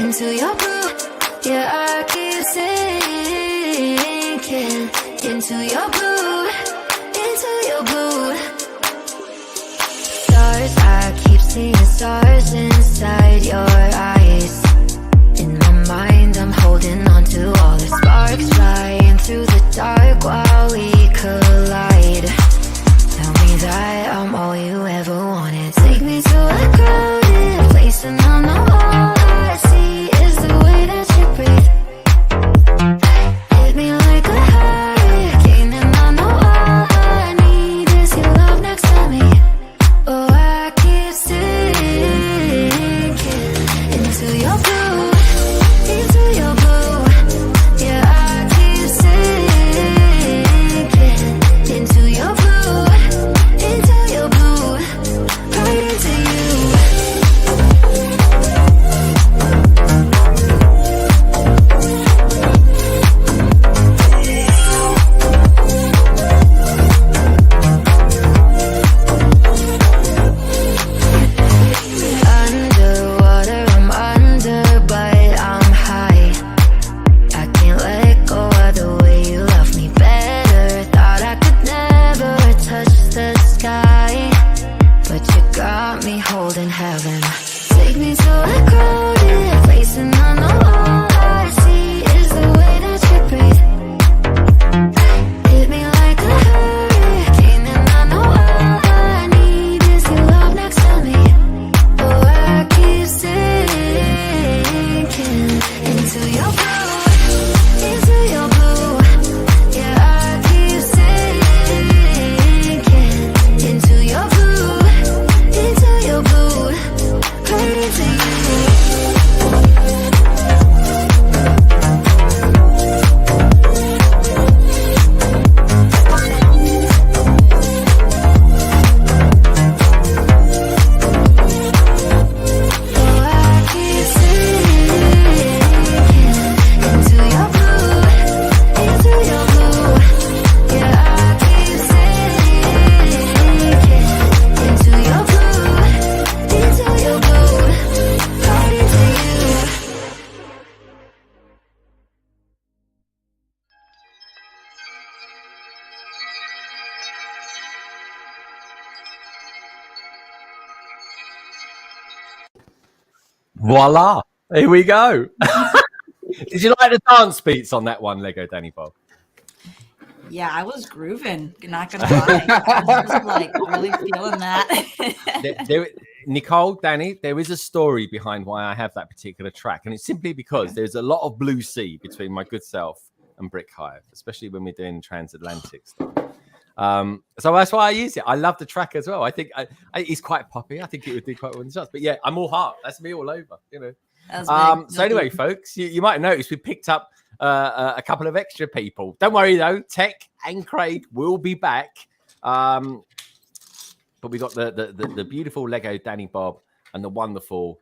into your blue. Yeah, I keep sinking into your blue, into your blue. Stars, I keep seeing stars inside your eyes. In my mind, I'm holding on to all the sparks, flying through the dark while we collide. Tell me that I'm all you ever wanted. Take me to a crowded place, and I know all I see is the way that you breathe. Hit me like a hurricane, and I know all I need is your love next to me. Oh, I keep sinking into your blue, into your blue. Yeah, I keep sinking into your blue, into your blue, right into you. Underwater, I'm under, but I'm high. I can't let go of the way you love me better. Thought I could never touch the sky, but you got me holding heaven. Take me to a crowded place, and I know all I see is the way that you breathe. Hit me like a hurricane, and I know all I need is your love next to me. Oh, I keep sinking into your blue, into your blue. Yeah, I keep sinking into your blue, into your blue, right into you. Oh, I keep sinking into your blue, into your blue. Yeah, I keep sinking into your blue, into your blue, right into you. Voila! Here we go. Did you like the dance beats on that one, LegoDANIbob? Yeah, I was grooving. Not gonna lie, I was just like really feeling that. Nicole, Danny, there is a story behind why I have that particular track, and it's simply because there's a lot of blue sea between my good self and Brick Hive, especially when we're doing transatlantic stuff. So that's why I use it. I love the track as well. I think it's quite poppy. I think it would do quite well in the shots. But yeah, I'm all heart. That's me all over, you know. So anyway, folks, you might notice we picked up a couple of extra people. Don't worry though, Tech and Craig will be back. But we got the beautiful LegoDANIbob and the wonderful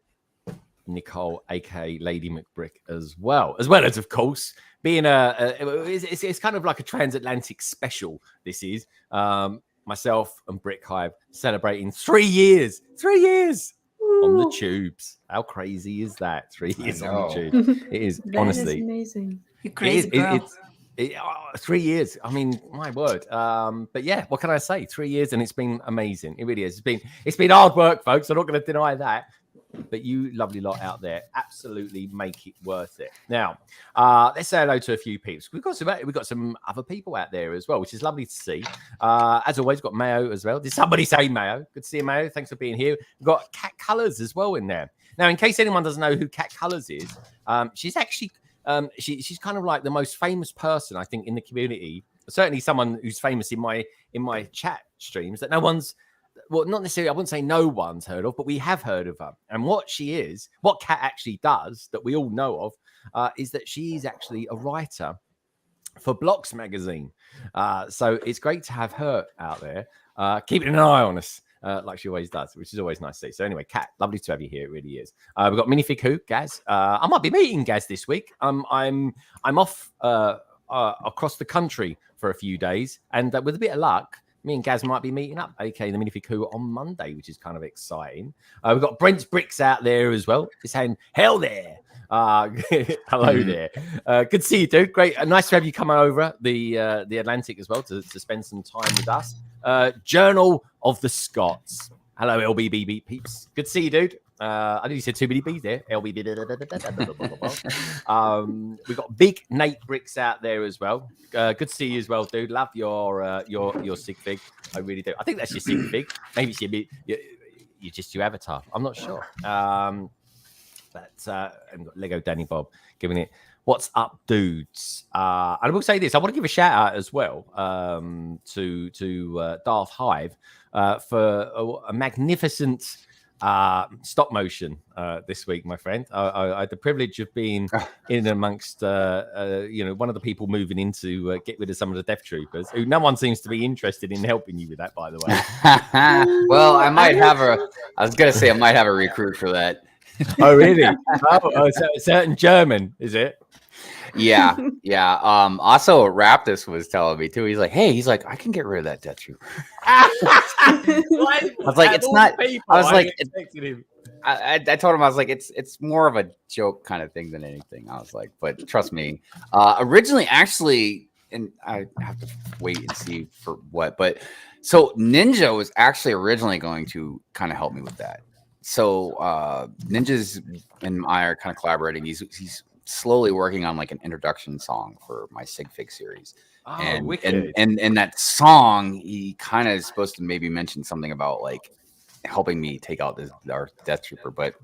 Nicole, aka Lady McBrick, as well as of course being it's kind of like a transatlantic special. This is myself and Brick Hive celebrating 3 years on the tubes. How crazy is that? 3 years on the tubes. It is honestly amazing. You crazy girl. 3 years. I mean, my word. But yeah, what can I say? 3 years, and it's been amazing. It really is. It's been hard work, folks. I'm not going to deny that. But you lovely lot out there, absolutely make it worth it. Now, let's say hello to a few peeps. We've got some other people out there as well, which is lovely to see. As always, we've got Mayo as well. Did somebody say Mayo? Good to see you, Mayo. Thanks for being here. We've got Cat Colors as well in there. Now, in case anyone doesn't know who Cat Colors is, she's actually she's kind of like the most famous person, I think, in the community. Certainly someone who's famous in my chat streams that no one's, well, not necessarily, I wouldn't say no one's heard of, but we have heard of her. And what she is, what Cat actually does that we all know of, is that she is actually a writer for Blocks magazine. So it's great to have her out there, keeping an eye on us. Like she always does, which is always nice to see. So anyway, Kat, lovely to have you here. It really is. We've got Minifig Who, Gaz. I might be meeting Gaz this week. I'm off across the country for a few days, and with a bit of luck, me and Gaz might be meeting up, aka the Minifig Who, on Monday, which is kind of exciting. We've got Brent's Bricks out there as well. He's saying, hell there. Hello there. Good to see you, dude. Great. Nice to have you come over the Atlantic as well to spend some time with us. Journal of the Scots. Hello, LBB peeps. Good to see you, dude. I know you said too many B's there. LBB. We've got big Nate Bricks out there as well. Good to see you as well, dude. Love your sig fig. I really do. I think that's your sig fig. Maybe it's you're just your avatar. I'm not sure. And we've got LegoDANIbob giving it. What's up, dudes? And I will say this. I want to give a shout out as well to Darth Hive for a magnificent stop motion this week, my friend. I had the privilege of being in amongst one of the people moving in to get rid of some of the Death Troopers, who no one seems to be interested in helping you with that, by the way. Well, I might have I was gonna say I might have a recruit for that. Oh, really? So a certain German, is it? Yeah. Also, Raptus was telling me too. He's like, "Hey, I can get rid of that Death Trooper." I was like, "It's not." I was like, I told him I was like, "It's more of a joke kind of thing than anything." I was like, "But trust me." Originally, actually, and I have to wait and see for what. But so Ninja was actually originally going to kind of help me with that. So Ninja's and I are kind of collaborating. He's slowly working on like an introduction song for my Sig Fig series. Oh, and wicked. and that song, he kind of is supposed to maybe mention something about like helping me take out our Death Trooper, but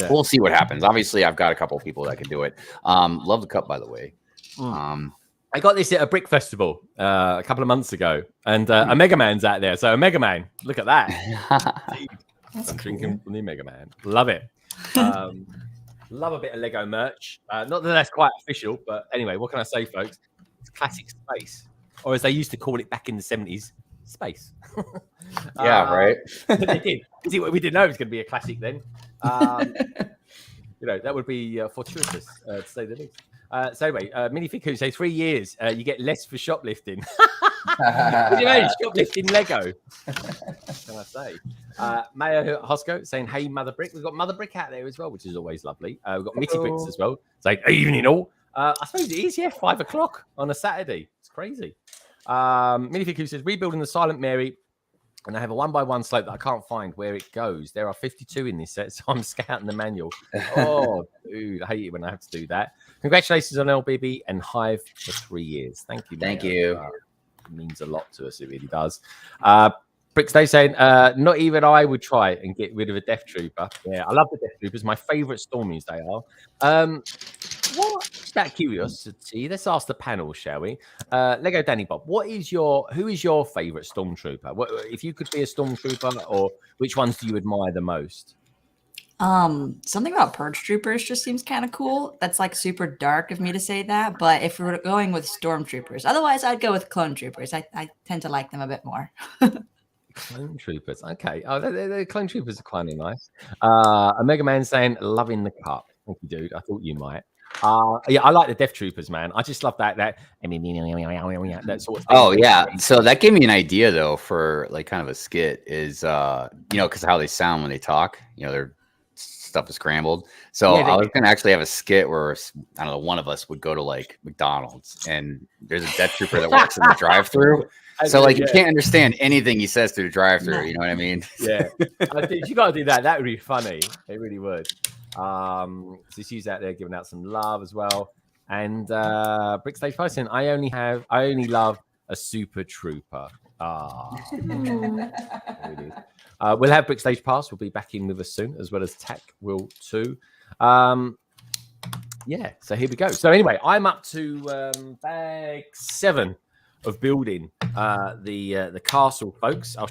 we'll see what happens. Obviously, I've got a couple of people that can do it. Love the cup, by the way. I got this at a brick festival a couple of months ago, and a Mega Man's out there. So a Mega Man, look at that. I'm drinking from the Mega Man. Love it. Love a bit of Lego merch. Not that that's quite official, but anyway, what can I say, folks? It's classic space, or as they used to call it back in the 70s, space. Yeah, right. But they did. We didn't know it was going to be a classic then. That would be fortuitous, to say the least. So anyway, Minifig who say 3 years, you get less for shoplifting. What do you mean, shoplifting Lego? What can I say? Maya Hosco saying, "Hey, Mother Brick." We've got Mother Brick out there as well, which is always lovely. We've got Mitty Bricks as well. Saying, "Evening all." I suppose it is, 5 o'clock on a Saturday. It's crazy. Minifig who says, "Rebuilding the Silent Mary." And I have a 1x1 slope that I can't find where it goes. There are 52 in this set, so I'm scouting the manual. Oh, dude, I hate it when I have to do that. Congratulations on LBB and Hive for 3 years. Thank you. Thank you. It means a lot to us. It really does. Brickstage saying, "Not even I would try and get rid of a Death Trooper." Yeah, I love the Death Troopers. My favourite Stormies they are. Just out of curiosity, let's ask the panel, shall we? LegoDANIbob, who is your favourite Stormtrooper? If you could be a Stormtrooper, or which ones do you admire the most? Something about Purge Troopers just seems kind of cool. That's like super dark of me to say that, but if we're going with Stormtroopers, otherwise I'd go with Clone Troopers. I tend to like them a bit more. Clone Troopers, okay. Oh, the Clone Troopers are kind of nice. A Mega Man saying, "Loving the cup." Thank you, dude. I thought you might. Yeah, I like the Death Troopers, man. I just love that sort of thing. Oh yeah, so that gave me an idea though for like kind of a skit. Is because how they sound when they talk, their stuff is scrambled. So I was gonna actually have a skit where I don't know, one of us would go to like McDonald's and there's a Death Trooper that works in the drive-through. So like you can't understand anything he says through the drive-through. You know what I mean? Yeah, you gotta do that. That would be funny. It really would. So she's out there giving out some love as well. And Brickstage Pass saying, I only love a Super Trooper. We'll have Brickstage Pass. We'll be back in with us soon, as well as Tech will too. Yeah, so here we go. So anyway, I'm up to bag 7 of building the castle, folks. I'll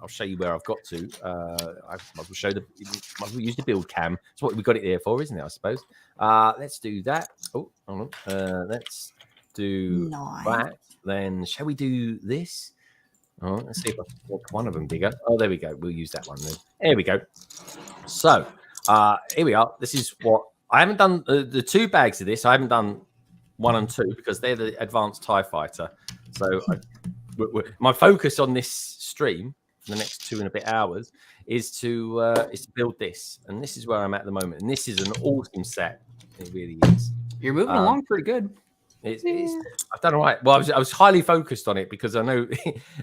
show you where I've got to. I will show might as well use the build cam. That's what we got it there for, isn't it? I suppose. Let's do that. Oh, hold on. Let's do that. Then shall we do this? Oh, let's see if I can make one of them bigger. Oh, there we go. We'll use that one then. There we go. So here we are. This is what I haven't done. The 2 bags of this. I haven't done 1 and 2 because they're the advanced TIE fighter. So my focus on this stream for the next 2 and a bit hours is to build this, and this is where I'm at the moment. And this is an awesome set. It really is. You're moving along pretty good. I've done all right. Well, I was highly focused on it because I know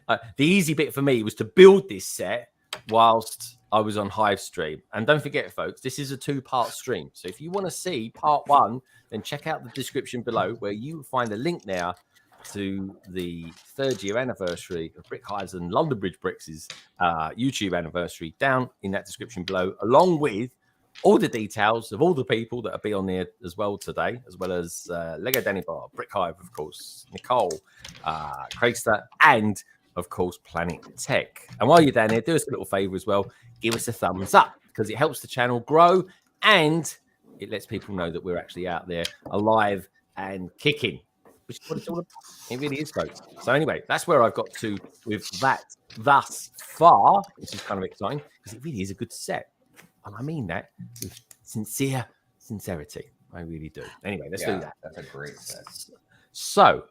the easy bit for me was to build this set whilst I was on Hive stream. And don't forget, folks, this is a 2-part stream. So if you want to see part 1, then check out the description below where you will find a link now to the 3rd year anniversary of Brick Hive's and London Bridge Bricks' YouTube anniversary down in that description below, along with all the details of all the people that will be on there as well today, as well as LegoDANIbob, Brick Hive, of course, Nicole, Craigster, and of course Planet Tech. And while you're down there, do us a little favor as well, give us a thumbs up because it helps the channel grow and it lets people know that we're actually out there alive and kicking, which is what it's all about. It really is, folks. So anyway, that's where I've got to with that thus far, which is kind of exciting because it really is a good set. And I mean that with sincerity. I really do. Anyway, let's do that. That's a great set. So,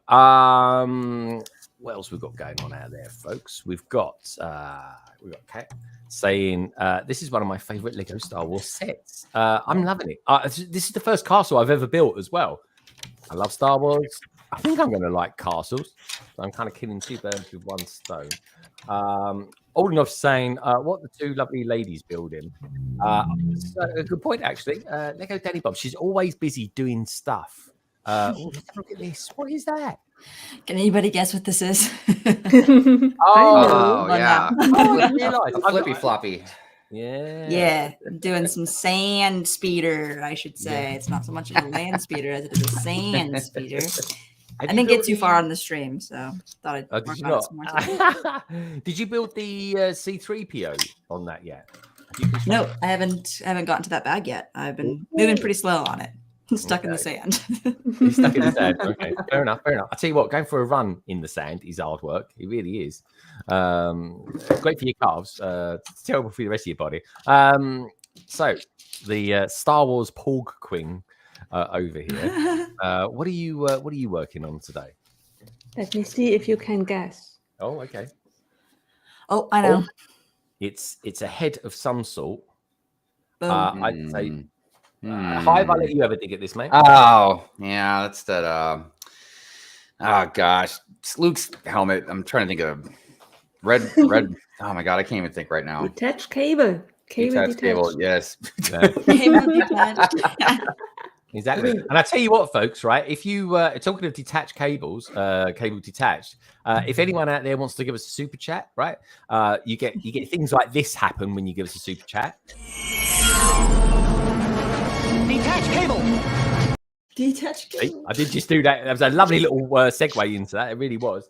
what else we've got going on out there, folks? We've got Kat saying this is one of my favorite Lego Star Wars sets. I'm loving it. This is the first castle I've ever built as well. I love Star Wars. I think I'm going to like castles. So I'm kind of killing 2 birds with 1 stone. Old enough saying what the 2 lovely ladies building. So a good point, actually. LegoDANIbob, she's always busy doing stuff. Look at this. What is that? Can anybody guess what this is? Oh, yeah. I realised. A flippy floppy. Yeah, I'm doing some sand speeder, I should say. It's not so much of a land speeder as it is a sand speeder. I didn't get too far on the stream, so thought I'd work on it some more today. Did you build the C3PO on that yet? No, I haven't gotten to that bag yet. I've been moving pretty slow on it. Stuck in the sand. He's stuck in the sand. Okay, fair enough. I'll tell you what, going for a run in the sand is hard work. It really is. Great for your calves. It's terrible for the rest of your body. So the Star Wars Porg Queen over here. What are you working on today? Let me see if you can guess. Oh, okay. Oh, I know. It's a head of some sort. Boom. I'd say. Hive, I'll let you have a dig at this, mate. Oh, yeah, that's that. Oh gosh, it's Luke's helmet. I'm trying to think of red. Oh my god, I can't even think right now. Detached cable. Detached cable. Yes. Exactly. And I tell you what, folks, right? If you talking of detached cables, cable detached, if anyone out there wants to give us a super chat, right? You get things like this happen when you give us a super chat. Detached cable. Detached cable. I did just do that. That was a lovely little segue into that. It really was.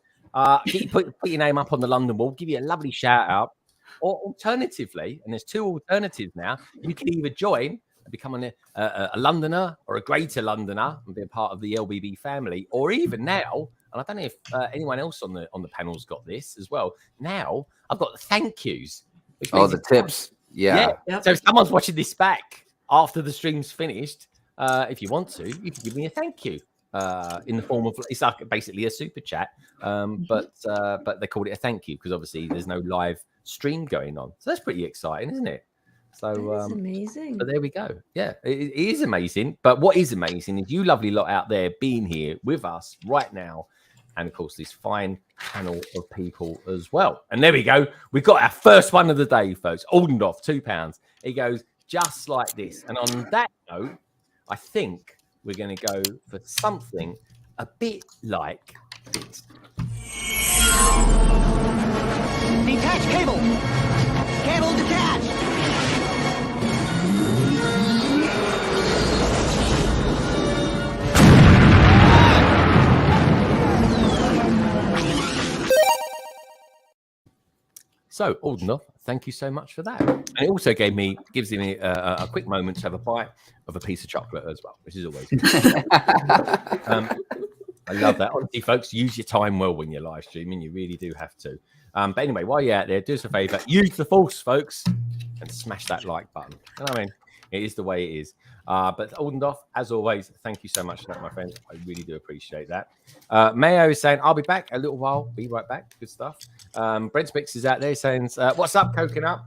Put your name up on the London wall, give you a lovely shout out. Or alternatively, and there's 2 alternatives now, you can either join and become a Londoner or a Greater Londoner and be a part of the LBB family, or even now, and I don't know if anyone else on the panel's got this as well. Now I've got the thank yous. The tips. Yeah. So if someone's watching this back after the stream's finished, if you want to, you can give me a thank you in the form of, it's like basically a super chat, but they called it a thank you because obviously there's no live stream going on. So that's pretty exciting, isn't it? So that's amazing. But there we go. Yeah, it is amazing. But what is amazing is you lovely lot out there being here with us right now. And of course, this fine panel of people as well. And there we go. We've got our first one of the day, folks. Aldendorf, £2. It goes just like this. And on that note, I think we're going to go for something a bit like this. Detached cable. Cable detached. So, Aldenough, thank you so much for that. And it also gives me a quick moment to have a bite of a piece of chocolate as well, which is always good. I love that. Honestly, folks, use your time well when you're live streaming. You really do have to. But anyway, while you're out there, do us a favor, use the force, folks, and smash that like button. You know what I mean? It is the way it is. But Aldendorf, as always, thank you so much for that, my friend. I really do appreciate that. Mayo is saying, I'll be back a little while. Be right back. Good stuff. Brent Spix is out there saying, what's up, Coconut?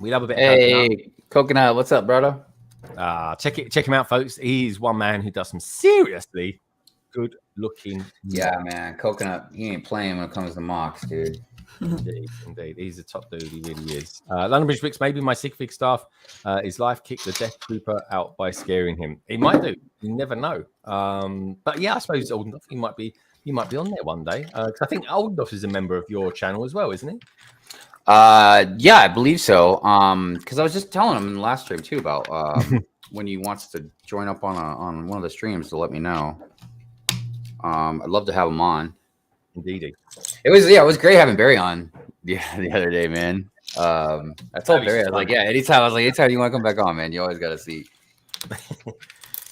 We love a bit of Coconut. What's up, brother? Check him out, folks. He's one man who does some seriously good looking. Yeah, man. Coconut, he ain't playing when it comes to mocks, dude. Indeed. He's a top dude. He really is. London Bridge Bricks, maybe my sig fig staff. His life kicked the Death Trooper out by scaring him. He might do. You never know. But yeah, I suppose old enough. He might be on there one day. Because I think Old enough is a member of your channel as well, isn't he? Yeah, I believe so. Because I was just telling him in the last stream too about when he wants to join up on one of the streams to let me know. I'd love to have him on. Indeed. It was great having Barry on the other day, man. I told Barry, I was like, yeah, anytime you want to come back on, man, you always got a seat.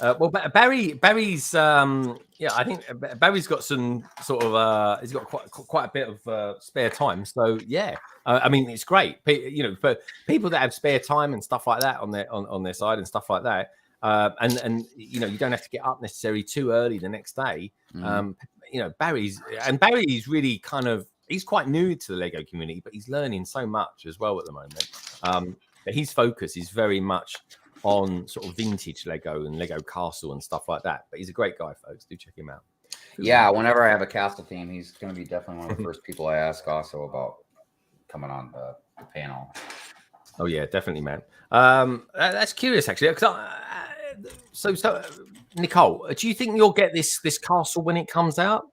Well, Barry's I think Barry's got some sort of he's got quite a bit of spare time. So yeah, I mean it's great. For people that have spare time and stuff like that on their side and stuff like that, and you don't have to get up necessarily too early the next day. Barry's really he's quite new to the Lego community, but he's learning so much as well at the moment. But his focus is very much on sort of vintage Lego and Lego Castle and stuff like that. But he's a great guy, folks. Do check him out. Yeah, whenever I have a castle theme, he's going to be definitely one of the first people I ask also about coming on the panel. Oh yeah, definitely, man. That's curious actually. So Nicole, do you think you'll get this castle when it comes out?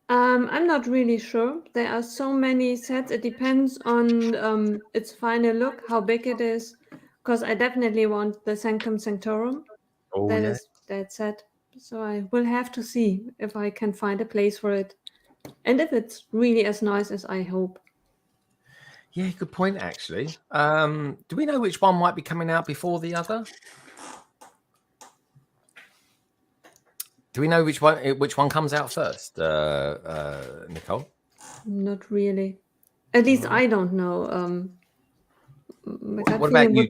I'm not really sure. There are so many sets. It depends on its final look, how big it is. Because I definitely want the Sanctum Sanctorum. Oh, Is that set. So I will have to see if I can find a place for it, and if it's really as nice as I hope. Yeah, good point. Actually, do we know which one might be coming out before the other? Do we know which one comes out first, Nicole? Not really. At least I don't know. What about you,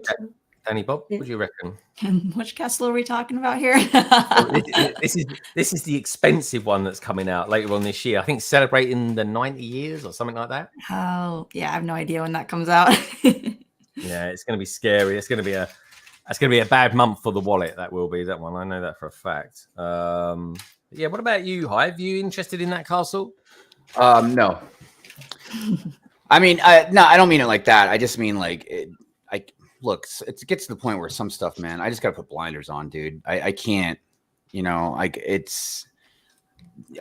DANIbob? Yeah. What do you reckon? Which castle are we talking about here? This is the expensive one that's coming out later on this year. I think celebrating the 90 years or something like that. Oh, yeah, I have no idea when that comes out. Yeah, it's going to be scary. It's going to be a bad month for the wallet. That will be that one. I know that for a fact. Yeah. What about you, Hive? You interested in that castle? No. I mean, no, I don't mean it like that. I just mean like, look, it gets to the point where some stuff, man, I just got to put blinders on, dude. I can't, like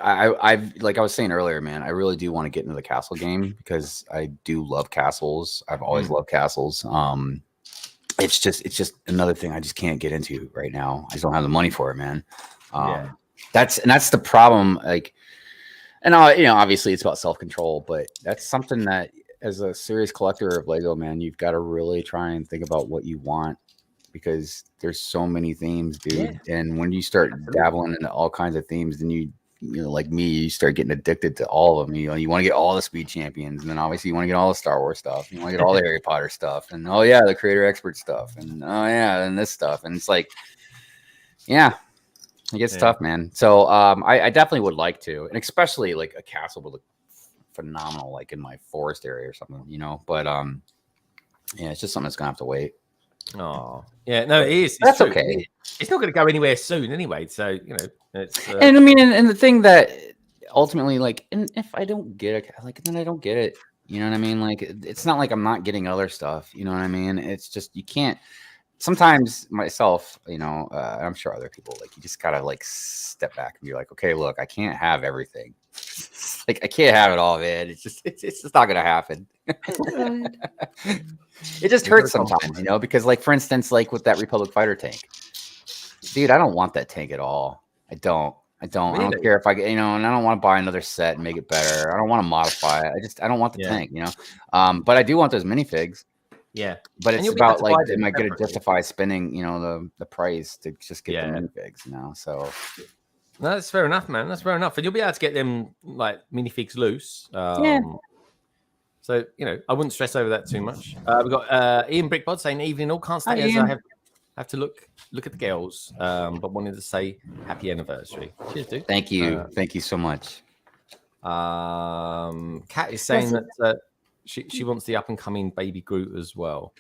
I was saying earlier, man, I really do want to get into the castle game because I do love castles. I've always loved castles. It's just another thing I just can't get into right now. I just don't have the money for it, man. That's the problem. Like, and obviously it's about self-control, but that's something that as a serious collector of Lego, man, you've got to really try and think about what you want because there's so many themes, dude. Yeah. And when you start dabbling into all kinds of themes, then you like me, you start getting addicted to all of them. You want to get all the Speed Champions, and then obviously you want to get all the Star Wars stuff. You want to get all the Harry Potter stuff, and oh yeah, the Creator Expert stuff, and oh yeah, and this stuff. And it's like, yeah, it gets tough, man. So I definitely would like to, and especially like a castle would look phenomenal, like in my forest area or something, But yeah, it's just something that's gonna have to wait. Oh yeah, no, it is. That's true. okay. It's not going to go anywhere soon anyway. So it's. And I mean, and the thing that ultimately, like, and if I don't get it, like, then I don't get it. You know what I mean? Like, it's not like I'm not getting other stuff. You know what I mean? It's just you can't. Sometimes myself, I'm sure other people, like, you just gotta like step back and be like, okay, look, I can't have everything. Like, I can't have it all, man. It's just not gonna happen. It just hurts sometimes, because, like, for instance, like with that Republic fighter tank, dude, I don't want that tank at all. I don't care if I get, and I don't want to buy another set and make it better. I don't want to modify it. I don't want the tank, but I do want those minifigs. Yeah, but it's about like, am I going to justify spending, the price to just get the minifigs, So no, that's fair enough, man. That's fair enough, and you'll be able to get them like minifigs loose. So I wouldn't stress over that too much. We've got Ian Brickbod saying, "Evening all, can't stay as I have to look at the girls, but wanted to say happy anniversary." Cheers, dude. Thank you, thank you so much. Kat is saying that she wants the up and coming baby Groot as well.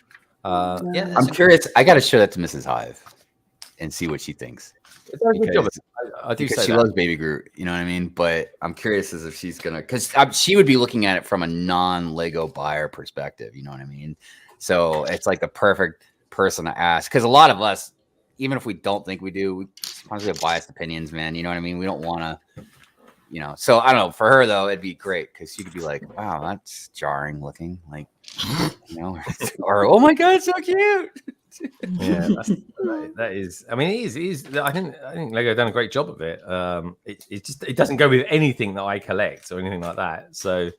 Yeah, I'm curious. I got to show that to Mrs. Hive and see what she thinks. I do say she that. loves Baby Groot. You know what I mean? But I'm curious as if she's gonna, because she would be looking at it from a non-Lego buyer perspective. You know what I mean? So it's like the perfect person to ask, because a lot of us, even if we don't think we do, sometimes we have biased opinions, man. You know what I mean? We don't want to, you know. So I don't know. For her though, it'd be great because she could be like, "Wow, that's jarring looking," like, you know, or "Oh my god, so cute." Yeah, that is. I mean, it is. I think Lego done a great job of it. It doesn't go with anything that I collect or anything like that. So,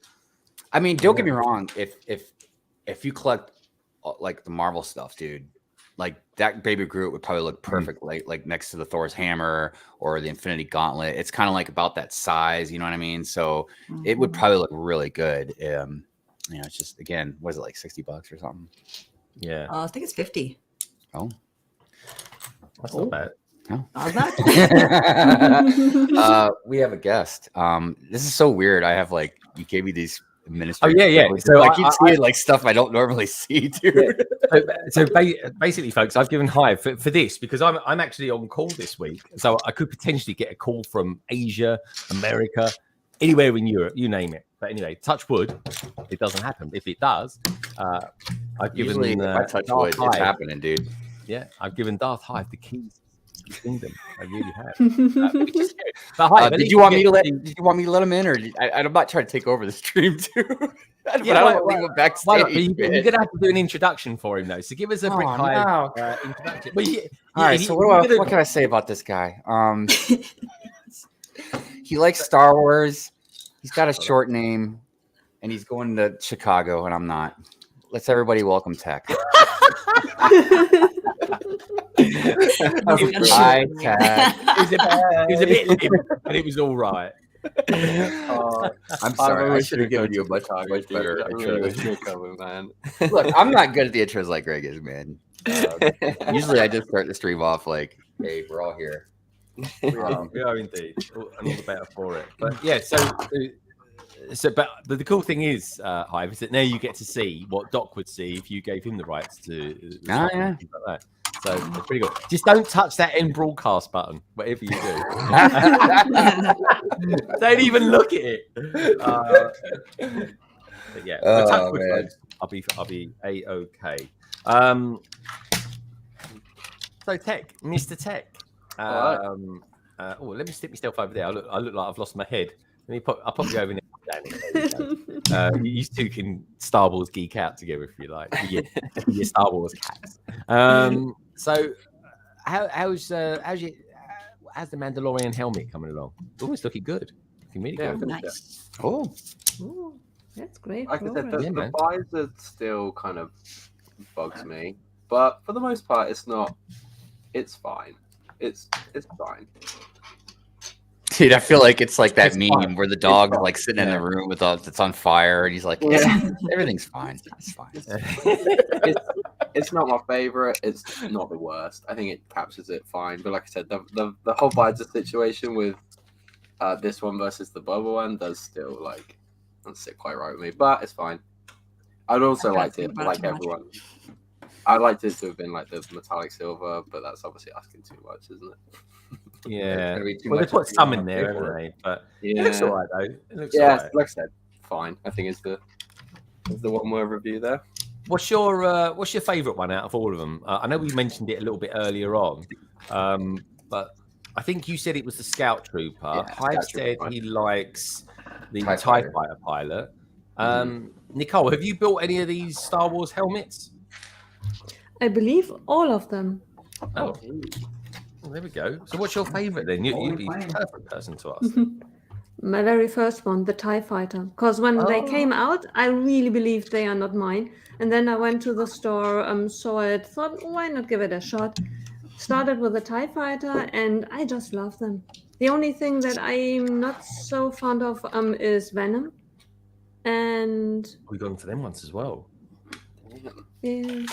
I mean, don't get me wrong. If you collect like the Marvel stuff, dude, like that Baby Groot would probably look perfect, like next to the Thor's hammer or the Infinity Gauntlet. It's kind of like about that size, you know what I mean? So it would probably look really good. You know, it's just, again, was it like $60 or something? Yeah, I think it's 50. Oh, that's not bad. No. That? We have a guest. This is so weird. I have like, you gave me these Oh yeah. So I keep seeing like stuff I don't normally see, dude. So basically, folks, I've given Hive for this because I'm actually on call this week, so I could potentially get a call from Asia, America, anywhere in Europe, you name it. But anyway, touch wood, it doesn't happen. If it does, I've given. Usually, if I touch wood, it's happening, dude. Yeah, I've given Darth Hive the keys to the kingdom. I really have. But Hive, did you want me to let him in, or I'm not trying to take over the stream too? But I don't want to leave him backstage. You're gonna have to do an introduction for him though. So give us a Brick Hive introduction. All right. So what can I say about this guy? He likes Star Wars. He's got a short name, and he's going to Chicago, and I'm not. Let's everybody welcome Tech. Hi, Tech. It was a bit limp, but it was all right. I'm sorry. I should have given you a much better intro. Man. Look, I'm not good at the intros like Greg is, man. Usually, I just start the stream off like, "Hey, we're all here." We are indeed, and all the better for it. But yeah, but the cool thing is, Hive, is that now you get to see what Doc would see if you gave him the rights to. Yeah. Like that. So it's pretty good. Just don't touch that end broadcast button, whatever you do. Don't even look at it. But yeah, I'll be a-okay. So Tech, Mr. Tech. Let me stick myself over there. I look like I've lost my head. I'll pop you over there. You two can Star Wars geek out together if you like. Your Star Wars cats. So how's the Mandalorian helmet coming along? Oh, it's looking good. Looking really good. Nice. Oh, that's great. Like I said, the visor still kind of bugs me, but for the most part, it's not. It's fine. It's fine. dude, I feel like it's like that meme where the dog is like sitting in the room with it's on fire, and he's like, everything's fine. It's fine. It's not my favorite. It's not the worst. I think it captures it fine. But like I said, the whole Vaders situation with this one versus the Boba one does still doesn't sit quite right with me. But it's fine. I'd also liked it, like everyone. I'd liked it to have been like the metallic silver, but that's obviously asking too much, isn't it? Yeah. They put some in there, haven't they? But it looks all right, though. It looks all right. Like I said, fine. I think it's the one word review there. What's your favourite one out of all of them? I know we mentioned it a little bit earlier on, but I think you said it was the Scout Trooper. Hive said he likes the TIE Fighter pilot. Nicole, have you built any of these Star Wars helmets? I believe all of them. Oh, well, there we go. So what's your favourite then? You'd be the perfect person to ask. My very first one, the TIE Fighter. Because when they came out, I really believed they are not mine. And then I went to the store, saw it, thought, why not give it a shot? Started with the TIE Fighter, and I just love them. The only thing that I'm not so fond of is Venom. And we've gone for them once as well. Yeah.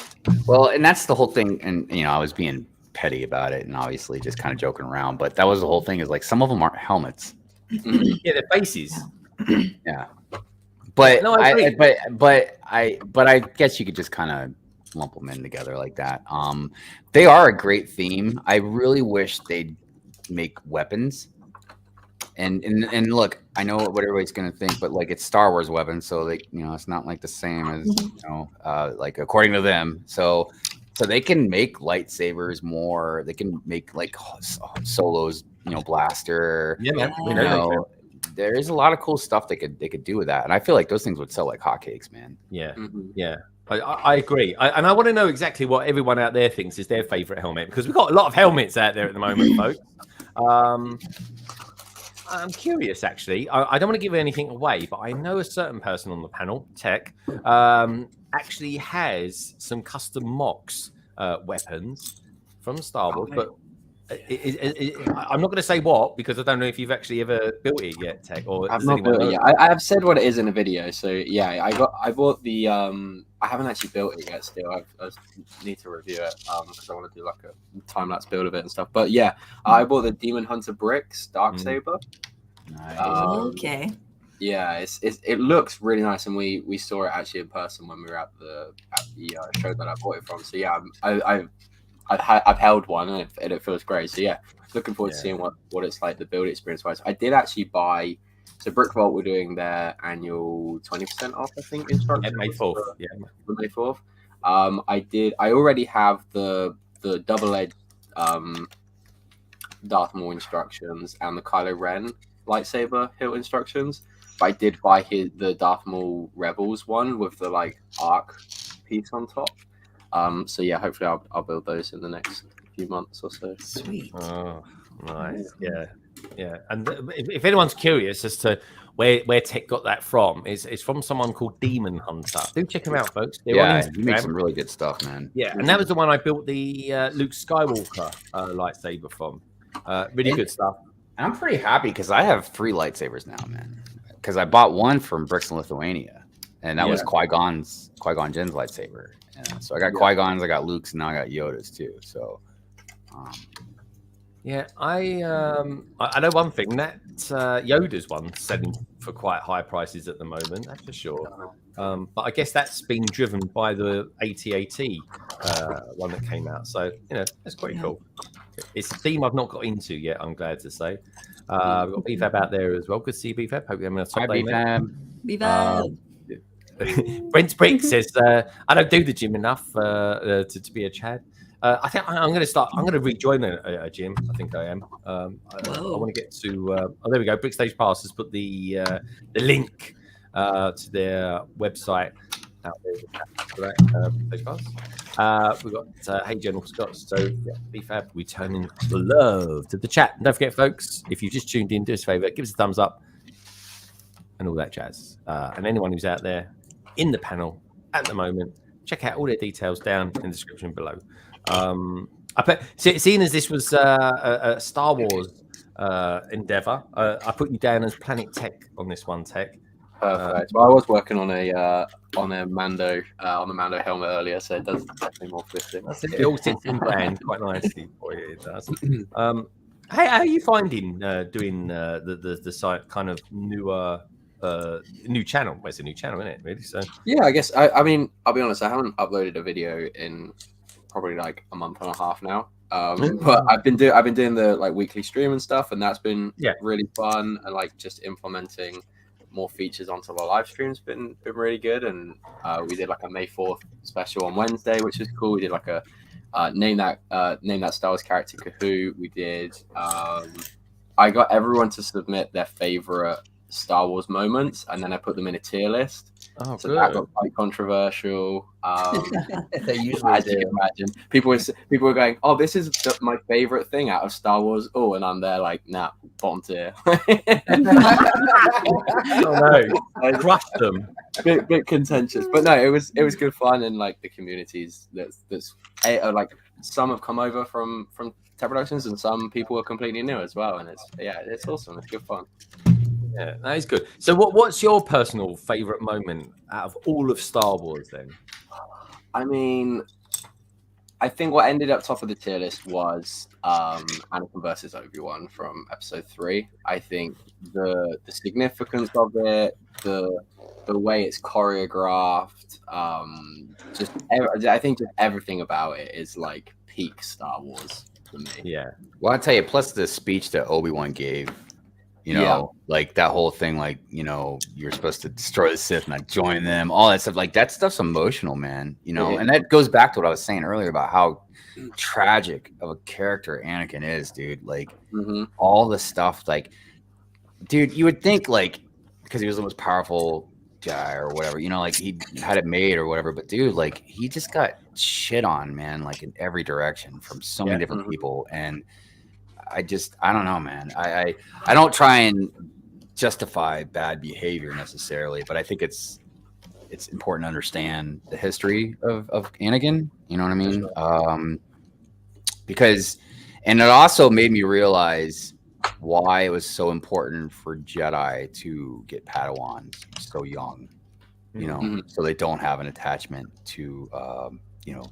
Well, and that's the whole thing. And, I was being petty about it and obviously just kind of joking around. But that was the whole thing, is like some of them aren't helmets. Yeah, they're faces. Yeah. But no, I guess you could just kind of lump them in together like that. They are a great theme. I really wish they'd make weapons. And look, I know what everybody's gonna think, but like it's Star Wars weapons, so they, you know, it's not like the same as, you know, like according to them. So they can make lightsabers more. They can make like Solo's, you know, blaster. Yeah, man. You know, there is a lot of cool stuff they could do with that, and I feel like those things would sell like hotcakes, man. Yeah, yeah. I agree, and I want to know exactly what everyone out there thinks is their favorite helmet, because we've got a lot of helmets out there at the moment, folks. I'm curious, actually. I don't want to give anything away, but I know a certain person on the panel, Tech, actually has some custom MOX weapons from Star Wars, but I'm not going to say what, because I don't know if you've actually ever built it yet, Tech. Or I've not built it yet. I have said what it is in a video, so yeah, I bought the I haven't actually built it yet. Still, I need to review it because I want to do like a time lapse build of it and stuff. But yeah, I bought the Demon Hunter Bricks Darksaber. Nice. Okay. Yeah, it looks really nice, and we saw it actually in person when we were at the show that I bought it from. So yeah, I've held one and it feels great. So yeah, looking forward to seeing what it's like the build experience wise. I did actually buy. So Brick Vault were doing their annual 20% off, I think, instructions. May 4th. Yeah, May 4th. I already have the double-edged Darth Maul instructions and the Kylo Ren lightsaber hilt instructions. But I did buy the Darth Maul Rebels one with the like arc piece on top. So yeah, hopefully I'll build those in the next few months or so. Sweet. Oh, nice. Yeah. And if anyone's curious as to where Tech got that from, it's from someone called Demon Hunter. Do check him out, folks. Yeah, he makes some really good stuff, man. Yeah, and that was the one I built the Luke Skywalker lightsaber from. Really good stuff. I'm pretty happy because I have 3 lightsabers now, man. Because I bought one from Bricks in Lithuania, and that was Qui-Gon Jinn's lightsaber. So I got Qui-Gon's, I got Luke's, and now I got Yoda's too. So. Yeah, I know one thing, that Yoda's one selling for quite high prices at the moment, that's for sure. But I guess that's been driven by the AT-AT one that came out. So, you know, that's quite cool. It's a theme I've not got into yet, I'm glad to say. We've got BFAB out there as well. Good to see you, BFAB. Hope you're having a top day, man. BFAB. Brent Brick says, I don't do the gym enough to be a Chad. I think I'm going to start. I'm going to rejoin a gym. I think I am. I want to get to. Oh, there we go. Brickstage Pass has put the link to their website out there. Brickstage Pass. We've got Hey General Scott. So yeah, BFAB returning the love to the chat. And don't forget, folks, if you just tuned in, do us a favor, give us a thumbs up and all that jazz. And anyone who's out there in the panel at the moment, check out all their details down in the description below. Seeing as this was a Star Wars endeavor, I put you down as Planet Tech on this one, Tech. Perfect. Well, I was working on a Mando helmet earlier, so it does definitely more fitting. That's it. It all sits in brand quite nicely for you. It does. Hey, how are you finding doing the site kind of newer? New channel. Well, it's a new channel, isn't it? Really? So yeah, I guess. I mean, I'll be honest. I haven't uploaded a video in probably like a month and a half now. But I've been doing the like weekly stream and stuff, and that's been really fun. And like just implementing more features onto the live streams been really good. And we did like a May 4th special on Wednesday, which was cool. We did like a name that Star Wars character Kahoo. We did. I got everyone to submit their favorite Star Wars moments, and then I put them in a tier list. Oh, so good. that got quite controversial. They usually as you can imagine, people were going, "Oh, this is my favorite thing out of Star Wars." Oh, and I'm there like, "Nah, bottom tier." Oh no, I crushed them. Bit contentious, but no, it was good fun, and like the communities that's like some have come over from Tech Productions, and some people are completely new as well, and it's awesome. It's good fun. Yeah, that is good. So what's your personal favorite moment out of all of Star Wars then? I mean, I think what ended up top of the tier list was Anakin versus Obi-Wan from episode 3. I think the significance of it, the way it's choreographed, I think just everything about it is like peak Star Wars for me. Yeah. Well, I'll tell you, plus the speech that Obi-Wan gave, you know, like that whole thing, like, you know, you're supposed to destroy the Sith, not join them, all that stuff. Like that stuff's emotional, man, you know, and that goes back to what I was saying earlier about how tragic of a character Anakin is, dude. Like all the stuff, like, dude, you would think like, because he was the most powerful guy or whatever, you know, like he had it made or whatever, but dude, like he just got shit on, man, like in every direction from so many different people. And I don't know, man. I don't try and justify bad behavior necessarily, but I think it's important to understand the history of Anakin. You know what I mean? Because, and it also made me realize why it was so important for Jedi to get Padawans so young, you know, so they don't have an attachment to, you know,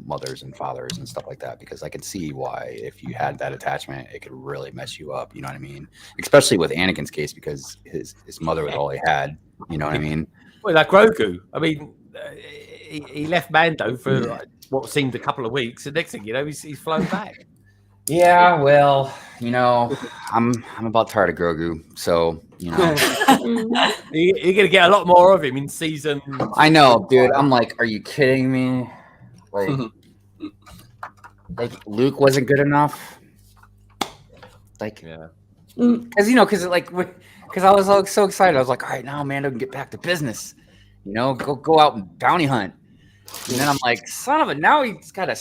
mothers and fathers and stuff like that, because I can see why if you had that attachment it could really mess you up, you know what I mean, especially with Anakin's case because his mother was all he had, you know what I mean. Well, like Grogu, I mean, he left Mando for like, what seemed a couple of weeks, and next thing you know he's flown back. Yeah, well, you know, I'm about tired of Grogu, so you know. You're gonna get a lot more of him in season. I know, dude. I'm like, are you kidding me? Like Luke wasn't good enough. Like, because I was so excited. I was like, all right, now Mando can get back to business. You know, go out and bounty hunt. And then I'm like, son of a, now he's got a.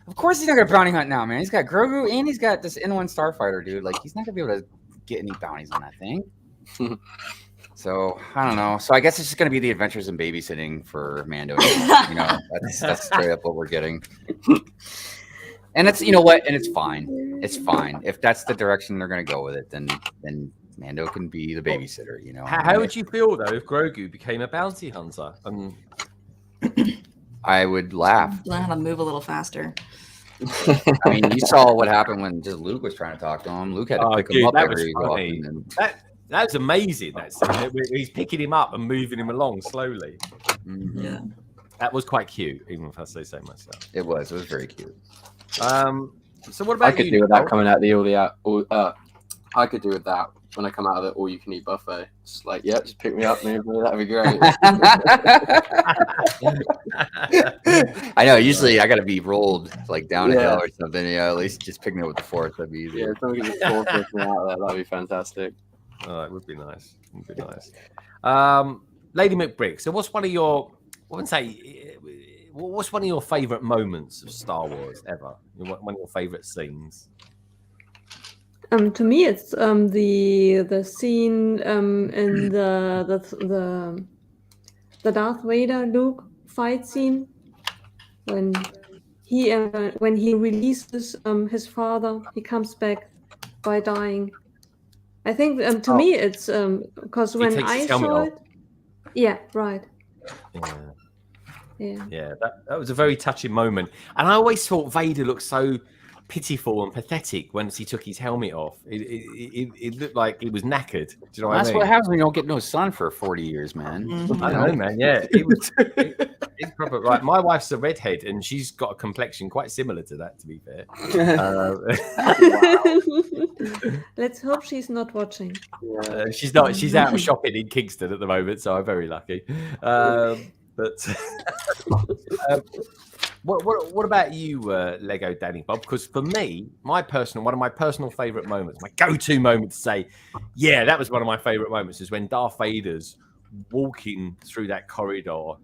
Of course he's not gonna bounty hunt now, man. He's got Grogu and he's got this N1 starfighter, dude. Like he's not gonna be able to get any bounties on that thing. So I don't know. So I guess it's just gonna be the adventures in babysitting for Mando. You know, that's straight up what we're getting. And it's, you know what, and it's fine. It's fine if that's the direction they're gonna go with it. Then Mando can be the babysitter. You know. How would you feel though if Grogu became a bounty hunter? I would laugh. Learn how to move a little faster. I mean, you saw what happened when just Luke was trying to talk to him. Luke had to pick him up every often. That was amazing. He's picking him up and moving him along slowly. Yeah, that was quite cute, even if I say so myself. It was very cute. So what about I could do with that coming out the I could do with that when I come out of the all-you-can-eat buffet. Just like, yeah, just pick me up, move me. That'd be great. I know. Usually, I got to be rolled like down a hill or something. Yeah, at least just pick me up with the force. That'd be easy. Yeah, someone could just force me out there. That'd be fantastic. Oh, it would be nice. It would be nice. Lady McBrick. So, what's one of your? What's one of your favorite moments of Star Wars ever? One of your favorite scenes? To me, it's the scene in the Darth Vader Luke fight scene when he releases his father. He comes back by dying. I think to me it's because when I saw it, yeah, right. Yeah, that was a very touching moment, and I always thought Vader looked so pitiful and pathetic once he took his helmet off. It looked like he was knackered. Do you know what I mean? That's what happens when you don't get no sun for 40 years, man. I know, man. Yeah, it's proper. Right, my wife's a redhead, and she's got a complexion quite similar to that. To be fair, let's hope she's not watching. She's not. She's out shopping in Kingston at the moment, so I'm very lucky. What about you, LegoDANIbob? Because for me, one of my personal favorite moments, my go-to moment to say, yeah, that was one of my favorite moments, is when Darth Vader's walking through that corridor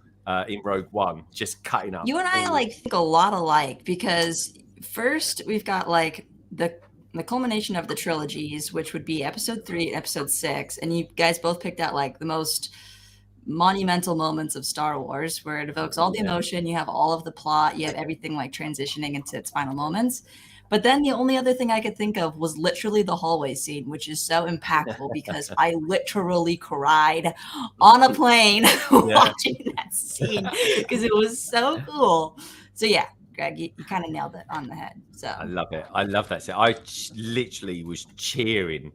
in Rogue One, just cutting up. You and I think a lot alike, because first we've got like the culmination of the trilogies, which would be episode 3 and episode 6, and you guys both picked out like the most monumental moments of Star Wars where it evokes all the emotion. You have all of the plot. You have everything like transitioning into its final moments. But then the only other thing I could think of was literally the hallway scene, which is so impactful because I literally cried on a plane watching that scene because it was so cool. So yeah, Greg, you kind of nailed it on the head. So I love it. I love that scene. I literally was cheering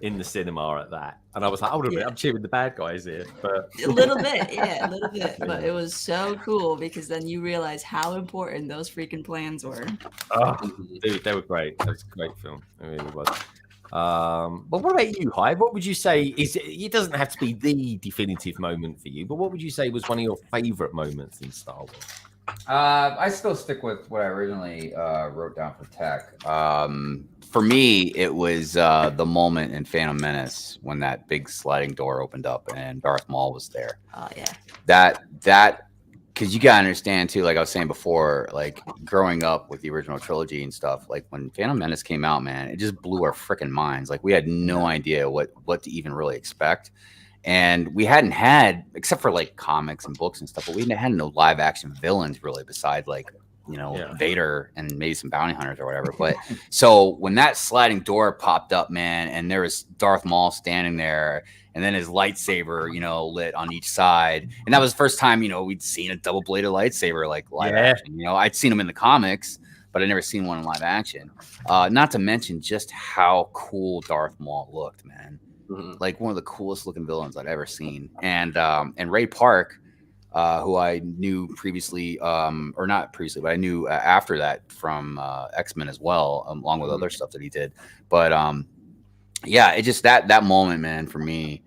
in the cinema at that, and I was like, hold on a minute, I'm cheering the bad guys here. But a little bit, a little bit. But it was so cool because then you realize how important those freaking plans were. Oh, dude, they were great. That was a great film. It really was. But what about you, Hive? What would you say is? It doesn't have to be the definitive moment for you, but what would you say was one of your favorite moments in Star Wars? I still stick with what I originally wrote down for tech. For me, it was the moment in Phantom Menace when that big sliding door opened up and Darth Maul was there. Oh yeah. That because you gotta understand too, like I was saying before, like growing up with the original trilogy and stuff, like when Phantom Menace came out, man, it just blew our freaking minds. Like we had no idea what to even really expect. And we hadn't had, except for like comics and books and stuff, but we hadn't had no live action villains really besides like, Vader and maybe some bounty hunters or whatever. But so when that sliding door popped up, man, and there was Darth Maul standing there and then his lightsaber, lit on each side. And that was the first time, we'd seen a double bladed lightsaber, like live action. I'd seen them in the comics, but I'd never seen one in live action. Not to mention just how cool Darth Maul looked, man. Like one of the coolest looking villains I'd ever seen. And Ray Park, who I knew previously, or not previously, but I knew after that from X-Men as well, along with other stuff that he did. But it just that moment, man, for me.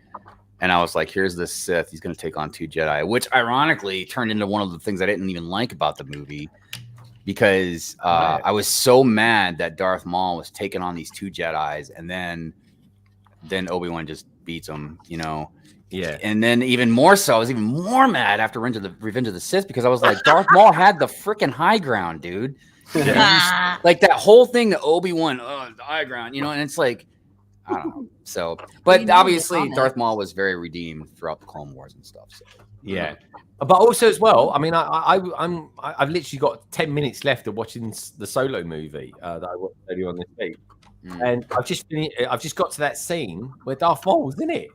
And I was like, here's this Sith. He's going to take on 2 Jedi, which ironically turned into one of the things I didn't even like about the movie. Because I was so mad that Darth Maul was taking on these 2 Jedis, and then Obi-Wan just beats him, Yeah. And then even more so, I was even more mad after Revenge of the Sith because I was like, Darth Maul had the freaking high ground, dude. Like that whole thing that Obi-Wan, the high ground, and it's like, I don't know. So, but obviously Darth Maul was very redeemed throughout the Clone Wars and stuff. So. Yeah. But also as well, I mean, I've literally got 10 minutes left of watching the Solo movie that I watched earlier on this week. And I've just got to that scene where Darth Maul was in it,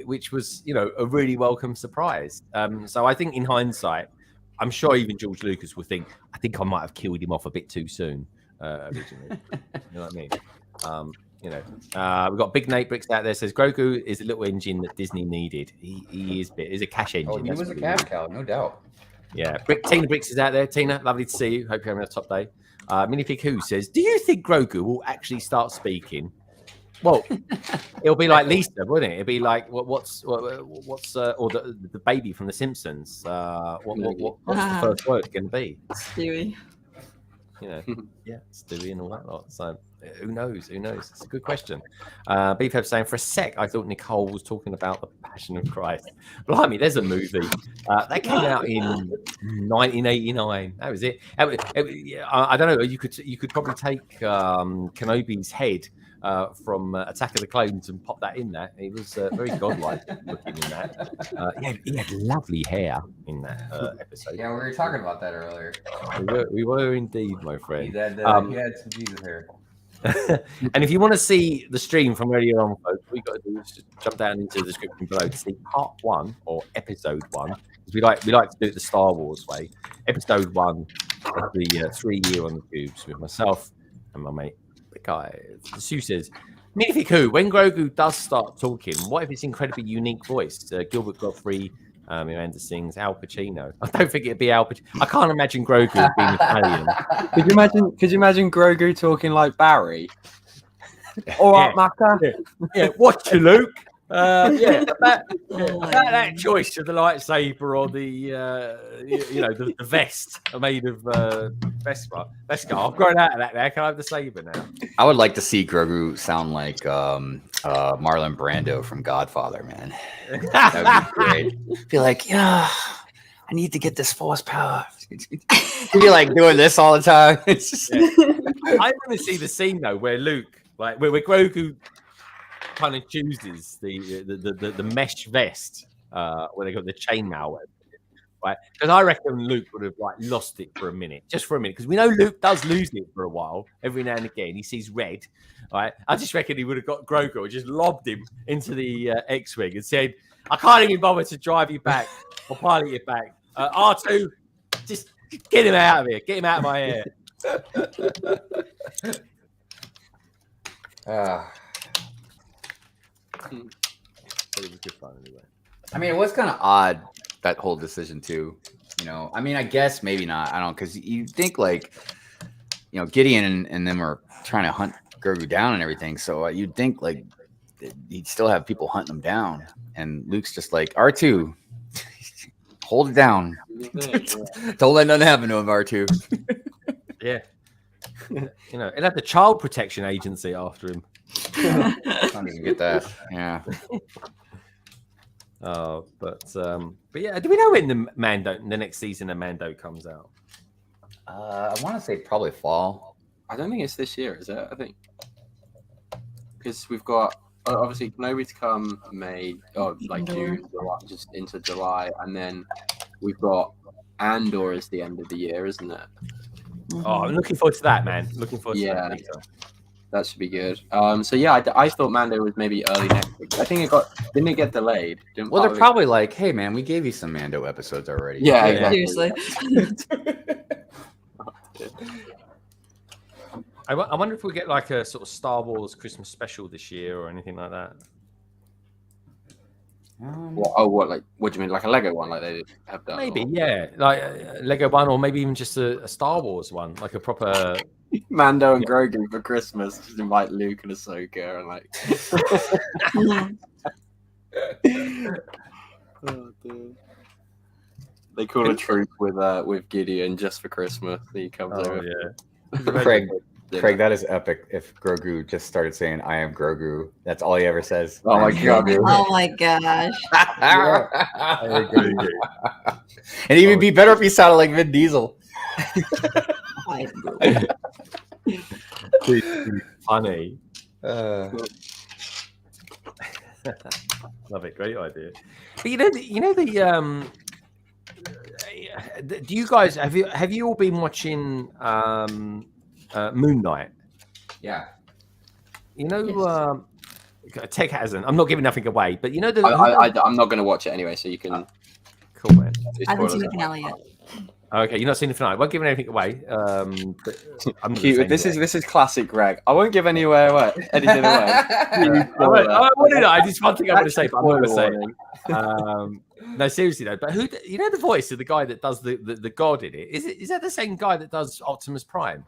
which was, a really welcome surprise. So I think in hindsight, I'm sure even George Lucas would think, I think I might have killed him off a bit too soon originally. You know what I mean? We've got Big Nate Bricks out there says Grogu is a little engine that Disney needed. He is he's a cash engine. Oh, he was a cash cow, no doubt. Yeah. Tina Bricks is out there. Tina, lovely to see you. Hope you're having a top day. Minifig Who says, do you think Grogu will actually start speaking? Well, it'll be like Lisa, wouldn't it? It'll be like what's or the baby from The Simpsons. What's the first word going to be? Stewie. Yeah, Stewie and all that lot. So who knows? It's a good question. Beefhead saying, for a sec, I thought Nicole was talking about The Passion of Christ. Blimey, there's a movie that came out in 1989. That was it. I don't know. You could probably take Kenobi's head from Attack of the Clones and pop that in there. He was very godlike looking in that. He had lovely hair in that episode. Yeah, we were talking about that earlier. We were indeed, my friend. He had some Jesus hair. And if you want to see the stream from earlier on, folks, what you got to do is just jump down into the description below to see part 1 or episode 1. Because we like to do it the Star Wars way. Episode 1 of the 3 Year on the Cubes with myself and my mate. Sue says, Minifig Who, when Grogu does start talking, what if it's incredibly unique voice? Gilbert Godfrey, Miranda sings, Al Pacino. I don't think it'd be Al Pacino. I can't imagine Grogu being Italian. Could you imagine Grogu talking like Barry? All right, Macca. Yeah, watch you, Luke. That choice of the lightsaber or the the vest made of Beskar. I've grown out of that now. Can I have the saber now? I would like to see Grogu sound like Marlon Brando from Godfather, man. That would be great. Be like, I need to get this force power. He'd be like doing this all the time. It's just... I want to see the scene though where Luke, like where Grogu kind of chooses the mesh vest when they got the chainmail, right? Because I reckon Luke would have like lost it for a minute, just for a minute, because we know Luke does lose it for a while. Every now and again, he sees red. Right? I just reckon he would have got Grogu and just lobbed him into the X-wing and said, "I can't even bother to drive you back or pilot you back. R2, just get him out of here. Get him out of my hair." It was good fun anyway. I mean, it was kind of odd, that whole decision too. You know, I mean, I guess maybe not. I don't, because you think like, you know, Gideon and them are trying to hunt Grogu down and everything. So you'd think like he'd still have people hunting him down. And Luke's just like, R2, hold it down. Don't let nothing happen to him, R2. Yeah. You know, it had the Child Protection Agency after him. I don't even get that. Yeah. But yeah, do we know when the next season of Mando comes out? I want to say probably fall. I don't think it's this year, is it? I think because we've got obviously Kenobi to come May, like June, July, just into July, and then we've got Andor is the end of the year, isn't it? Oh, I'm looking forward to that, man. Looking forward to that. Later. That should be good. So yeah, I thought Mando was maybe early next week. I think didn't it get delayed? Well, they're probably like, hey man, we gave you some Mando episodes already. Yeah, exactly. Seriously. I wonder if we get like a sort of Star Wars Christmas special this year or anything like that. What do you mean, like a Lego one, like they have done? Maybe, yeah, like a Lego one, or maybe even just a Star Wars one, like a proper Mando and Grogu for Christmas. Just invite Luke and Ahsoka and like. Oh, dude. They call a troop with Gideon just for Christmas. He comes over. Yeah. Craig, that is epic. If Grogu just started saying, "I am Grogu," that's all he ever says. Oh my god! Oh my gosh! And it would be better if he sounded like Vin Diesel. Funny. Love it. Great idea. But you know the do you guys have you all been watching Moon Knight? Yeah. You know, Tech hasn't. I'm not giving nothing away, but you know I'm not going to watch it anyway, so you can. Cool, man. I haven't seen the finale yet. Okay, you're not seeing the finale. I won't give anything away. But I'm Cute. This is classic Greg. I won't give anything away. I just one thing I want to say, but I'm not going to say it. No, seriously though. But who? You know the voice of the guy that does the god in it? Is that the same guy that does Optimus Prime?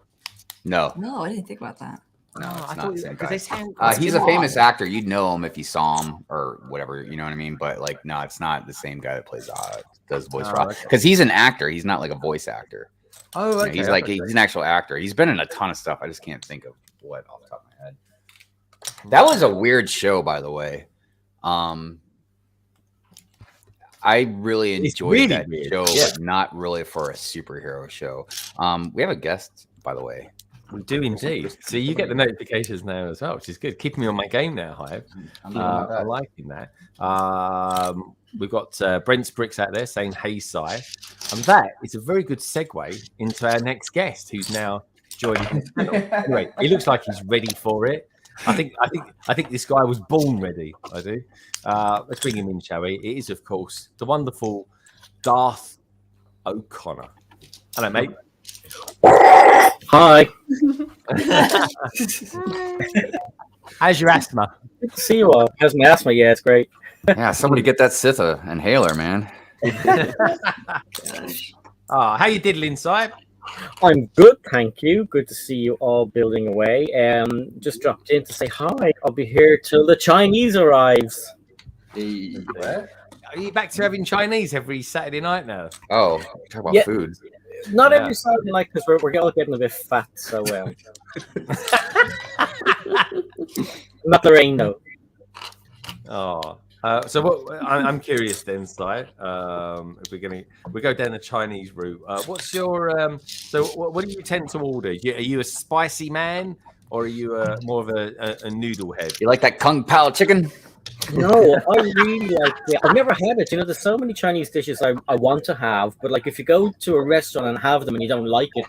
No, I didn't think about that. No, it's not the same guy. They sound, he's a famous actor. You'd know him if you saw him or whatever. You know what I mean? But like, no, it's not the same guy that plays does voice because he's an actor. He's not like a voice actor. Oh, okay. You know, he's an actual actor. He's been in a ton of stuff. I just can't think of what off the top of my head. That was a weird show, by the way. I really enjoyed that show, but not really for a superhero show. We have a guest, by the way. We do indeed. So you get the notifications now as well, which is good. Keeping me on my game now, Hive. I'm liking that. We've got Brent's Bricks out there saying, "Hey, Sai," and that is a very good segue into our next guest, who's now joining the channel. Anyway, he looks like he's ready for it. I think this guy was born ready. I do. Let's bring him in, shall we? It is, of course, the wonderful Darth O'Connor. Hello, mate. Hi. How's your asthma? Good to see you all. How's my asthma? Yeah, it's great. Yeah, somebody get that Sith inhaler, man. How you diddling, Si? I'm good, thank you. Good to see you all building away. Just dropped in to say hi. I'll be here till the Chinese arrives. Are you back to having Chinese every Saturday night now? Oh, talk about food. Not every Saturday night because we're all getting a bit fat. So not the rain though. So what? I'm curious then, Si. If we go down the Chinese route, what's your so what do you tend to order? Are you a spicy man or are you more of a noodle head? You like that Kung Pao chicken? No, I really like it. I've never had it. You know, there's so many Chinese dishes I want to have, but like if you go to a restaurant and have them and you don't like it,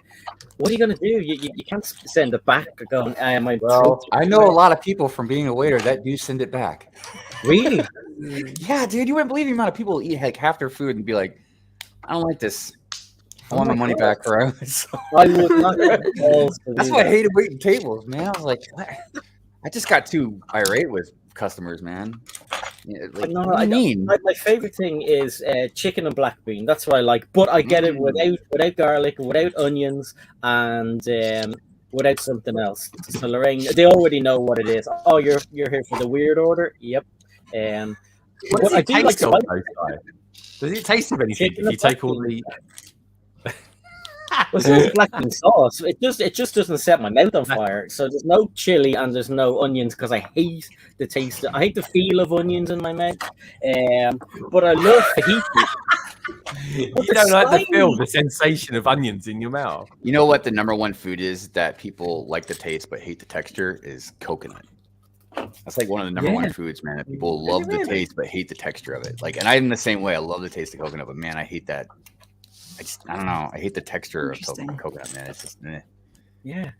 what are you going to do? You can't send it back going, well, I know a lot of people from being a waiter that do send it back. Really? Yeah, dude, you wouldn't believe the amount of people eat like half their food and be like, I don't like this. I want my money back for it. I would not. That's why I hated waiting tables, man. I was like, I just got too irate with customers, man. Yeah, like, no, what do you mean? My favorite thing is chicken and black bean. That's what I like, but I get it without garlic, without onions, and without something else. So Lorraine, they already know what it is. Oh, you're here for the weird order. Yep. What does it taste of? Does it taste of anything if you take all the? Well, it's black bean sauce. It just doesn't set my mouth on fire. So there's no chili and there's no onions because I hate the taste. I hate the feel of onions in my mouth. But I love fajita. You don't like the feel, the sensation of onions in your mouth. You know what the number one food is that people like the taste but hate the texture is coconut. That's like one of the number one foods, man. That people love the taste but hate the texture of it. Like, and I'm the same way. I love the taste of coconut, but man, I hate that. I don't know. I hate the texture of coconut, man. It's just, yeah.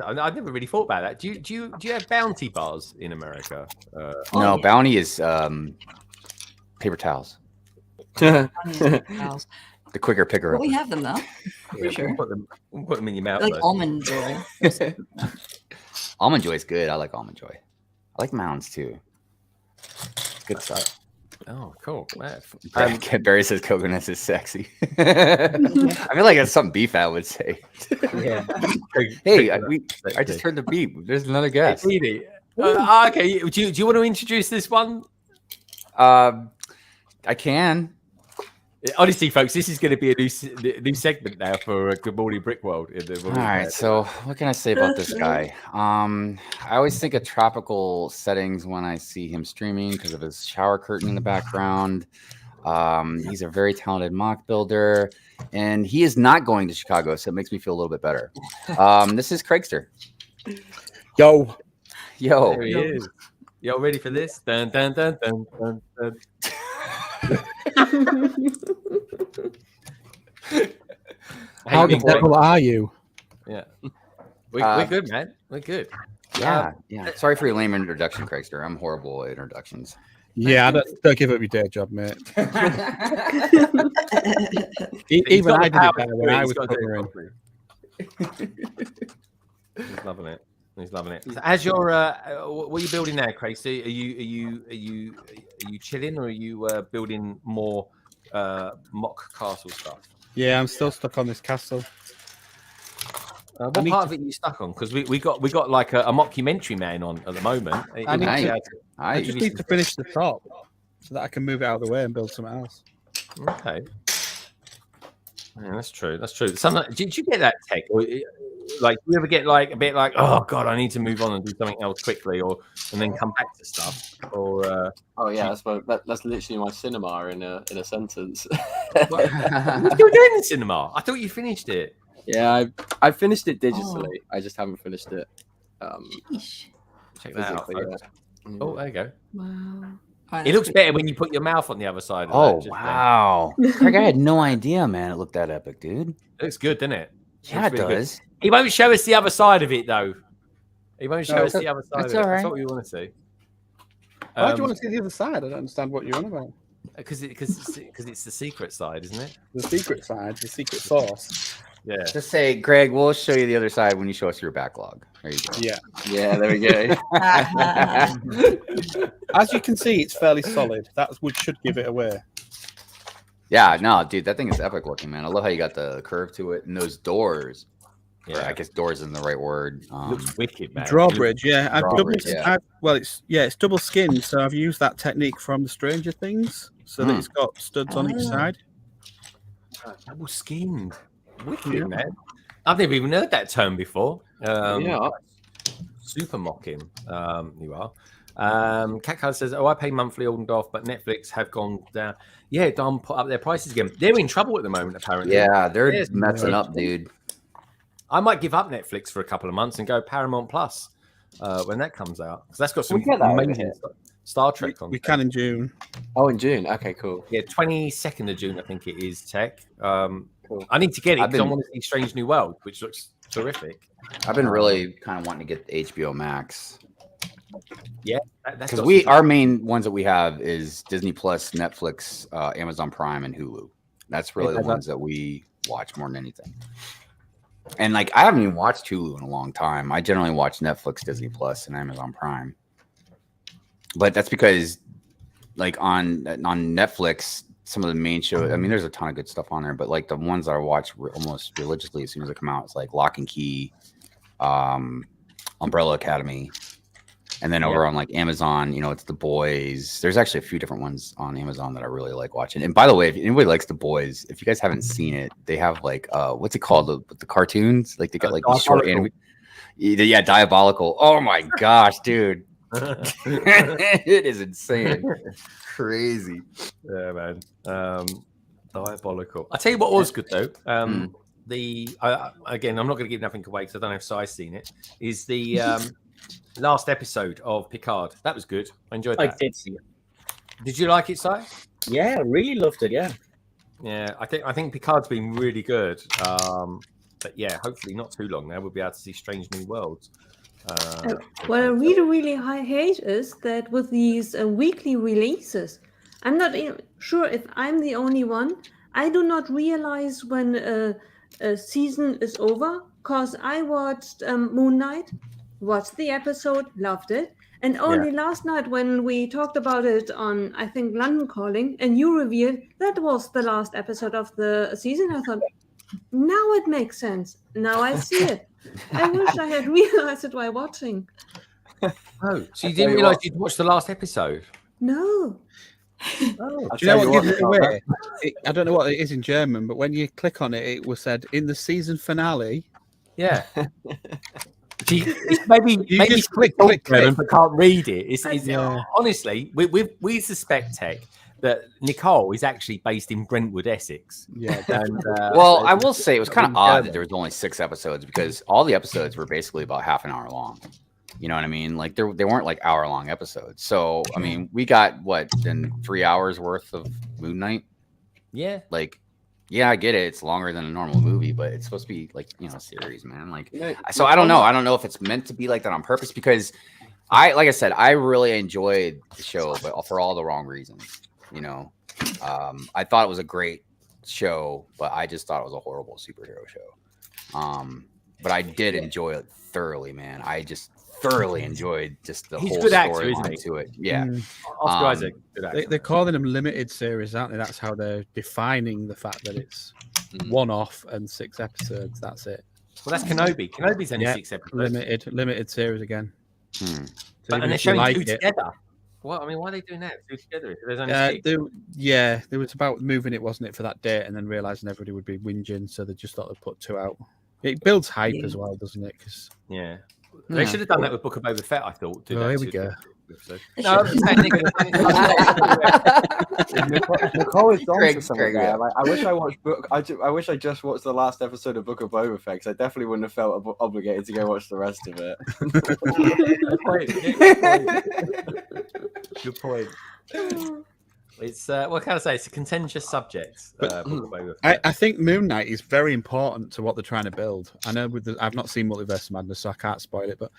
I've never really thought about that. Do you have bounty bars in America? No, bounty is paper towels. The quicker picker. Well, we have them though. For sure. We'll put them in your mouth. Like almond joy. Almond Joy is good. I like Almond Joy. I like Mounds too. It's good stuff. Oh, cool. Barry says coconuts is sexy. I feel like that's something Beef-At would say. Yeah. Hey, I just heard the beep. There's another guest. Okay. Do you want to introduce this one? I can. Honestly, folks, this is going to be a new segment now for Good Morning Brick World. All right, so what can I say about this guy? I always think of tropical settings when I see him streaming because of his shower curtain in the background. He's a very talented mock builder, and he is not going to Chicago, so it makes me feel a little bit better. This is Craigster. Yo. There he is. Y'all ready for this? Dun, dun, dun, dun, dun, dun. How the devil are you? Yeah, we're good, man. We're good. Yeah. Sorry for your lame introduction, Craigster. I'm horrible at introductions. Yeah, don't give up your day job, mate. Even I did it better when I was covering. He's loving it. He's loving it. So as your what are you building now, Crazy? Are you chilling, or are you building more mock castle stuff? Yeah, I'm still stuck on this castle. What part of it are you stuck on? Because we got like a mockumentary man on at the moment. I just need to finish the top so that I can move it out of the way and build something else. Okay. Yeah, that's true. That's true. Sometimes, did you get that tech? Or, like, do you ever get like a bit like, oh god, I need to move on and do something else quickly, and then come back to stuff? Or oh yeah, that's literally my cinema in a sentence. What you doing in cinema? I thought you finished it. Yeah, I finished it digitally. I just haven't finished it. Check that out. Yeah. Oh, there you go. Wow. It looks better when you put your mouth on the other side. Oh, wow. Craig, I had no idea, man. It looked that epic, dude. It looks good, doesn't it? Yeah, it does. Good. He won't show us the other side of it, though. He won't show us the other side of it. All right. That's what we want to see. Why do you want to see the other side? I don't understand what you're on about. Because it's the secret side, isn't it? The secret side, the secret sauce. Yeah. Just say, Greg, we'll show you the other side when you show us your backlog. There you go. Yeah. Yeah, there we go. As you can see, it's fairly solid. That should give it away. Yeah, no, dude, that thing is epic looking, man. I love how you got the curve to it and those doors. Yeah, I guess doors isn't the right word. Looks wicked, man. Drawbridge, yeah. Well, it's double skinned, so I've used that technique from the Stranger Things, so that it's got studs on each side. Double skinned, wicked, man. I've never even heard that term before. Yeah. Super mocking. You are. Catcard says, "Oh, I pay monthly on and off, but Netflix have gone down. Yeah, Dom put up their prices again. They're in trouble at the moment, apparently. Yeah, they're messing up, dude. I might give up Netflix for a couple of months and go Paramount Plus. when that comes out, because that's got some We'll get that over amazing here. Star Trek on. We can in June. Oh, in June. Okay, cool. Yeah, 22nd of June, I think it is. Tech. Cool. I need to get it I've because I been- want to see Strange New World, which looks terrific. I've been really kind of wanting to get HBO Max. Yeah, that's Because got some- our main ones that we have is Disney Plus, Netflix, Amazon Prime, and Hulu. That's really the ones that we watch more than anything. And like, I haven't even watched Hulu in a long time. I generally watch Netflix, Disney Plus, and Amazon Prime. But that's because, like on Netflix, some of the main shows. I mean, there's a ton of good stuff on there, but like the ones that I watch almost religiously as soon as they come out, it's like Lock and Key, Umbrella Academy. And then over on like Amazon, you know, it's The Boys. There's actually a few different ones on Amazon that I really like watching. And by the way, if anybody likes The Boys, if you guys haven't seen it, they have like what's it called? The cartoons? Like they got like these short anime. Yeah, Diabolical. Oh my gosh, dude. It is insane. Crazy. Yeah, man. Diabolical. I tell you what was good though. Again, I'm not going to give nothing away because I don't know if Si's seen it. Is the last episode of Picard? That was good. I enjoyed that. I did see it. Did you like it, Si? Yeah, I really loved it. Yeah. Yeah, I think Picard's been really good. But yeah, hopefully not too long now. We'll be able to see Strange New Worlds. What I really hate is that with these weekly releases, I'm not sure if I'm the only one. I do not realize when a season is over, because I watched Moon Knight, watched the episode, loved it, and only last night when we talked about it on, I think, London Calling, and you revealed that was the last episode of the season, I thought, now it makes sense. Now I see it. I wish I had realized it while watching. Oh, so you didn't realize you'd watched the last episode? No. Do you know what gives it away? I don't know what it is in German, but when you click on it, it was said in the season finale. Yeah. maybe just click, but can't read it. It's honestly, we suspect, Tech, that Nicole is actually based in Brentwood, Essex. Yeah. And, well, I will say it was kind of odd that there was only 6 episodes because all the episodes were basically about half an hour long. You know what I mean? Like they weren't like hour-long episodes. So I mean, we got what then 3 hours worth of Moon Knight. Yeah. Like, yeah, I get it. It's longer than a normal movie, but it's supposed to be like a series, man. Like, so I don't know. I don't know if it's meant to be like that on purpose because like I said, I really enjoyed the show, but for all the wrong reasons. You know, I thought it was a great show, but I just thought it was a horrible superhero show. But I did enjoy it thoroughly, man. I just thoroughly enjoyed just the whole storyline to it. Yeah. Oscar Isaac. They're calling them limited series, aren't they? That's how they're defining the fact that it's one-off and 6 episodes. That's it. Well, that's Kenobi. Kenobi's only 6 episodes. Limited series again. So and they're showing 2 together. Well, I mean, why are they doing that? 2 together? If there's only 6. There was about moving it, wasn't it, for that date, and then realizing everybody would be whinging, so they just thought they'd put 2 out. It builds hype as well, doesn't it? Cause... Yeah. They should have done that with Book of Boba Fett, I thought. Here we go. No, Nicole is on to something there. Like, I wish I watched I wish I just watched the last episode of Book of Boba Fett because I definitely wouldn't have felt obligated to go watch the rest of it. Good point. It's what can I say? It's a contentious subject. Book of Boba Fett. I think Moon Knight is very important to what they're trying to build. I know I've not seen Multiverse of Madness, so I can't spoil it. But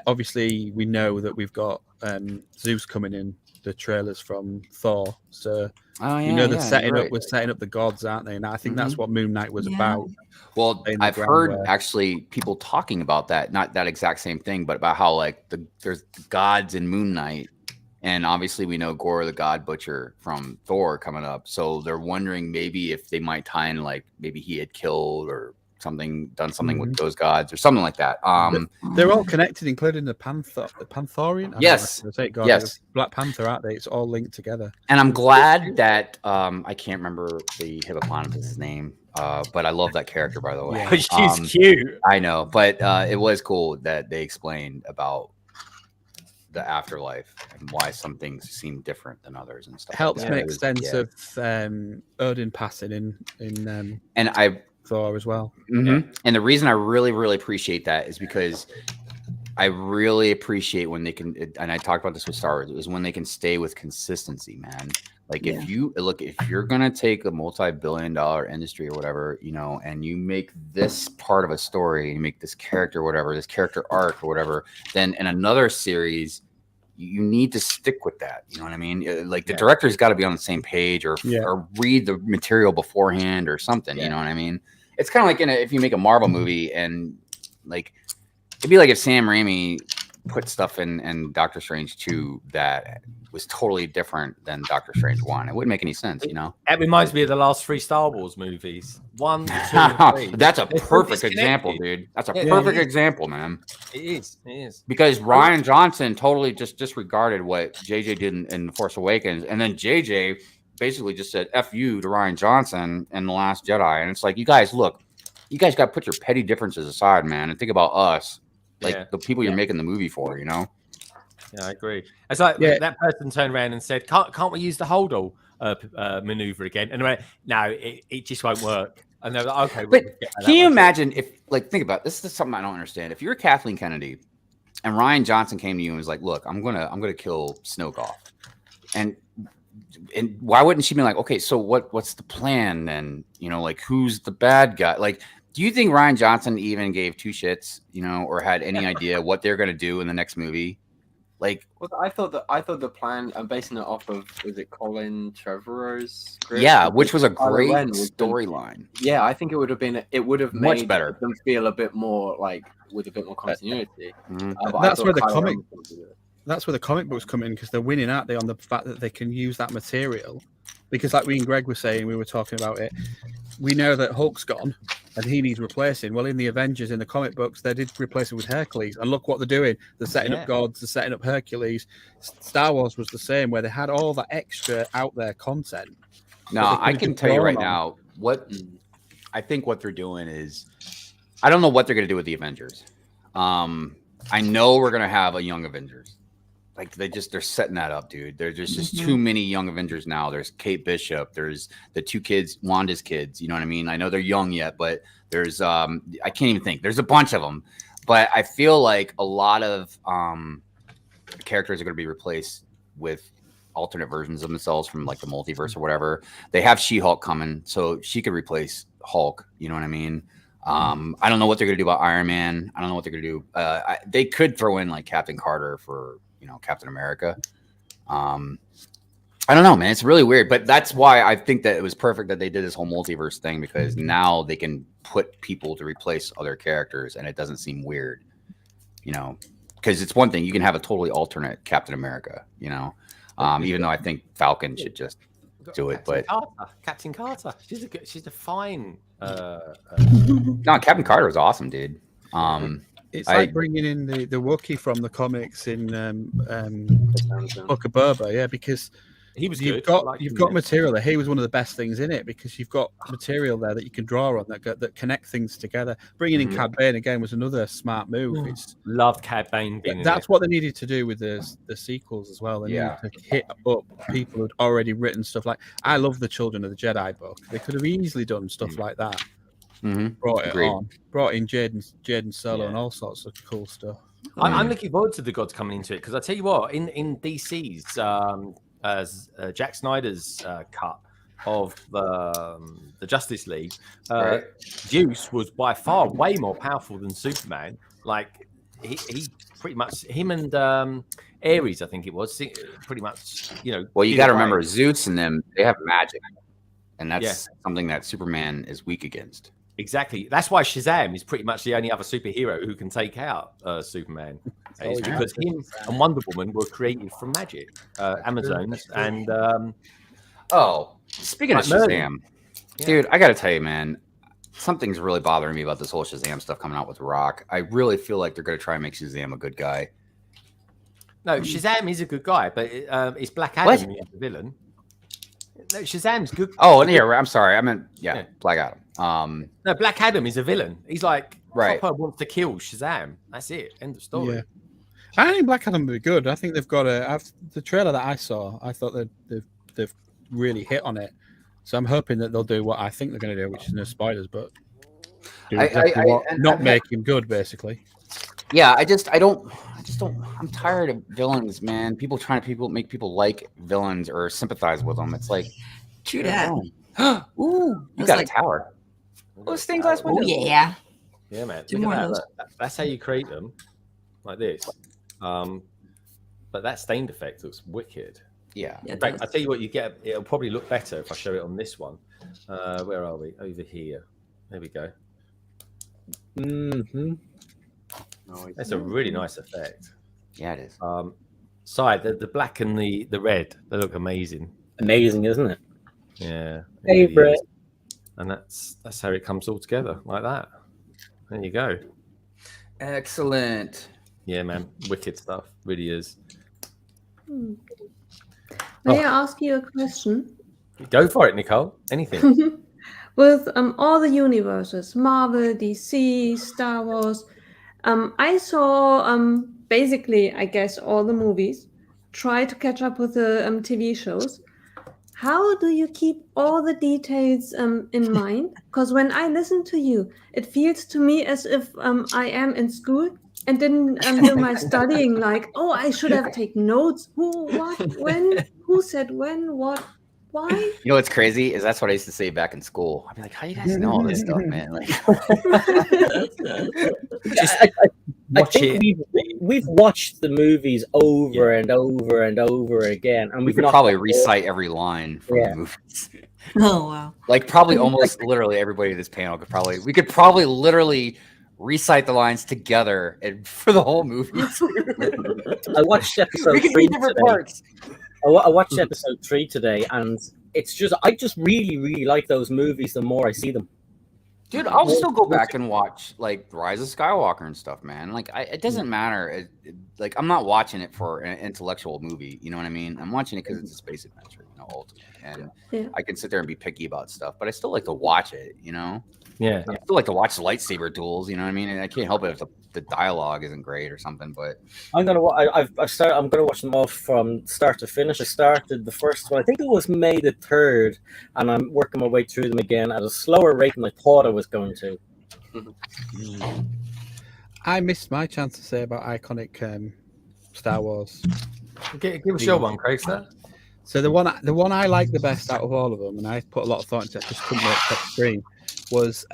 obviously we know that we've got Zeus coming in the trailers from Thor, so they're setting up. We're setting up the gods, aren't they? And I think that's what Moon Knight was about. Well, I've heard actually people talking about that, not that exact same thing, but about how like there's gods in Moon Knight. And obviously, we know Gore the God Butcher from Thor coming up. So they're wondering maybe if they might tie in, like maybe he had killed or done something with those gods or something like that. They're all connected, including the Panthorian. Yes. Yes. Black Panther, aren't they? It's all linked together. And I'm glad that I can't remember the hippopotamus' name. But I love that character, by the way. Yeah. She's cute. I know, but it was cool that they explained about the afterlife and why some things seem different than others and stuff. Helps make sense of Odin passing in and I Thor as well. And the reason I really appreciate that is because I really appreciate when they can, and I talked about this with Star Wars, is when they can stay with consistency, man. Like if you look, if you're gonna take a multi-billion-dollar industry or whatever, you know, and you make this part of a story, you make this character, or whatever, this character arc or whatever, then in another series, you need to stick with that. You know what I mean? Like the director's got to be on the same page, or read the material beforehand or something. You know what I mean? It's kind of like if you make a Marvel movie, and like it'd be like if Sam Raimi put stuff in Doctor Strange 2 that was totally different than Doctor Strange 1. It wouldn't make any sense, you know? It reminds me of the last 3 Star Wars movies. 1, 2, 3. That's a perfect example, dude. That's a perfect example, man. It is. It is. Because Rian Johnson totally just disregarded what JJ did in The Force Awakens. And then JJ basically just said F you to Rian Johnson in The Last Jedi. And it's like, you guys, look, you guys got to put your petty differences aside, man, and think about us. Like the people you're making the movie for, you know? Yeah, I agree. It's like that person turned around and said, "Can't we use the hold-all maneuver again?" And I went, "No, it just won't work." And they're like, "Okay." But can you imagine if, like, think about it. This is something I don't understand. If you're Kathleen Kennedy, and Rian Johnson came to you and was like, "Look, I'm gonna kill Snoke off," and why wouldn't she be like, "Okay, so what's the plan then? You know, like who's the bad guy?" Like, do you think Rian Johnson even gave 2 shits, you know, or had any idea what they're gonna do in the next movie? Like, well, I thought the plan. I'm basing it off of, is it Colin Trevorrow's script? Yeah, which was a great storyline. Yeah, I think it would have made much better them feel a bit more like with a bit more continuity. That's where the comic books come in, because they're winning, aren't they, on the fact that they can use that material. Because like we and Greg were saying, we were talking about it. We know that Hulk's gone and he needs replacing. Well, in the Avengers, in the comic books, they did replace him with Hercules. And look what they're doing. They're setting up gods, they're setting up Hercules. Star Wars was the same, where they had all that extra out there content. No, I can tell you right now, I think what they're doing is, I don't know what they're going to do with the Avengers. I know we're going to have a young Avengers. Like they're setting that up, dude. There's just too many young Avengers now. There's Kate Bishop. There's the 2 kids, Wanda's kids. You know what I mean? I know they're young yet, but there's I can't even think. There's a bunch of them, but I feel like a lot of characters are going to be replaced with alternate versions of themselves from like the multiverse or whatever. They have She-Hulk coming, so she could replace Hulk. You know what I mean? I don't know what they're going to do about Iron Man. I don't know what they're going to do. They could throw in like Captain Carter for, you know, Captain America. I don't know, man. It's really weird, but that's why I think that it was perfect that they did this whole multiverse thing, because now they can put people to replace other characters and it doesn't seem weird, you know, because it's one thing you can have a totally alternate Captain America, you know, even though I think Falcon should just do it. But Captain Carter, she's a fine. No, Captain Carter was awesome, dude. It's like bringing in the Wookiee from the comics in Book of Boba, because he was you've got material there. He was one of the best things in it, because you've got material there that you can draw on that connect things together. Bringing in Cad Bane again was another smart move. Loved Cad Bane. That's what they needed to do with the sequels as well. They needed to hit up people who'd already written stuff. Like, I love the Children of the Jedi book. They could have easily done stuff like that. Brought in Jaden Solo and all sorts of cool stuff. I'm looking forward to the gods coming into it, because I tell you what, in DC's Jack Snyder's cut of the Justice League, Zeus was by far way more powerful than Superman. Like he pretty much, him and Ares, I think it was, pretty much, you know. Well, you got to remember, Zeus and them, they have magic, and that's something that Superman is weak against. Exactly. That's why Shazam is pretty much the only other superhero who can take out Superman. It's because him and Wonder Woman were created from magic. Amazons and speaking of Shazam, dude, I gotta tell you, man, something's really bothering me about this whole Shazam stuff coming out with Rock. I really feel like they're gonna try and make Shazam a good guy. No, Shazam is a good guy, but it's Black Adam who's the villain. No, Shazam's good. Oh, yeah, I'm sorry. I meant Black Adam. No, Black Adam is a villain. He's like proper wants to kill Shazam. That's it. End of story. Yeah. I think Black Adam would be good. I think they've got the trailer that I saw. I thought that they've really hit on it. So I'm hoping that they'll do what I think they're going to do, which is no spoilers, but not make him good, basically. Yeah, I don't. I'm tired of villains, man. People trying to make people like villains or sympathize with them. It's like, True that. Ooh, you got a tower. Oh, stained glass window. Oh yeah. Yeah, man. Two Look more at of that. those. Look. That's how you create them, like this. But that stained effect looks wicked. Yeah. In fact, I tell you what, you get. It'll probably look better if I show it on this one. Where are we? Over here. There we go. Mm-hmm. That's a really nice effect. Yeah, it is. Side the black and the red, they look amazing. Amazing, isn't it? Yeah. Favorite. And that's how it comes all together like that. There you go. Excellent. Yeah, man. Wicked stuff. Really is. May I ask you a question? Go for it, Nicole. Anything. With all the universes, Marvel, DC, Star Wars, I saw basically, I guess, all the movies. Try to catch up with the TV shows. How do you keep all the details in mind? Because when I listen to you, it feels to me as if I am in school and didn't do my studying. Like, oh, I should have taken notes. Who, what, when, who said when, what, why? You know what's crazy is that's what I used to say back in school. I'd be like, "How do you guys know all this stuff, man?" Like, I think we've watched the movies over and over and over again, and we could probably recite every line from the movies. Oh wow! Like probably almost literally everybody in this panel could probably literally recite the lines together and for the whole movie. I watched episode 3 today. I watched episode 3 today, and it's just I just really like those movies. The more I see them. Dude, I'll still go back and watch like Rise of Skywalker and stuff, man. Like, it doesn't matter. Like, I'm not watching it for an intellectual movie. You know what I mean? I'm watching it because it's a space adventure, ultimately. And I can sit there and be picky about stuff, but I still like to watch it. Yeah. I still like to watch lightsaber duels. You know what I mean? And I can't help it if the dialogue isn't great or something. But I'm gonna watch them all from start to finish. I started the first one. I think it was May the 3rd, and I'm working my way through them again at a slower rate than I thought I was going to. I missed my chance to say about iconic Star Wars. Give us your one, Craig, sir. So the one I like the best out of all of them, and I put a lot of thought into it, just couldn't make it top screen, was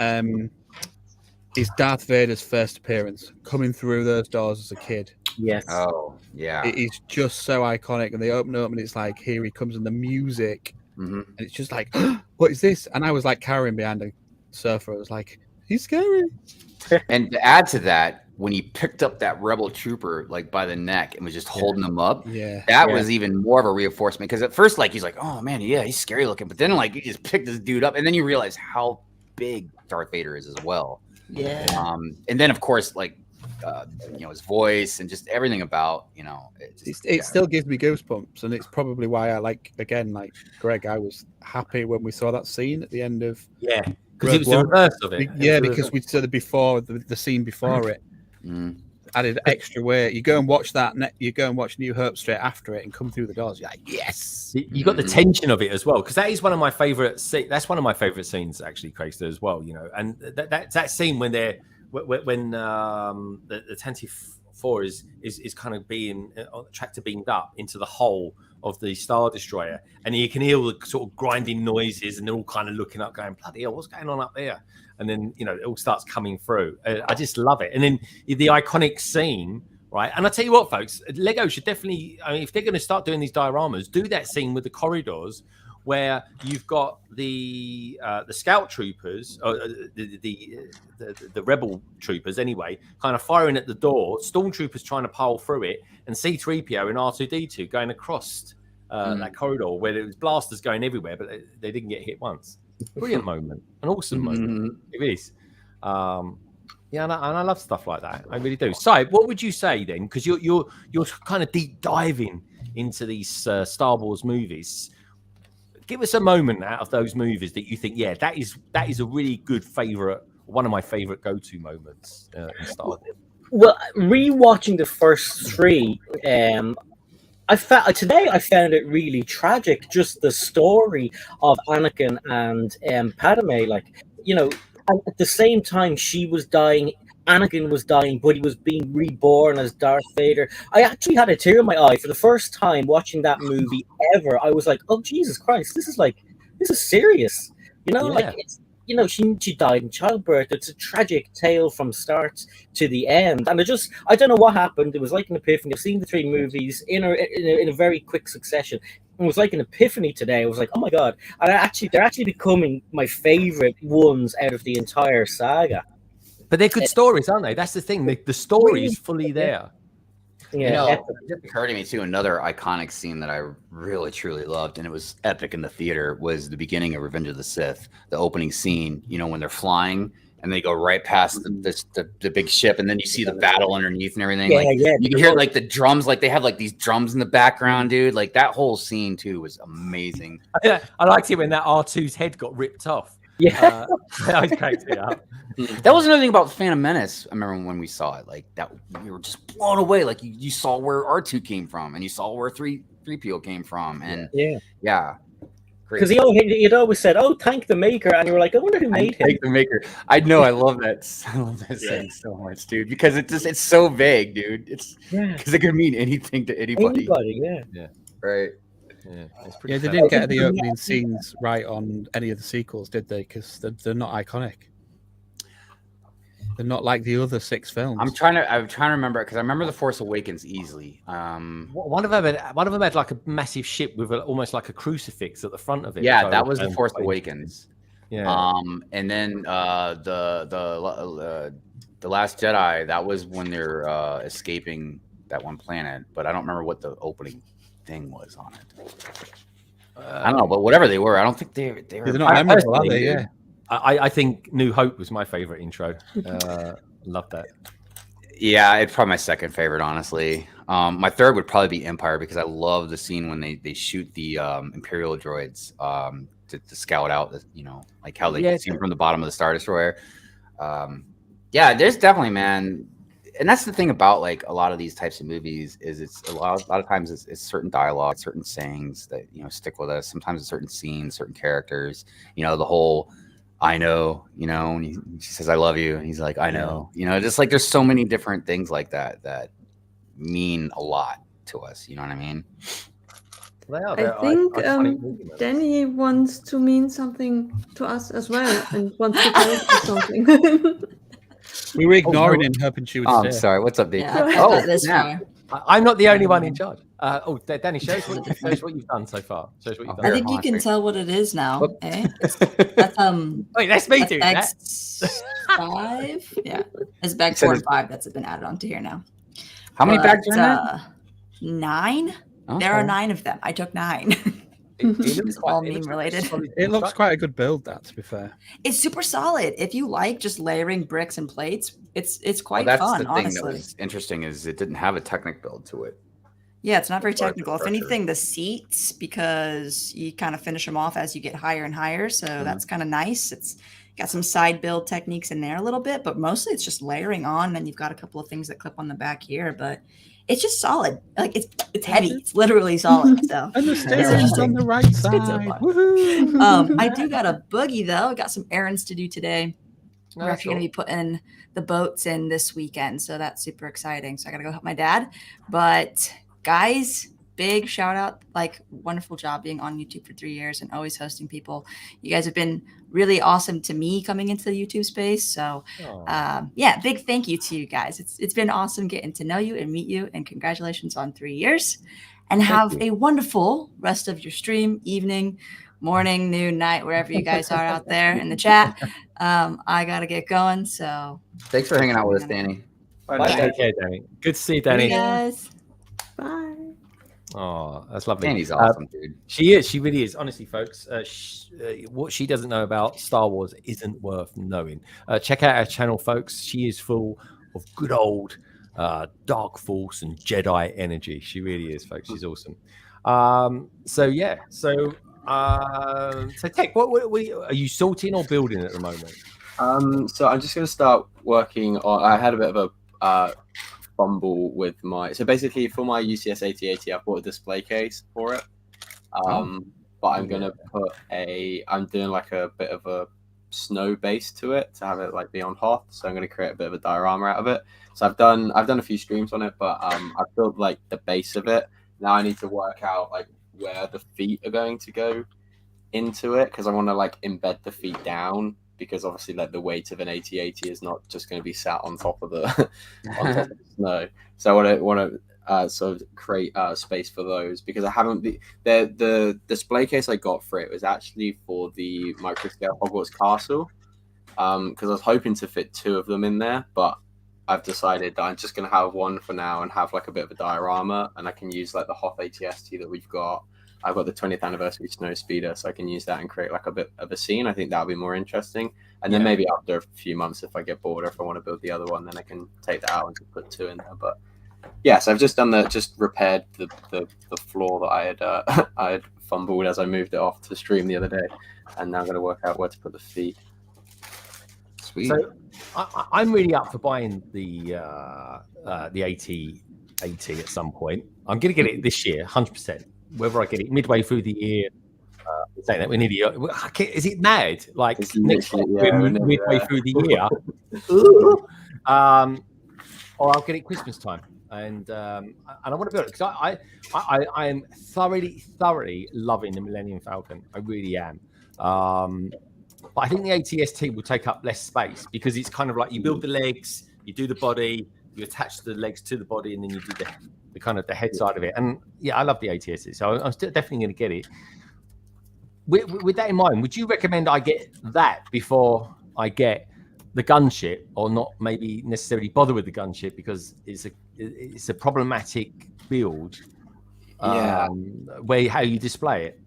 is Darth Vader's first appearance coming through those doors as a kid. Yes. Oh, yeah. It is just so iconic, and they open up, and it's like, here he comes, and the music, and it's just like, what is this? And I was like cowering behind a sofa. I was like, he's scary. And to add to that, when he picked up that rebel trooper like by the neck and was just holding him up, that was even more of a reinforcement. Because at first, like, he's like, oh man, yeah, he's scary looking, but then like he just picked this dude up, and then you realize how big Darth Vader is as well. Yeah. And then of course, like, his voice and just everything about, it still gives me goosebumps, and it's probably why I like Greg. I was happy when we saw that scene at the end of because it was the reverse of it. Yeah, because we saw the scene before it. Added extra weight. You go and watch that. You go and watch New Hope straight after it, and come through the doors. You're like, yes. You got the tension of it as well, because that is one of my favorite. That's one of my favorite scenes, actually, Craigster, as well. And that scene when they're when the Tantive 4 is kind of being on the track to beamed up into the hull of the Star Destroyer, and you can hear all the sort of grinding noises, and they're all kind of looking up, going, "Bloody hell, what's going on up there?" And then it all starts coming through. I just love it. And then the iconic scene, right? And I tell you what, folks, Lego should definitely. I mean, if they're going to start doing these dioramas, do that scene with the corridors where you've got the scout troopers, or the rebel troopers, anyway, kind of firing at the door. Stormtroopers trying to pile through it, and C-3PO and R2-D2 going across that corridor where there was blasters going everywhere, but they didn't get hit once. Brilliant moment, an awesome moment. It is. And I love stuff like that. I really do. So, what would you say then? Because you're kind of deep diving into these Star Wars movies. Give us a moment out of those movies that you think, that is a really good favorite, one of my favorite go-to moments in Star Wars. Well, rewatching the first 3, I found it really tragic. Just the story of Anakin and Padme, at the same time she was dying, Anakin was dying, but he was being reborn as Darth Vader. I actually had a tear in my eye for the first time watching that movie ever. I was like, "Oh Jesus Christ, this is serious." You know, like it's, you know, she died in childbirth. It's a tragic tale from start to the end, and I don't know what happened. It was like an epiphany. I've seen the 3 movies in a very quick succession. It was like an epiphany today. I was like, "Oh my god!" And they're actually becoming my favorite ones out of the entire saga. But they're good stories, aren't they? That's the thing. The story is fully there. Yeah, you know, it just occurred to me too. Another iconic scene that I really truly loved, and it was epic in the theater, was the beginning of Revenge of the Sith. The opening scene, you know, when they're flying and they go right past the big ship, and then you see the battle underneath and everything. Yeah, like, yeah. You can hear like the drums, like they have like these drums in the background, dude. Like that whole scene too was amazing. Yeah, I liked it when that R2's head got ripped off. Yeah, I cracked it up. That was another thing about Phantom Menace. I remember when we saw it, like that, we were just blown away. Like you saw where R2 came from, and you saw where 3PO came from, and yeah. Because he'd always said, "Oh, thank the maker," and you were like, "I wonder who made him." Thank the maker. I know. I love that. I love that saying so much, dude. Because it's so vague, dude. It's because it could mean anything to anybody. Yeah. Right. Yeah, they didn't get the opening scenes right on any of the sequels, did they? Because they're not iconic. They're not like the other 6 films. I'm trying to remember, because I remember The Force Awakens easily. One of them had like a massive ship with almost like a crucifix at the front of it. Yeah, that was The Force Awakens. Yeah. And then the Last Jedi, that was when they're escaping that one planet, but I don't remember what the opening thing was on it. I don't know, but whatever they were, I don't think they're not memorable, are they? Yeah. I think New Hope was my favorite intro. Love that. Yeah, it's probably my second favorite, honestly. My third would probably be Empire, because I love the scene when they shoot the Imperial droids to scout out, you know, like how they see them from the bottom of the Star Destroyer. Yeah, there's definitely, man. And that's the thing about like a lot of these types of movies is it's a lot of times it's certain dialogue, certain sayings that, you know, stick with us. Sometimes it's certain scenes, certain characters, you know, the whole "I know," you know, when she says "I love you," and he's like, "I know," you know, just like there's so many different things like that that mean a lot to us. You know what I mean? I think Danny wants to mean something to us as well and wants to tell us something. We were ignoring him, hoping she would I'm sorry. What's up, Dave? Yeah, I'm not the only one in charge. Danny, show us what you've done so far. Show us what you've done. I think you can tell what it is now. Eh? That's Wait, that's me doing that. 5. Yeah, it's bag 4 and 5 that's been added onto here now. How many bags are in there? 9. Okay. There are 9 of them. I took 9. It's all meme related. It looks quite a good build, that, to be fair. It's super solid. If you like just layering bricks and plates, it's quite that's fun, the thing honestly. that was interesting is it didn't have a Technic build to it. Yeah, it's not very technical. If anything, the seats, because you kind of finish them off as you get higher and higher, so that's kind of nice. It's got some side build techniques in there a little bit, but mostly it's just layering on. And you've got a couple of things that clip on the back here, but it's just solid. Like it's heavy. It's literally solid. So and the steering's on the right side. I do got a boogie though. I got some errands to do today. We're actually going to be putting the boats in this weekend, so that's super exciting. So I got to go help my dad. But guys, big shout out, like wonderful job being on YouTube for 3 years and always hosting people. You guys have been really awesome to me coming into the YouTube space. So yeah, big thank you to you guys. It's been awesome getting to know you and meet you, and congratulations on 3 years, and have a wonderful rest of your stream, evening, morning, noon, night, wherever you guys are out there in the chat. I got to get going. So thanks for hanging out with us, Danny. Bye. Take care, Danny. Good to see you, Danny. Bye, guys. Bye. Oh, that's lovely. Danny's awesome, dude. She is. She really is. Honestly, folks, what she doesn't know about Star Wars isn't worth knowing. Check out our channel, folks. She is full of good old Dark Force and Jedi energy. She really is, folks. She's awesome. So yeah. So Tech, what are you sorting or building at the moment? So I'm just going to start working on. I had a bit of a fumble with my. So basically, for my UCS 8080, I bought a display case for it. But I'm going to put I'm doing like a bit of a snow base to it to have it like be on Hoth. So I'm going to create a bit of a diorama out of it. So I've done a few streams on it, but I've built like the base of it. Now I need to work out like where the feet are going to go into it, because I want to like embed the feet down, because obviously like the weight of an AT-AT is not just going to be sat on top of the on top of the snow. So I want to sort of create space for those, because I haven't the display case I got for it was actually for the micro scale Hogwarts Castle, because I was hoping to fit 2 of them in there, but I've decided that I'm just going to have one for now and have like a bit of a diorama, and I can use like the Hoth ATST that we've got. I've got the 20th anniversary snow speeder, so I can use that and create like a bit of a scene. I think that'll be more interesting. And then maybe after a few months, if I get bored or if I want to build the other one, then I can take that out and just put 2 in there. But yeah, so I've just done that, just repaired the floor that I had fumbled as I moved it off to stream the other day, and now I'm going to work out where to put the feet. Sweet. So I'm really up for buying the AT-AT at some point. I'm going to get it this year, 100%. Whether I get it midway through the year, saying that we're nearly, is it mad? Like next year, midway through the year, or I'll get it Christmas time, and I want to build it because I am thoroughly loving the Millennium Falcon. I really am. But I think the ATST will take up less space, because it's kind of like you build the legs, you do the body, you attach the legs to the body, and then you do the kind of the head side of it. And yeah, I love the ATST, so I'm still definitely going to get it. With that in mind, would you recommend I get that before I get the gunship, or not maybe necessarily bother with the gunship because it's a problematic build? How you display it.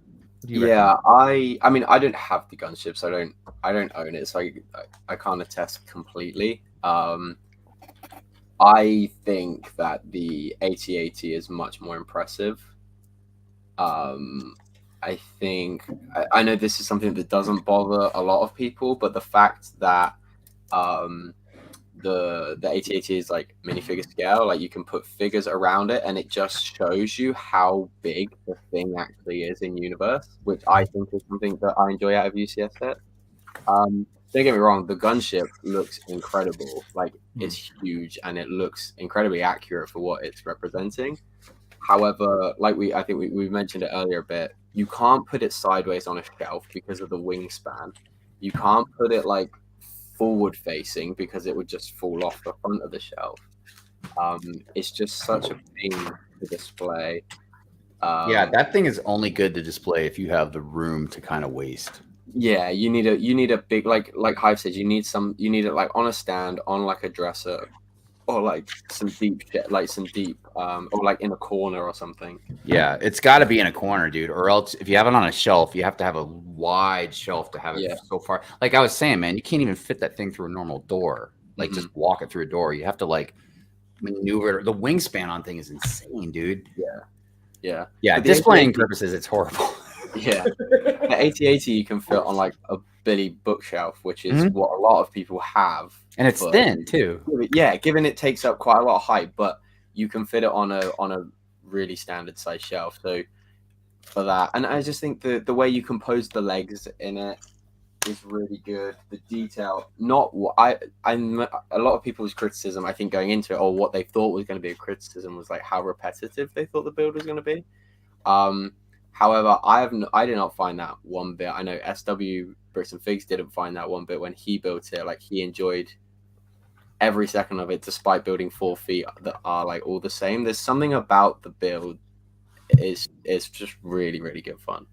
Yeah, I mean I don't have the gunship, so I don't own it, so I can't attest completely. I think that the AT-AT is much more impressive. I think I know this is something that doesn't bother a lot of people, but the fact that the AT-AT is like minifigure scale, like you can put figures around it, and it just shows you how big the thing actually is in universe, which I think is something that I enjoy out of UCS set. Don't get me wrong, the gunship looks incredible. Like it's huge and it looks incredibly accurate for what it's representing. However, like I think we mentioned it earlier a bit, you can't put it sideways on a shelf because of the wingspan. You can't put it like forward facing because it would just fall off the front of the shelf. It's just such a thing to display. Yeah, that thing is only good to display if you have the room to kind of waste. Yeah, you need a big, like Hive said, you need it like on a stand, on like a dresser, or like some deep or like in a corner or something. Yeah, it's got to be in a corner, dude, or else if you have it on a shelf, you have to have a wide shelf to have it so far. Like I was saying, man, you can't even fit that thing through a normal door. Like just walk it through a door. You have to like maneuver. The wingspan on thing is insane, dude. Yeah. Displaying purposes, it's horrible. Yeah, the AT-AT you can fit on like a Billy bookshelf, which is what a lot of people have, and it's thin too. Yeah, given it takes up quite a lot of height, but you can fit it on a really standard size shelf. So for that, and I just think the way you compose the legs in it is really good. The detail, not what I'm a lot of people's criticism, I think, going into it, or what they thought was going to be a criticism, was like how repetitive they thought the build was going to be. However, I did not find that one bit. I know SW Bricks and Figs didn't find that one bit when he built it. Like he enjoyed every second of it, despite building 4 feet that are like all the same. There's something about the build is just really, really good fun.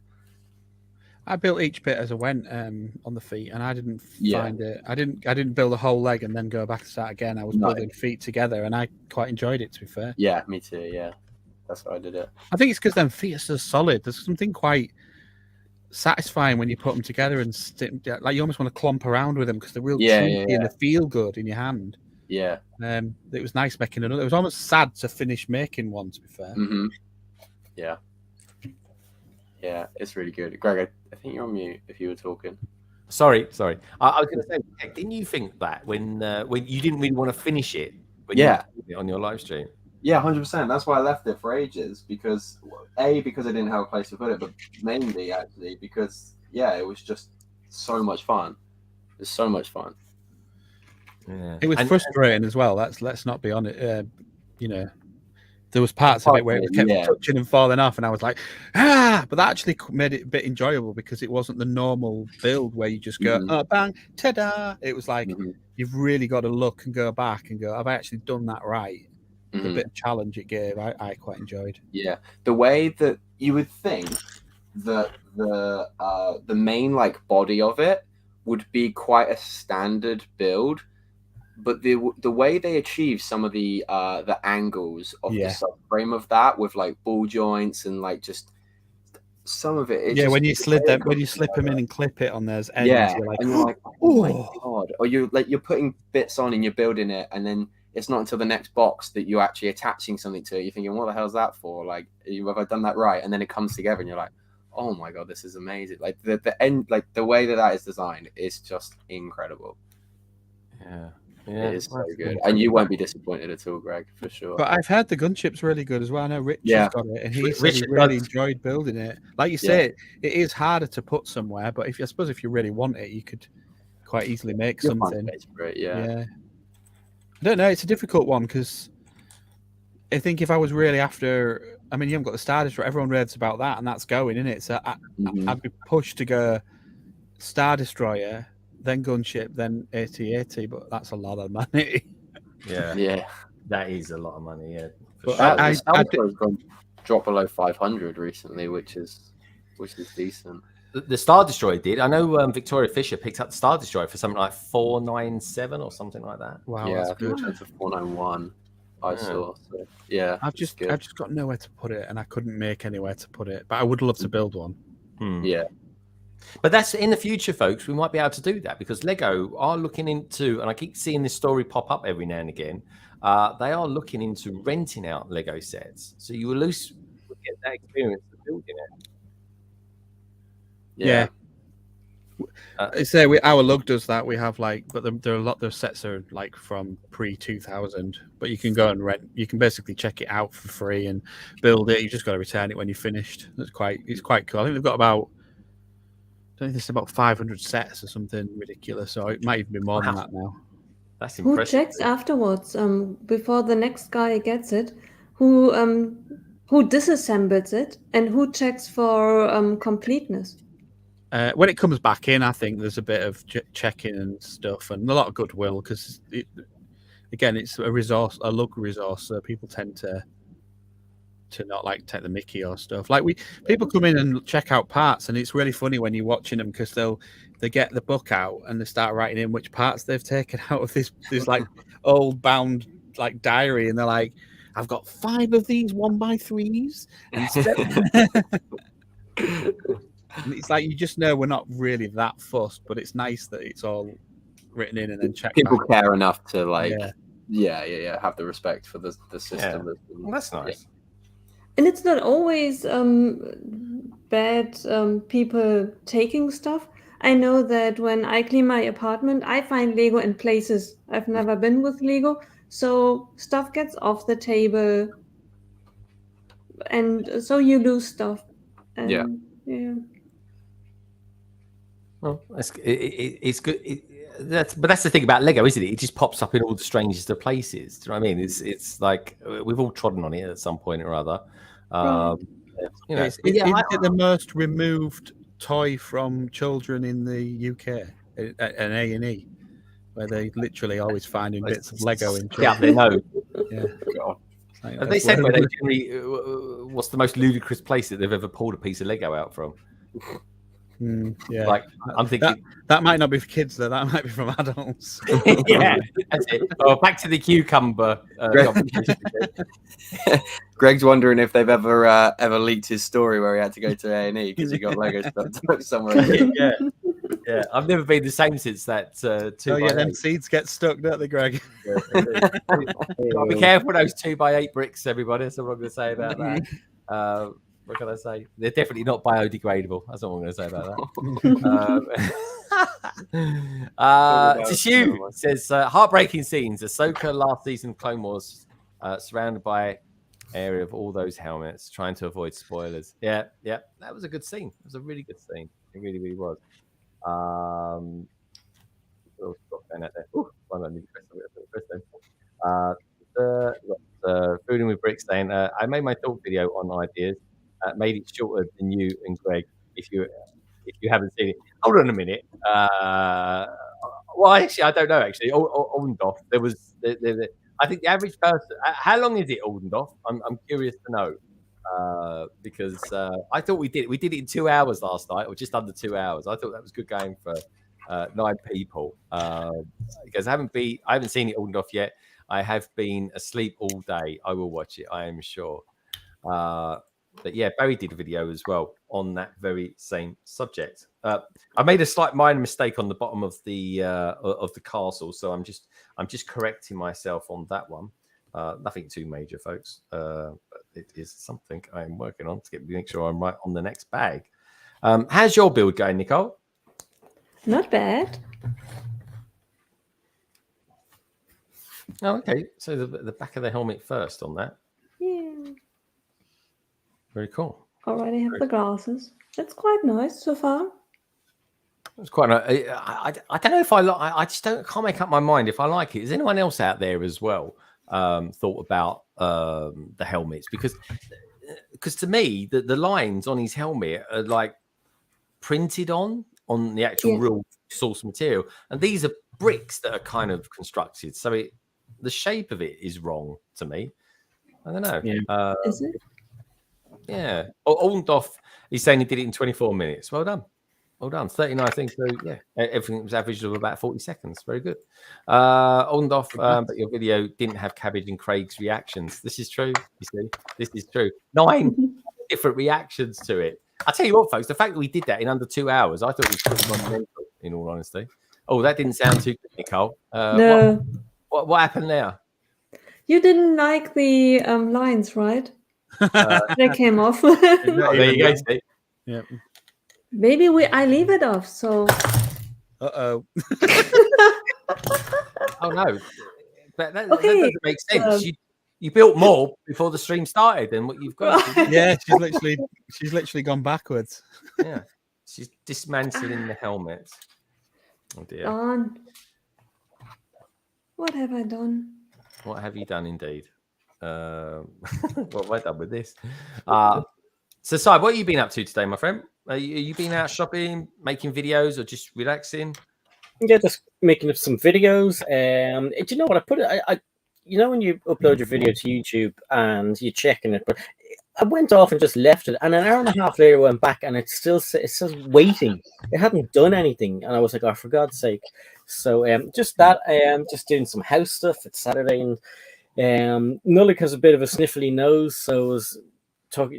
I built each bit as I went on the feet, and I didn't find it. I didn't build a whole leg and then go back to that again. I was building feet together, and I quite enjoyed it. To be fair, yeah, me too. Yeah. That's how I did it. I think it's because them feet are so solid. There's something quite satisfying when you put them together and like you almost want to clomp around with them because they're real chunky and they feel good in your hand. Yeah. It was nice making another. It was almost sad to finish making one, to be fair. Yeah. Yeah, it's really good. Greg, I think you're on mute if you were talking. Sorry. I was going to say, didn't you think that when you didn't really want to finish it when you were on your live stream? Yeah, 100%. That's why I left it for ages, because I didn't have a place to put it, but mainly actually because it was just so much fun. It's so much fun. Yeah. It was frustrating as well. Let's not be honest. You know, there was parts of it where it kept touching and falling off, and I was like, but that actually made it a bit enjoyable because it wasn't the normal build where you just go, oh, bang, ta-da. It was like you've really got to look and go back and go, have I actually done that right? The bit of challenge it gave, I quite enjoyed. Yeah, the way that you would think that the main like body of it would be quite a standard build, but the way they achieve some of the angles of the subframe of that with like ball joints and like just some of it. When you slip them in and clip it on those ends, you're like, and you're like, oh my god! Or you're putting bits on and you're building it, and then it's not until the next box that you're actually attaching something to it. You're thinking, what the hell's that for? Like, have I done that right? And then it comes together, and you're like, oh my god, this is amazing! Like the end, like the way that is designed is just incredible. Yeah. It is so good, and you won't be disappointed at all, Greg, for sure. But I've heard the gunship's really good as well. I know Rich has got it, and he said he really enjoyed building it. Like you say, it is harder to put somewhere, but I suppose if you really want it, you could quite easily make something. Yeah. I don't know. It's a difficult one because I think if I was really after, I mean, you haven't got the Star Destroyer. Everyone raves about that, and that's going, isn't it? So I'd be pushed to go Star Destroyer, then gunship, then AT-AT, but that's a lot of money. Yeah, that is a lot of money. Yeah, but Star Destroyer's gone drop below 500 recently, which is decent. The Star Destroyer did. I know Victoria Fisher picked up the Star Destroyer for something like 497 or something like that. Wow, yeah, that's good. For 491. I saw. So, yeah, I've just got nowhere to put it, and I couldn't make anywhere to put it. But I would love to build one. Yeah. But that's in the future, folks. We might be able to do that because Lego are looking into, and I keep seeing this story pop up every now and again. They are looking into renting out Lego sets, so you will get that experience of building it. Yeah. Our lug does that. We have but there are a lot of sets are like from pre-2000, but you can go and rent. You can basically check it out for free and build it. You just got to return it when you're finished. It's quite cool. I think they've got about. I think there's about 500 sets or something ridiculous, so it might even be more than that now. That's impressive. Who checks afterwards, before the next guy gets it? Who disassembles it, and who checks for completeness? When it comes back in, I think there's a bit of checking and stuff, and a lot of goodwill because it's a lug resource, so people tend to not take the mickey or stuff. People come in and check out parts, and it's really funny when you're watching them because they get the book out and they start writing in which parts they've taken out of this old bound diary, and they're like, I've got 5 of these 1x3s, and it's like you just know we're not really that fussed, but it's nice that it's all written in and then checked. People care enough to have the respect for the system. Well, that's nice. Yeah. And it's not always bad people taking stuff. I know that when I clean my apartment, I find Lego in places I've never been with Lego. So stuff gets off the table. And so you lose stuff. Yeah. Well, it's good. But that's the thing about Lego, isn't it? It just pops up in all the strangest of places. Do you know what I mean? It's like we've all trodden on it at some point or other. Is it the most removed toy from children in the UK an A&E, where they literally always finding bits of Lego in children? Yeah, they know. Yeah. Have they said what's the most ludicrous place that they've ever pulled a piece of Lego out from? Yeah, I'm thinking that might not be for kids though. That might be from adults. Yeah, that's it. Well, back to the cucumber. Greg's wondering if they've ever leaked his story where he had to go to A&E because he got Lego stuck somewhere. Yeah. I've never been the same since that. Them seeds get stuck, don't they, Greg? Be careful with those 2x8 bricks, everybody. That's all I'm going to say about that. What can I say? They're definitely not biodegradable. That's all I'm going to say about that. Tishu says, heartbreaking scenes. Ahsoka last season Clone Wars, surrounded by area of all those helmets, trying to avoid spoilers. Yeah. That was a good scene. It was a really good scene. It really, really was. going out there. Ooh, I need to press Fooding with Brick saying, I made my thought video on ideas, made it shorter than you and Greg. If you haven't seen it, hold on a minute. Well, actually, I don't know. Actually, Oldendorf. There was. I think the average person. How long is it, Oldendorf? I'm curious to know because I thought we did it in 2 hours last night, or just under 2 hours. I thought that was good going for 9 people. Because I haven't seen it Oldendorf yet. I have been asleep all day. I will watch it. I am sure. But yeah, Barry did a video as well on that very same subject. I made a slight minor mistake on the bottom of the castle, so I'm just correcting myself on that one. Nothing too major, folks. But it is something I'm working on to make sure I'm right on the next bag. How's your build going, Nicole? Not bad. Oh, okay. So the back of the helmet first on that. Yeah. Very cool. Already have the glasses. That's quite nice so far. It's quite. I don't know if I like. I just can't make up my mind if I like it. Is anyone else out there as well thought about the helmets? Because to me the lines on his helmet are like printed on the actual real source material, and these are bricks that are kind of constructed. So the shape of it is wrong to me. I don't know. Yeah. Is it? Yeah. Oldendorf, he's saying he did it in 24 minutes. Well done. Well done. 39 things. So yeah, everything was averaged of about 40 seconds. Very good. Oldendorf, but your video didn't have Cabbage and Craig's reactions. This is true. You see, this is true. 9 different reactions to it. I tell you what, folks, the fact that we did that in under 2 hours, I thought it was pretty monumental, in all honesty. Oh, that didn't sound too good, Nicole. No. What happened there? You didn't like the lines, right? They came off. There you go, Steve. Yeah. Maybe I leave it off. So. Oh no, but that doesn't make sense. You built more before the stream started than what you've got. Yeah, she's literally gone backwards. Yeah, she's dismantling the helmet. Oh dear. Done. What have I done? What have you done, indeed? What have I done with this? So, Si, what have you been up to today, my friend? Are you been out shopping, making videos, or just relaxing? Yeah, just making up some videos. Do you know what I put it? I you know when you upload your video to YouTube and you're checking it, but I went off and just left it, and an hour and a half later went back, and it says waiting. It hadn't done anything, and I was like, oh, for God's sake! So just that. Just doing some house stuff. It's Saturday, and Nullik has a bit of a sniffly nose, so I was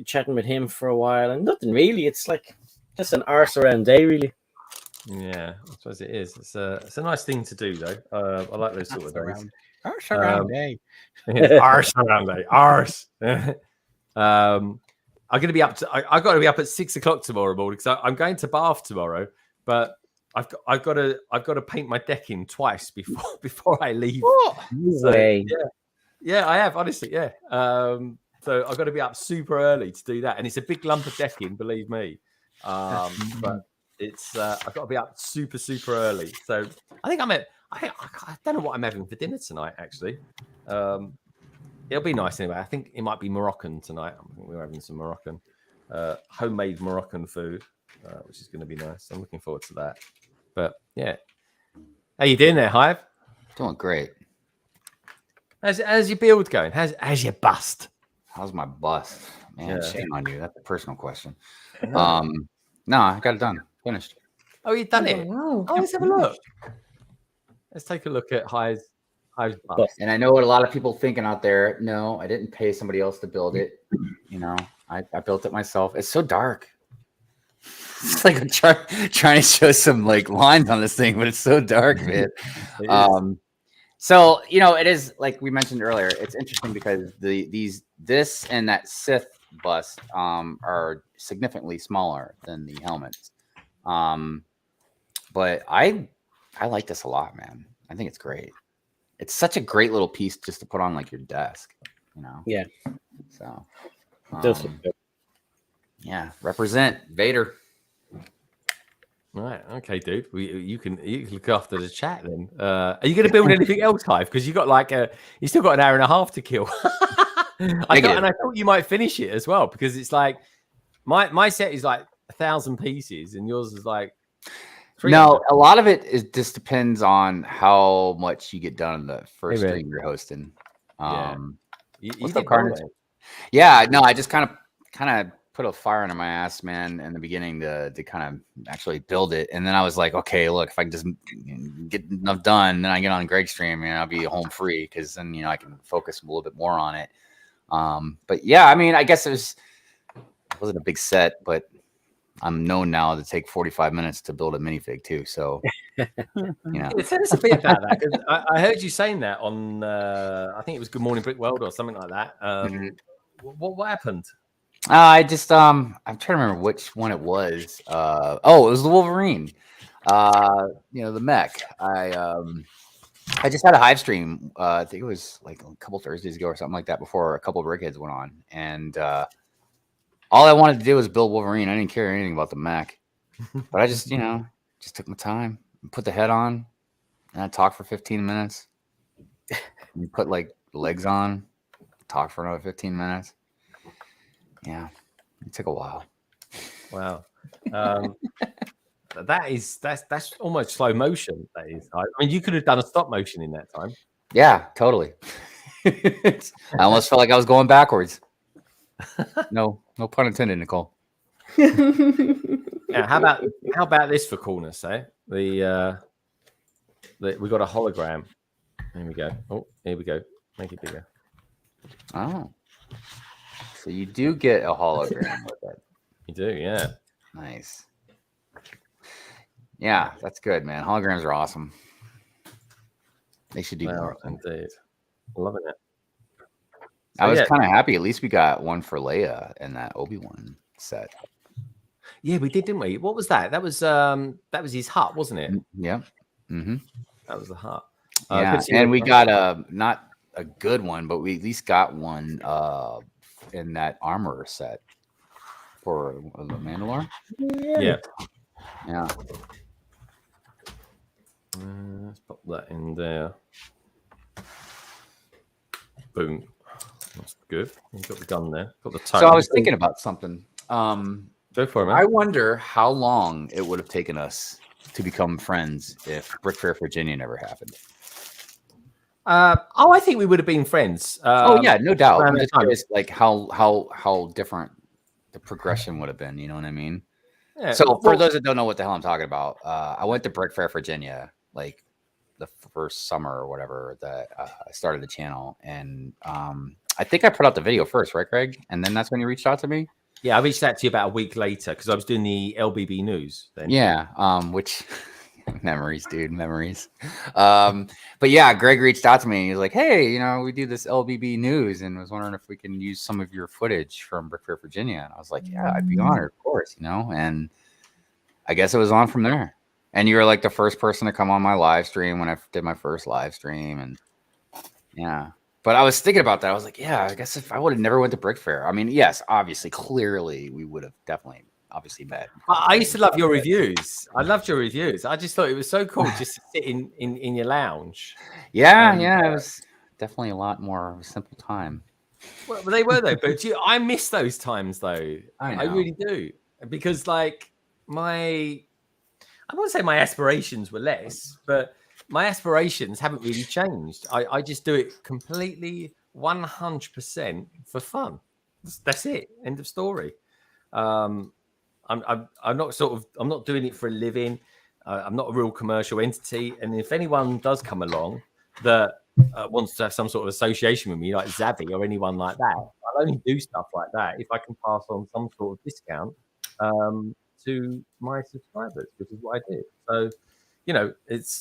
chatting with him for a while, and nothing really. It's like just an arse around day, really. Yeah, I suppose it is. It's a nice thing to do, though. I like those sort of days. Arse around day. Arse around day. Arse. I'm going to be up. I've got to be up at 6 o'clock tomorrow morning because I'm going to Bath tomorrow. But I've got to paint my decking twice before I leave. So, yeah, I have honestly. Yeah. So I've got to be up super early to do that, and it's a big lump of decking, believe me. But it's I've got to be up super early. So I think I don't know what I'm having for dinner tonight. Actually, it'll be nice anyway. I think it might be Moroccan tonight. I think we're having some Moroccan, homemade Moroccan food, which is going to be nice. I'm looking forward to that. But yeah, how you doing there, Hive? Doing great. How's your build going? How's your bust? How's my bust? Man, Yeah. shame on you. That's a personal question. No, I got it done. Finished. Oh, you've done it. Wow. Oh, let's have a look. Let's take a look at Hive's bust. And I know what a lot of people thinking out there. No, I didn't pay somebody else to build it. You know, I built it myself. It's so dark. It's like I'm trying to show some like lines on this thing, but it's so dark, man. So you know, it is like we mentioned earlier. It's interesting because this and that Sith bust are significantly smaller than the helmets. But I like this a lot, man. I think it's great. It's such a great little piece just to put on like your desk, you know. Yeah. So Does look good. yeah, represent Vader. Right. Okay, dude. You can look after the chat then. Are you going to build anything else, Hive? Because you got you still got an hour and a half to kill. I thought you might finish it as well, because it's like my set is like 1,000 pieces and yours is like 300. No, a lot of it just depends on how much you get done in the first stream you're hosting. You what's did up, Carnage? well, Yeah, no, I just kind of put a fire under my ass, man, in the beginning to kind of actually build it. And then I was like, okay, look, if I can just get enough done, then I get on Greg's stream and I'll be home free, because then, I can focus a little bit more on it. But yeah, I mean, I guess it wasn't a big set, but I'm known now to take 45 minutes to build a minifig too. So, tell us a bit about that, because I heard you saying that on, I think it was Good Morning Brick World or something like that. What happened? I just I'm trying to remember which one it was. It was the Wolverine. The mech. I just had a Hive stream. I think it was like a couple Thursdays ago or something like that, before a couple of Brickheads went on, and all I wanted to do was build Wolverine. I didn't care anything about the mech, but I just just took my time and put the head on, and I talked for 15 minutes. And put like legs on, talk for another 15 minutes. Yeah, it took a while. Wow. That's almost slow motion. That is. I mean, you could have done a stop motion in that time. Yeah, totally. I almost felt like I was going backwards. No pun intended, Nicole. Yeah, how about this for coolness, eh? We got a hologram. There we go. Oh, here we go. Make it bigger. Oh. So you do get a hologram with it. You do, yeah. Nice. Yeah, that's good, man. Holograms are awesome. They should do more. Indeed. Loving it. I was kind of happy. At least we got one for Leia in that Obi-Wan set. Yeah, we did, didn't we? What was that? That was his hut, wasn't it? Yeah. Mm-hmm. That was the hut. Yeah, and we got not a good one, but we at least got one in that armor set for the Mandalore. Yeah. Yeah. Let's pop that in there. Boom. That's good. You've got the gun there. Got the tone. So I was thinking about something. Go for it, man. I wonder how long it would have taken us to become friends if Brick Fair Virginia never happened. I think we would have been friends. Yeah, no doubt. I'm just curious, like how different the progression would have been. You know what I mean? Yeah, so for those that don't know what the hell I'm talking about, I went to Brick Fair Virginia like the first summer or whatever that I started the channel, and I think I put out the video first, right, Greg? And then that's when you reached out to me. Yeah, I reached out to you about a week later because I was doing the LBB news then. Yeah, which memories, dude, memories. But yeah, Greg reached out to me. He was like, "Hey, we do this LBB news, and was wondering if we can use some of your footage from Brick Fair Virginia." And I was like, "Yeah, I'd be honored, of course." And I guess it was on from there. And you were like the first person to come on my live stream when I did my first live stream, and yeah. But I was thinking about that. I was like, yeah, I guess if I would have never went to Brick Fair, I mean, yes, obviously, clearly, we would have definitely, obviously met. I used to love your reviews. I loved your reviews. I just thought it was so cool just to sit in your lounge. Yeah, it was definitely a lot more of a simple time. Well, they were though. But I miss those times though. I really do, because like I won't say my aspirations were less, but my aspirations haven't really changed. I just do it completely 100% for fun. That's it. End of story. I'm not doing it for a living. I'm not a real commercial entity. And if anyone does come along that wants to have some sort of association with me, like Zavi or anyone like that, I'll only do stuff like that if I can pass on some sort of discount to my subscribers, which is what I do. So, it's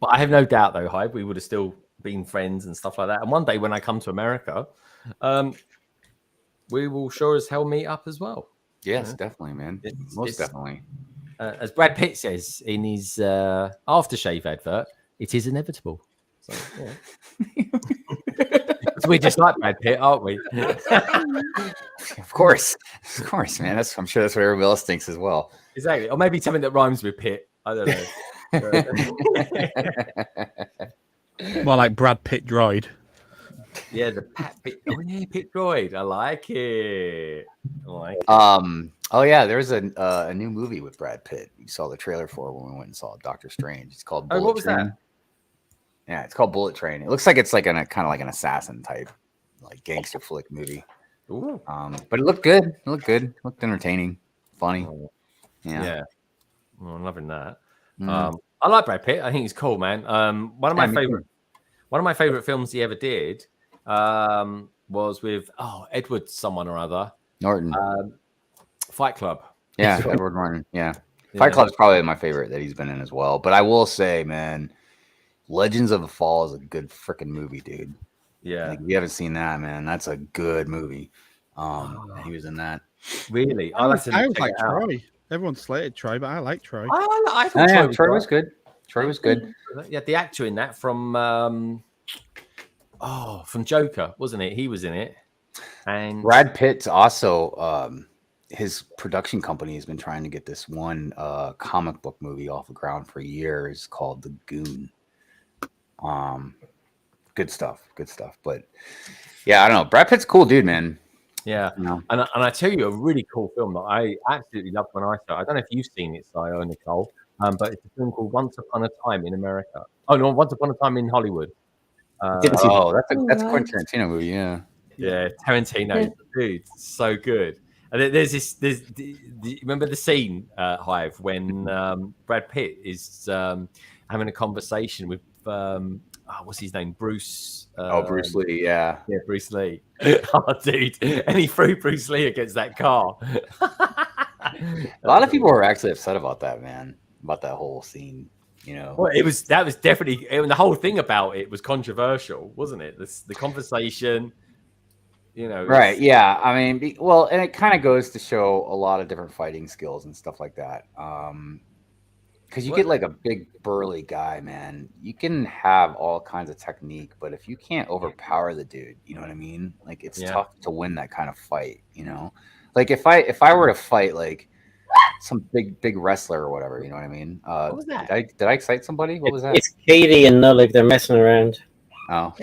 but I have no doubt though, Hive, we would have still been friends and stuff like that. And one day when I come to America, we will sure as hell meet up as well. Yes, definitely, man. Most definitely. As Brad Pitt says in his aftershave advert, it is inevitable. So, yeah. we just like Brad Pitt, aren't we? Of course, man. I'm sure that's what everybody else thinks as well. Exactly, or maybe something that rhymes with Pitt. I don't know. More like Brad Pitt droid. Yeah, the Pitt droid. I like it. Oh yeah, there's a new movie with Brad Pitt. You saw the trailer for it when we went and saw Doctor Strange. It's called Bullet what was Train. that? Yeah, it's called Bullet Train. It looks like it's like kind of like an assassin type, like gangster flick movie. Ooh. But it looked good. It looked entertaining, funny. Yeah. Well, I'm loving that. I like Brad Pitt. I think he's cool, man. One of my favorite films he ever did was with Edward someone or other. Norton. Fight Club. Yeah, Edward Norton. Yeah. Fight Club's probably my favorite that he's been in as well. But I will say, man, Legends of the Fall is a good freaking movie, dude. Yeah. Like, if you haven't seen that, man, that's a good movie. He was in that. Really? I was like Troy. Everyone slated Troy, but I like Troy. I thought Troy was good. Troy was good. Yeah, the actor in that from Joker, wasn't it? He was in it. And Brad Pitt's also his production company has been trying to get this one comic book movie off the ground for years called The Goon. Good stuff. But yeah, I don't know. Brad Pitt's a cool dude, man. Yeah, and I tell you a really cool film that I absolutely loved when I saw it. I don't know if you've seen it, Si or Nicole, but it's a film called Once Upon a Time in America. Oh no, Once Upon a Time in Hollywood. That's a Quentin Tarantino movie. Yeah, Tarantino, dude, so good. And there's remember the scene, Hive, when Brad Pitt is having a conversation with what's his name, Bruce. Bruce Lee. Yeah, Bruce Lee. Oh, dude, and he threw Bruce Lee against that car. A lot of people were actually upset about that, man, about that whole scene. You know, well, that was definitely the whole thing about it was controversial, wasn't it? The conversation. You know, right? Yeah, I mean, well, and it kind of goes to show a lot of different fighting skills and stuff like that. Because you get like a big burly guy, man, you can have all kinds of technique, but if you can't overpower the dude, you know what I mean? Like it's tough to win that kind of fight. You know, like if I were to fight like some big wrestler or whatever, you know what I mean? What was that? Did I excite somebody? What was that? It's Katie and Nullik. They're messing around. Oh,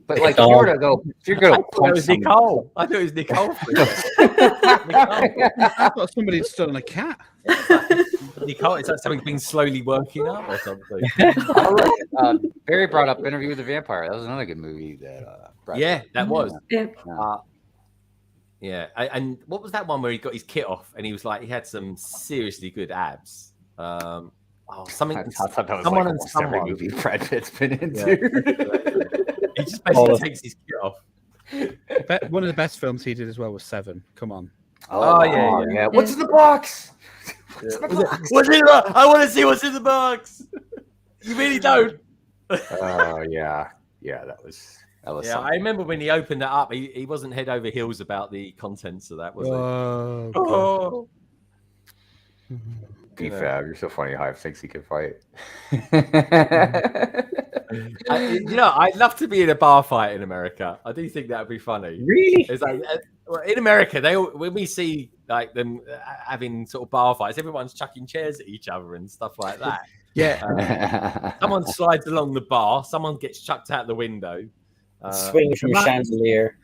but like if you were to go, if you're gonna punch somebody, Nicole. I thought it was Nicole. I thought somebody had stolen a cat. Nicole, is that something being slowly working up or something? Barry brought up Interview with the Vampire. That was another good movie that. That was. Yeah. And what was that one where he got his kit off and he was like he had some seriously good abs? Something. I thought that was someone like and almost someone. every movie Brad Pitt's been into. He just basically takes his kit off. One of the best films he did as well was Seven. Come on. Oh yeah. What's in the box? What's in the box? I want to see what's in the box. You really don't. Oh yeah. That was. Yeah, something. I remember when he opened that up. He wasn't head over heels about the contents of that, was he? Oh. B-Fab, you're so funny. Hive thinks he can fight. I'd love to be in a bar fight in America. I do think that would be funny. Really? It's like in America, when we see like them having sort of bar fights, everyone's chucking chairs at each other and stuff like that. Yeah. Someone slides along the bar, someone gets chucked out the window. Swings from a chandelier.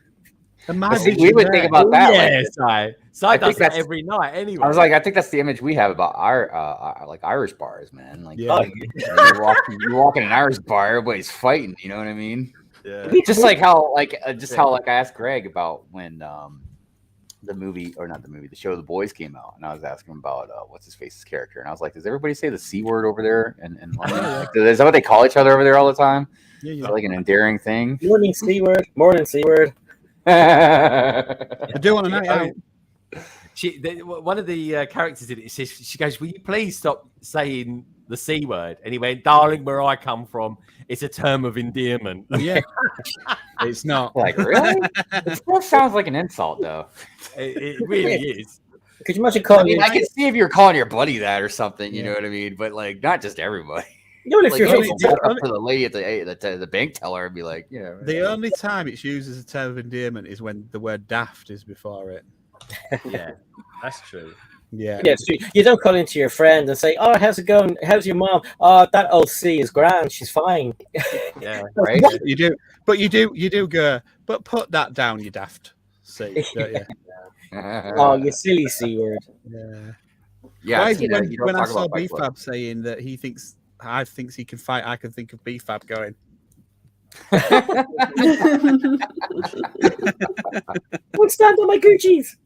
We would think about that. Yeah, Si does that every night anyway. I was like, I think that's the image we have about our like Irish bars, man. Like, you walk in an Irish bar, everybody's fighting. You know what I mean? Yeah. Just like how I asked Greg about when the show The Boys came out, and I was asking him about what's his face's character, and I was like, does everybody say the C word over there? And like, is that what they call each other over there all the time? Yeah. Is that like an endearing thing? Morning C word. Morning C word. I do want to know out. One of the characters in it says, she goes, "Will you please stop saying the C word?" And he went, "Darling, where I come from, it's a term of endearment." Yeah, it's not. Like, really? It still sounds like an insult, though. It really is. Could you imagine calling? I can see if you're calling your buddy that or something. You know what I mean? But like, not just everybody. You know, if Like, you're you walk up to the lady at the bank teller and be like, yeah. The only time it's used as a term of endearment is when the word daft is before it. Yeah, that's true. Yeah. Yeah, so you don't call into your friend and say, "Oh, how's it going? How's your mom? Oh, that old C is grand. She's fine." Yeah, right. You do, but you do go. But put that down, you daft C, don't you? Oh, you silly C word. Yeah. Yeah. Why, you know, you don't when I talk saw about Fight Club. BFAB saying that he thinks he can fight, I can think of BFAB going. Don't stand on my Gucci's.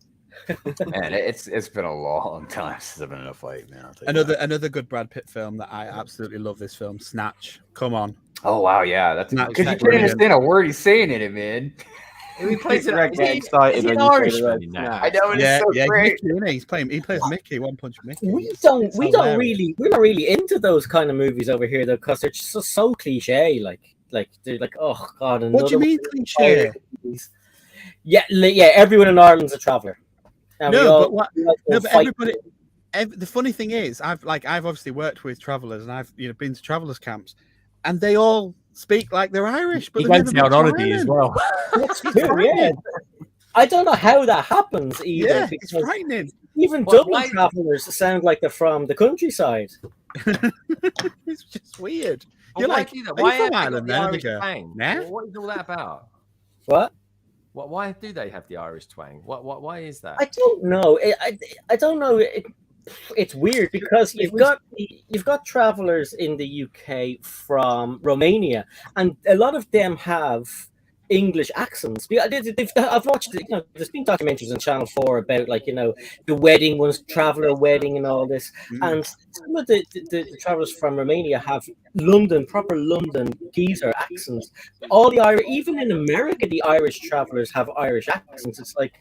Man, it's been a long time since I've been in a fight, man. I'll tell you that. Another good Brad Pitt film that I absolutely love. This film, Snatch. Come on. Oh wow, yeah, that's Snatch because is you can't brilliant. understand a word he's saying in it, man. He plays it. Greg get excited Is he when an you say the Irishman word in that? snatch. I know it is Yeah, so yeah, great. Mickey, isn't he? He plays Mickey, One Punch Mickey. We It's don't hilarious. we're not really into those kind of movies over here though, because they're just so cliche. Like they're like, oh god. What do you another mean one. cliche? Yeah, everyone in Ireland's a traveller. And we No, all- but what? we all No, but fight. everybody. The funny thing is, I've obviously worked with travellers, and I've been to travellers camps, and they all speak like they're Irish, but He they've went never down been to holiday as Ireland. well. That's true, yeah. I don't know how that happens either. Yeah, it's because frightening. even Well, Dublin why- travellers sound like they're from the countryside. It's just weird. But You're why like, do that? are you Why from have they got Ireland the then? And they Irish go, twang? nah. What is all that about? What? Why do they have the Irish twang? Why is that? I don't know. I don't know. It's weird because you've got travelers in the UK from Romania, and a lot of them have English accents. I've watched, there's been documentaries on Channel 4 about the wedding ones, traveler wedding, and all this. And some of the travelers from Romania have proper London geezer accents. All the Irish, even in America, the Irish travelers have Irish accents. It's like,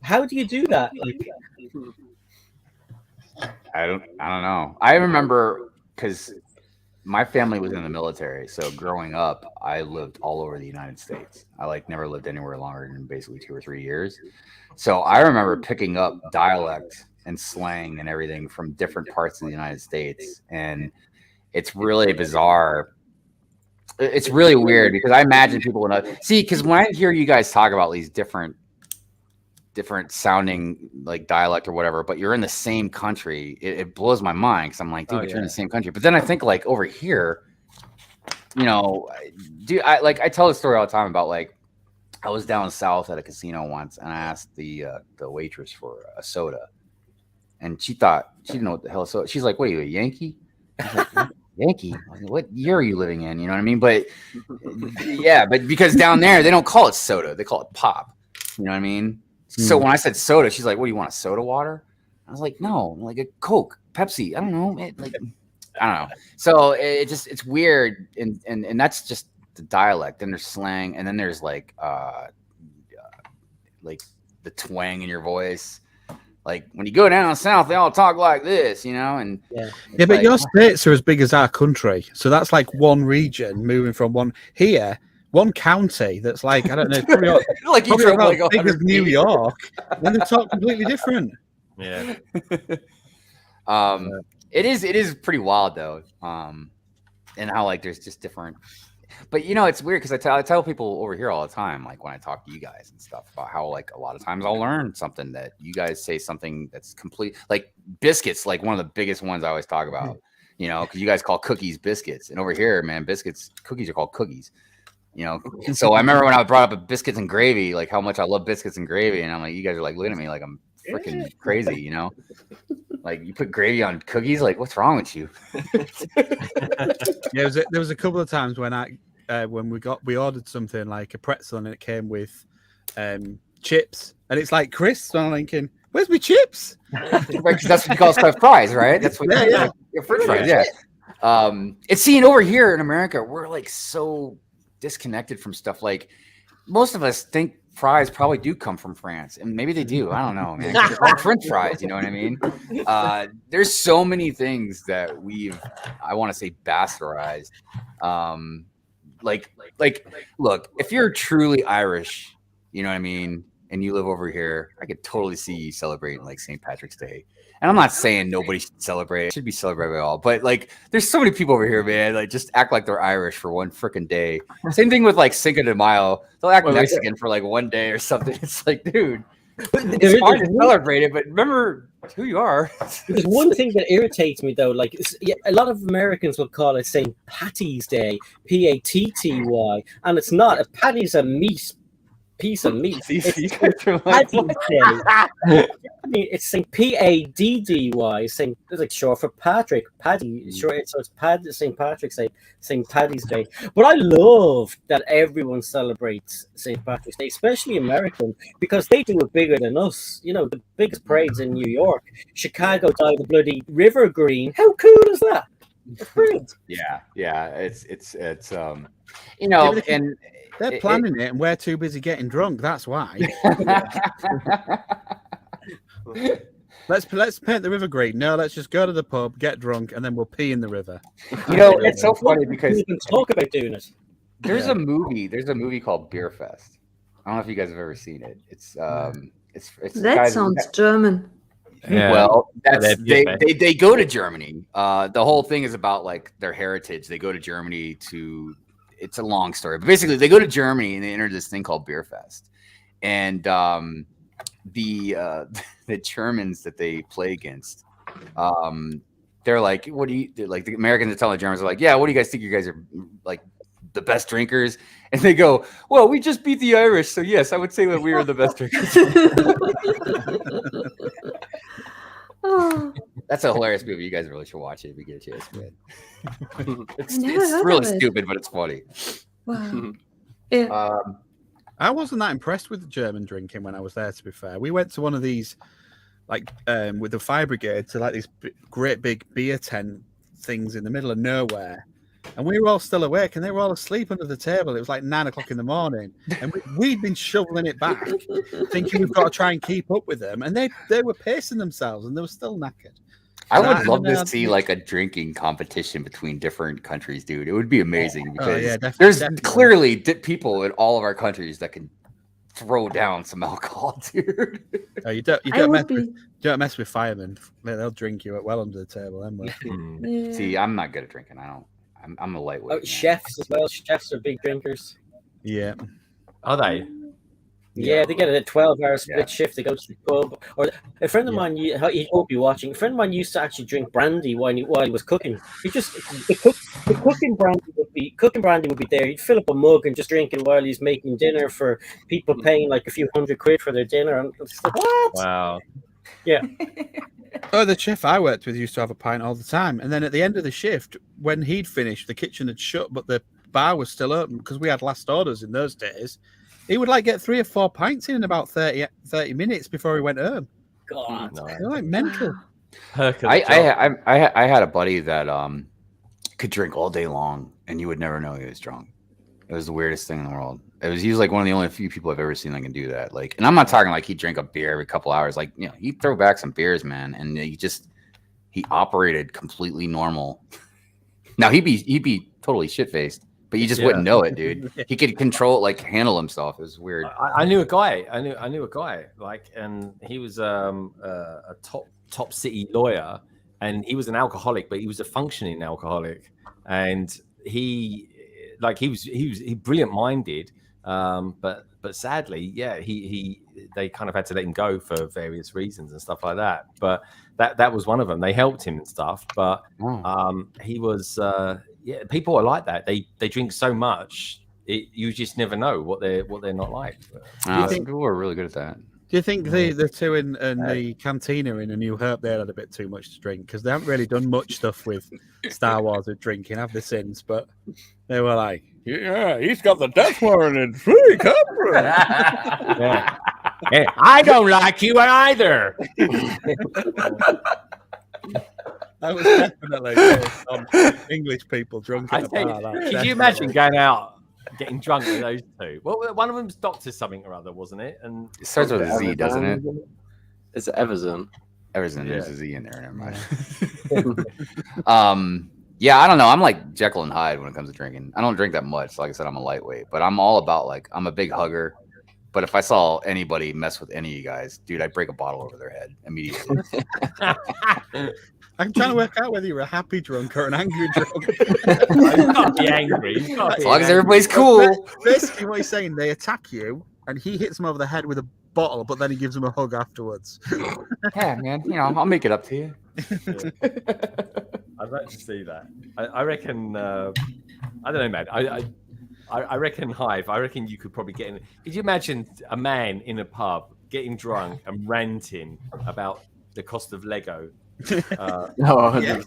how do you do that? I don't know. I remember because my family was in the military, so growing up, I lived all over the United States. I never lived anywhere longer than basically 2 or 3 years. So I remember picking up dialect and slang and everything from different parts of the United States, and it's really bizarre. It's really weird because I imagine people would see, because when I hear you guys talk about these different sounding like dialect or whatever, but you're in the same country, it blows my mind because I'm like, dude, you're in the same country. But then I think like over here, I tell the story all the time about like I was down south at a casino once and I asked the waitress for a soda, and she didn't know what the hell soda. She's like, "What are you, a Yankee?" I was like, Yankee? What year are you living in? You know what I mean? But yeah, but because down there they don't call it soda, they call it pop. You know what I mean? So when I said soda, she's like, "What do you want? A soda water?" I was like, "No, like a Coke, Pepsi. I don't know, I don't know." So it's weird, and that's just the dialect. Then there's slang, and then there's like the twang in your voice. Like when you go down south, they all talk like this, and yeah. But your states are as big as our country, so that's like one region moving from one county that's like, I don't know, probably like you drove like big as New York, and they talk completely different. Yeah. It is pretty wild though. And how like there's just different, but it's weird because I tell people over here all the time, like when I talk to you guys and stuff, about how like a lot of times I'll learn something that you guys say something that's complete, like biscuits, like one of the biggest ones I always talk about, because you guys call cookies biscuits, and over here, man, cookies are called cookies. So I remember when I brought up biscuits and gravy, like how much I love biscuits and gravy, and I'm like, you guys are like looking at me like I'm freaking crazy, like you put gravy on cookies, like what's wrong with you? Yeah, there was a couple of times when we ordered something like a pretzel and it came with chips, and it's like crisps, and I'm thinking, where's my chips? Right, because that's what you call stuffed fries, right? That's what your French fries, yeah. It's seen over here in America, we're like so disconnected from stuff. Like most of us think fries probably do come from France, and maybe they do. I don't know, man. They're called French fries, you know what I mean? There's so many things that I want to say bastardized. Like, look, if you're truly Irish, you know what I mean, and you live over here, I could totally see you celebrating like St. Patrick's Day. And I'm not saying nobody should celebrate. It should be celebrated by all. But like, there's so many people over here, man. Like, just act like they're Irish for one freaking day. Same thing with like Cinco de Mayo. They'll act Mexican for like one day or something. It's like, dude, it's fine to celebrate it, but remember who you are. There's one thing that irritates me though. Like, a lot of Americans will call it St. Patty's Day, Patty, and it's not. A patty's a piece of meat. It's Paddy's Day. It's St. Paddy, St. It's like short for Patrick. Paddy, short, so it's St. Patrick's Day, St. Paddy's Day. But I love that everyone celebrates St. Patrick's Day, especially American, because they do it bigger than us. You know, the biggest parades in New York, Chicago dyed the bloody river green. How cool is that? It's brilliant. Yeah. It's you know, and they're planning it, and we're too busy getting drunk. That's why. Let's paint the river green. No, let's just go to the pub, get drunk, and then we'll pee in the river. You know, it's so funny because we can talk about doing it. There's a movie called Beer Fest. I don't know if you guys have ever seen it. It's that sounds German. Yeah. Well, they go to Germany. The whole thing is about like their heritage. They go to Germany to. It's a long story, but basically they go to Germany and they enter this thing called Beer Fest, and the Germans that they play against, they're like, what do you like? The Americans are telling the Germans, are like, yeah, what do you guys think? You guys are like the best drinkers, and they go, well, we just beat the Irish, so yes, I would say that we are the best drinkers. That's a hilarious movie. You guys really should watch it if you get a chance, man. It's really stupid, but it's funny. Wow. Yeah. I wasn't that impressed with the German drinking when I was there, to be fair. We went to one of these, like, with the fire brigade, to like these great big beer tent things in the middle of nowhere. And we were all still awake, and they were all asleep under the table. It was like 9 o'clock in the morning, and we'd been shoveling it back, thinking we've got to try and keep up with them. And they were pacing themselves, and they were still knackered. I would love to see like a drinking competition between different countries, dude. It would be amazing because there's clearly people in all of our countries that can throw down some alcohol, dude. Oh, you don't mess with firemen. They'll drink you well under the table. Yeah. See, I'm not good at drinking. I'm a lightweight. Oh, chefs as well. Chefs are big drinkers. Yeah. Are they? Yeah, they get a 12-hour split shift. They go to the pub. Or a friend of mine, he won't be watching. A friend of mine used to actually drink brandy while he was cooking. The cooking brandy would be there. He'd fill up a mug and just drink it while he's making dinner for people paying like a few £100 for their dinner. And it's like, what? Wow. Yeah. Oh, the chef I worked with used to have a pint all the time. And then at the end of the shift, when he'd finished, the kitchen had shut, but the bar was still open because we had last orders in those days. He would like get 3 or 4 pints in about 30 minutes before he went home. God, they're like mental. I had a buddy that could drink all day long, and you would never know he was drunk. It was the weirdest thing in the world. He was like one of the only few people I've ever seen that can do that. Like, and I'm not talking like he drank a beer every couple hours. Like, you know, he'd throw back some beers, man, and he operated completely normal. Now he'd be totally shit faced. But you just wouldn't know it, dude. He could handle himself. It was weird. I knew a guy. I knew a guy. Like, and he was a top city lawyer, and he was an alcoholic, but he was a functioning alcoholic. And he brilliant minded, but sadly, they kind of had to let him go for various reasons and stuff like that. But that was one of them. They helped him and stuff, but he was. People are like that. They drink so much, you just never know what they're not like. People are really good at that. Do you think the two in the cantina in A New Hope they had a bit too much to drink? Because they haven't really done much stuff with Star Wars with drinking, have they since? But they were like, yeah, he's got the death warrant in 3 Capra. Hey, I don't like you either. That was definitely on English people drunk at a bar. Could you imagine going out, getting drunk with those two? Well, one of them's Doctor something or other, wasn't it? And it starts with a Z, doesn't it? Is it Everson? Everson, there's a Z in there. Never mind. Yeah, I don't know. I'm like Jekyll and Hyde when it comes to drinking. I don't drink that much. Like I said, I'm a lightweight, but I'm all about I'm a big hugger. But if I saw anybody mess with any of you guys, dude, I'd break a bottle over their head immediately. I'm trying to work out whether you're a happy drunk or an angry drunk. You can't be angry. You can't As be long as angry. everybody's cool. Basically, what he's saying, they attack you, and he hits them over the head with a bottle, but then he gives them a hug afterwards. Yeah, man. You know, I'll make it up to you. I'd like to see that. I reckon. I don't know, man. I reckon Hive. I reckon you could probably get in. Could you imagine a man in a pub getting drunk and ranting about the cost of Lego? No, yeah.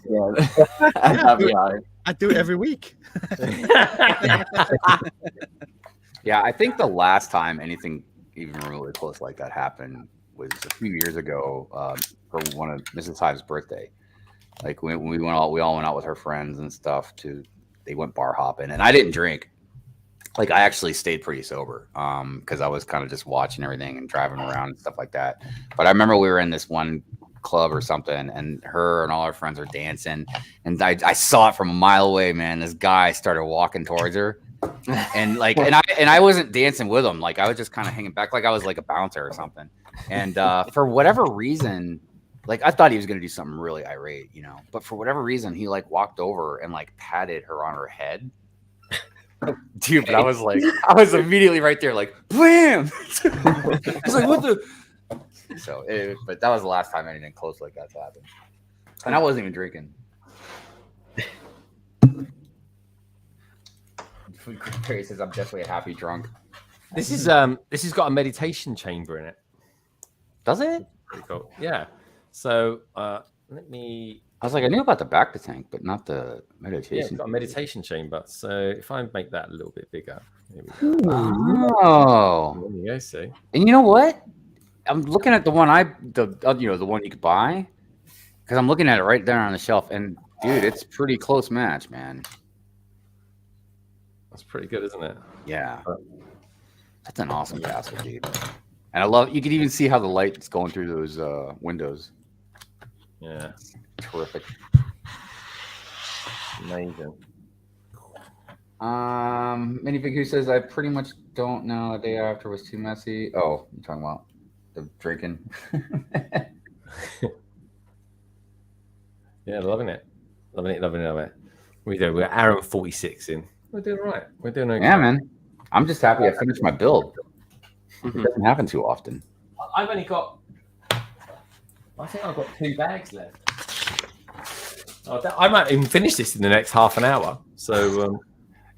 I do it every week. Yeah, I think the last time anything even remotely close like that happened was a few years ago for one of Mrs. Hive's birthday. Like when we all went out with her friends and stuff they went bar hopping, and I didn't drink. Like I actually stayed pretty sober because I was kind of just watching everything and driving around and stuff like that. But I remember we were in this one club or something, and her and all her friends are dancing, and I saw it from a mile away, man. This guy started walking towards her, and like and I wasn't dancing with him, like I was just kind of hanging back, like I was like a bouncer or something. And for whatever reason, like I thought he was gonna do something really irate, you know, but for whatever reason he like walked over and like patted her on her head. Dude, but I was immediately right there, like blam. It's like, what the. So, but that was the last time anything close like that happened, and I wasn't even drinking. Perry says I'm definitely a happy drunk. This has got a meditation chamber in it. Does it? Pretty cool. Yeah. So let me. I was like, I knew about the back to tank, but not the meditation. Yeah, it's got a meditation chamber. So if I make that a little bit bigger, here we go. Oh, There you go. See. and you know what? I'm looking at the one the one you could buy, because I'm looking at it right there on the shelf, and dude, it's pretty close match, man. That's pretty good, isn't it? Yeah, that's an awesome castle, dude. And I love. You can even see how the light is going through those windows. Yeah. Terrific. Amazing. Minifigure says I pretty much don't know. A day after was too messy. Oh, you're talking about the drinking. Yeah, loving it. Loving it. We're Aaron 46 in. We're doing right. We're doing okay. Yeah, man. I'm just happy I finished my build. It doesn't happen too often. I've only got. I think I've got 2 bags left. I might even finish this in the next half an hour. So,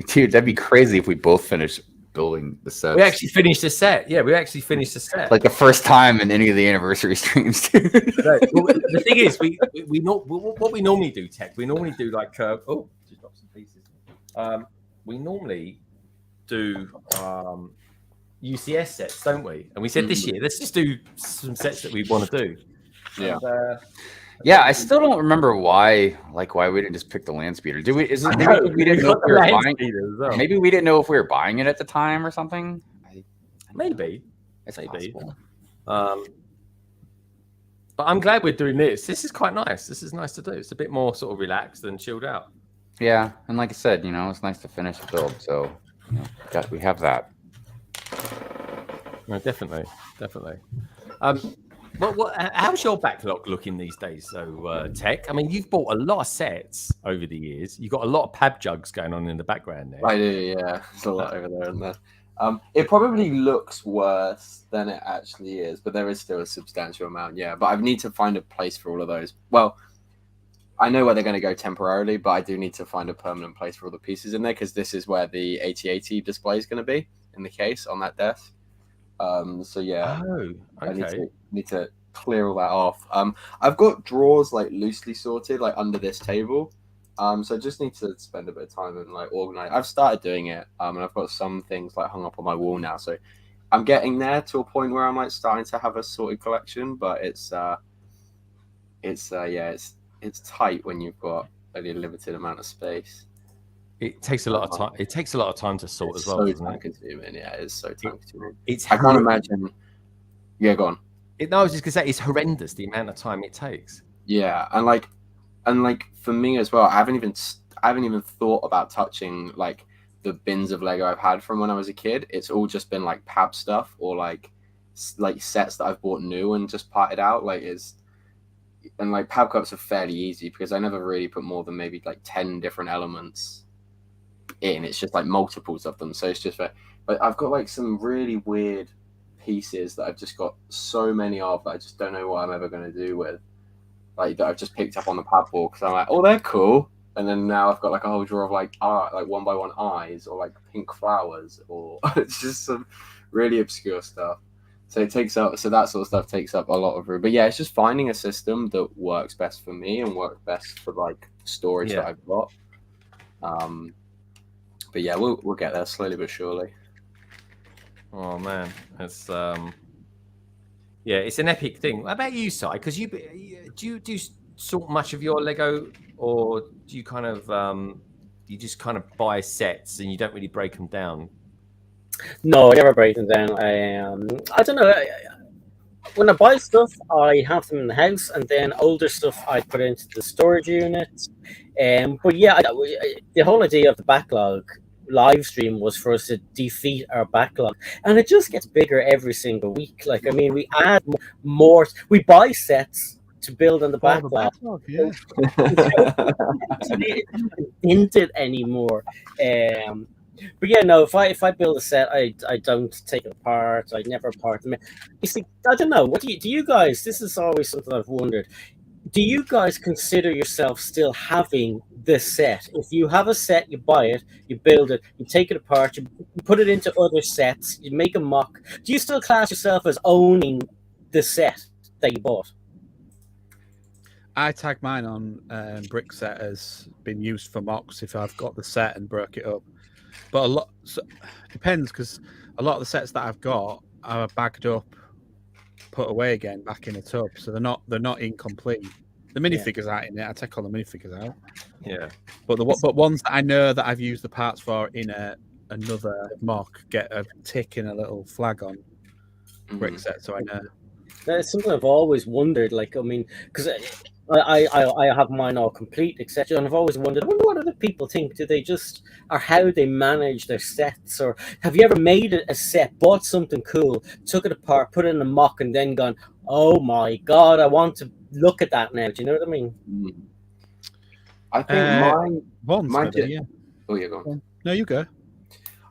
dude, that'd be crazy if we both finished building the set. We actually finished the set. Yeah, we actually finished the set. Like the first time in any of the anniversary streams, dude. The thing is, what we normally do, Tech. We normally do like just drop some pieces. We normally do UCS sets, don't we? And we said this year, let's just do some sets that we want to do. Yeah. And, Yeah, I still don't remember why we didn't just pick the land speeder. Did we? Is it maybe we didn't know if we were buying it? Well. Maybe we didn't know if we were buying it at the time or something. Maybe. It's maybe. possible. But I'm glad we're doing this. This is quite nice. This is nice to do. It's a bit more sort of relaxed and chilled out. Yeah, and like I said, you know, it's nice to finish the build. So, you know, we have that. No, definitely. How's your backlog looking these days, though, Tech? I mean, you've bought a lot of sets over the years. You've got a lot of pab jugs going on in the background there. I do, yeah. There's a lot over there, isn't there? It probably looks worse than it actually is, but there is still a substantial amount, yeah. But I need to find a place for all of those. Well, I know where they're going to go temporarily, but I do need to find a permanent place for all the pieces in there, because this is where the 8080 display is going to be in the case on that desk. So yeah, okay. I need to clear all that off. I've got drawers like loosely sorted like under this table. So I just need to spend a bit of time and like organize. I've started doing it, and I've got some things like hung up on my wall now. So I'm getting there to a point where I'm like starting to have a sorted collection, but it's tight when you've got only a limited amount of space. It takes a lot of time. It takes a lot of time to sort as well. So time consuming, yeah. It's so time consuming. I can't imagine. Yeah, go on. I was just gonna say it's horrendous the amount of time it takes. Yeah, and like for me as well, I haven't even thought about touching like the bins of Lego I've had from when I was a kid, it's all just been like pab stuff or like sets that I've bought new and just parted out. And like pab cups are fairly easy because I never really put more than maybe like 10 different elements in. It's just like multiples of them, so it's just but I've got like some really weird pieces that I've just got so many of that I just don't know what I'm ever going to do with, like that I've just picked up on the pad board because I'm like, oh, they're cool, and then now I've got like a whole drawer of like art, like 1x1 eyes or like pink flowers, or it's just some really obscure stuff. So it takes up, so that sort of stuff takes up a lot of room. But yeah, it's just finding a system that works best for me and works best for like storage that I've got. But yeah, we'll get there slowly but surely. Oh man, it's it's an epic thing. What about you, Si? Because do you sort much of your Lego, or do you kind of you just kind of buy sets and you don't really break them down? No, I never break them down. I don't know. When I buy stuff, I have them in the house, and then older stuff I put into the storage unit. But yeah, the whole idea of the backlog live stream was for us to defeat our backlog, and it just gets bigger every single week. Like, I mean, we add more. We buy sets to build on the backlog. It's not hinted anymore. But yeah, no. If I build a set, I don't take it apart. I never part them. You see, I don't know. What do you guys? This is always something I've wondered. Do you guys consider yourself still having this set? If you have a set, you buy it, you build it, you take it apart, you put it into other sets, you make a mock. Do you still class yourself as owning the set that you bought? I tag mine on Brickset as being used for mocks if I've got the set and broke it up. But depends, because a lot of the sets that I've got are bagged up, put away again back in a tub, so they're not incomplete. The minifigures aren't in it. I take all the minifigures out. Yeah. But ones that I know that I've used the parts for in another mock get a tick and a little flag on Brickset, so I know. That's something I've always wondered. Like, I mean, because I have mine all complete, etc. And I've always wondered, I wonder what other people think. Do they just, or how they manage their sets? Or have you ever made a set, bought something cool, took it apart, put it in a mock, and then gone, oh my God, I want to look at that now. Do you know what I mean? I think mine. Yeah. Oh, yeah, go on. No, you go.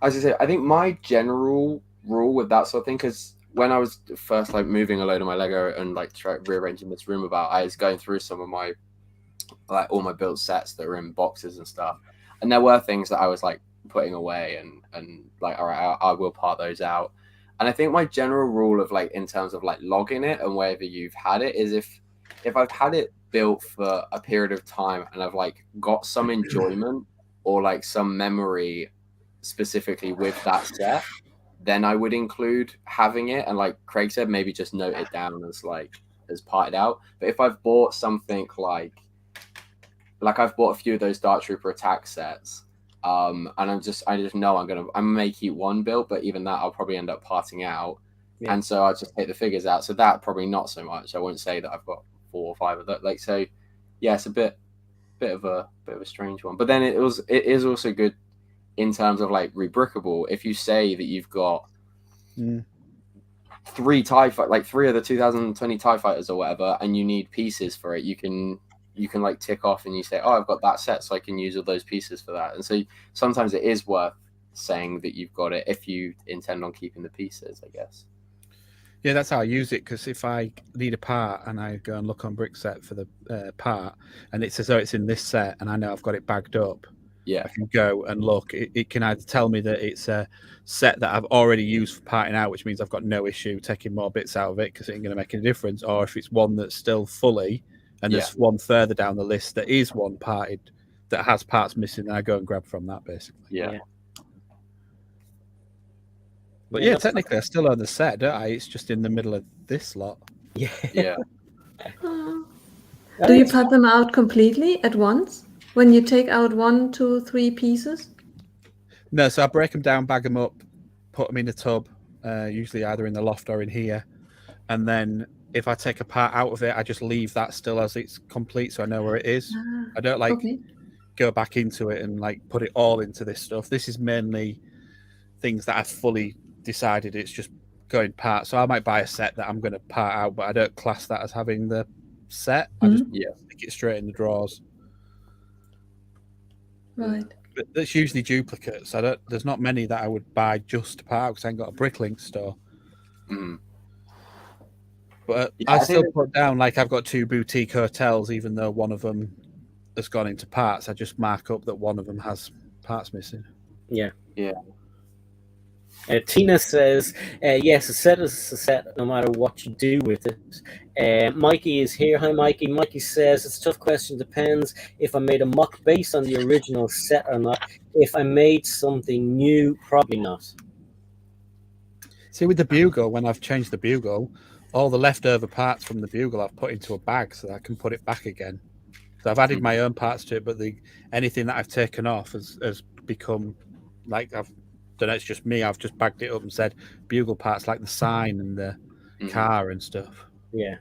As I say, I think my general rule with that sort of thing, because when I was first like moving a load of my Lego and like rearranging this room about, I was going through some of my like all my built sets that were in boxes and stuff, and there were things that I was like putting away and like, all right, I will part those out. And I think my general rule of like in terms of like logging it and wherever you've had it is if I've had it built for a period of time and I've like got some enjoyment or like some memory specifically with that set, then I would include having it, and like Craig said, maybe just note it down as parted out. But if I've bought something like I've bought a few of those Dark Trooper attack sets, and I just know I may keep one built, but even that I'll probably end up parting out, and so I'll just take the figures out. So that probably not so much. I won't say that I've got 4 or 5 of that. Like, so yeah, it's a bit of a strange one. But then it is also good in terms of like rebrickable. If you say that you've got 3 TIE fight, like 3 of the 2020 TIE fighters or whatever, and you need pieces for it, you can like tick off and you say, oh, I've got that set, so I can use all those pieces for that. And so sometimes it is worth saying that you've got it if you intend on keeping the pieces, I guess. Yeah, that's how I use it, because if I need a part and I go and look on Brickset for the part and it says, oh, it's in this set, and I know I've got it bagged up, I can go and look. It can either tell me that it's a set that I've already used for parting out, which means I've got no issue taking more bits out of it because it ain't going to make any difference, or if it's one that's still fully and there's one further down the list that is one parted that has parts missing, and I go and grab from that, basically. Yeah. But yeah, technically I still own the set, don't I? It's just in the middle of this lot. Yeah. Do you cut them out completely at once? When you take out 1, 2, 3 pieces? No, so I break them down, bag them up, put them in a tub, usually either in the loft or in here. And then if I take a part out of it, I just leave that still as it's complete, so I know where it is. I don't like go back into it and like put it all into this stuff. This is mainly things that I've fully decided it's just going part. So I might buy a set that I'm going to part out, but I don't class that as having the set. I just stick it straight in the drawers. Right. But that's usually duplicates. There's not many that I would buy just to part out because I ain't got a Bricklink store. But I still put down like I've got 2 boutique hotels, even though one of them has gone into parts. I just mark up that one of them has parts missing. Yeah. Yeah. Tina says, yes, a set is a set no matter what you do with it. Mikey is here. Hi, Mikey. Mikey says, it's a tough question. Depends if I made a mock based on the original set or not. If I made something new, probably not. See, with the bugle, when I've changed the bugle, all the leftover parts from the bugle I've put into a bag so that I can put it back again. So I've added my own parts to it, but anything that I've taken off has become like don't know, it's just me. I've just bagged it up and said bugle parts like the sign and the car and stuff. Yeah.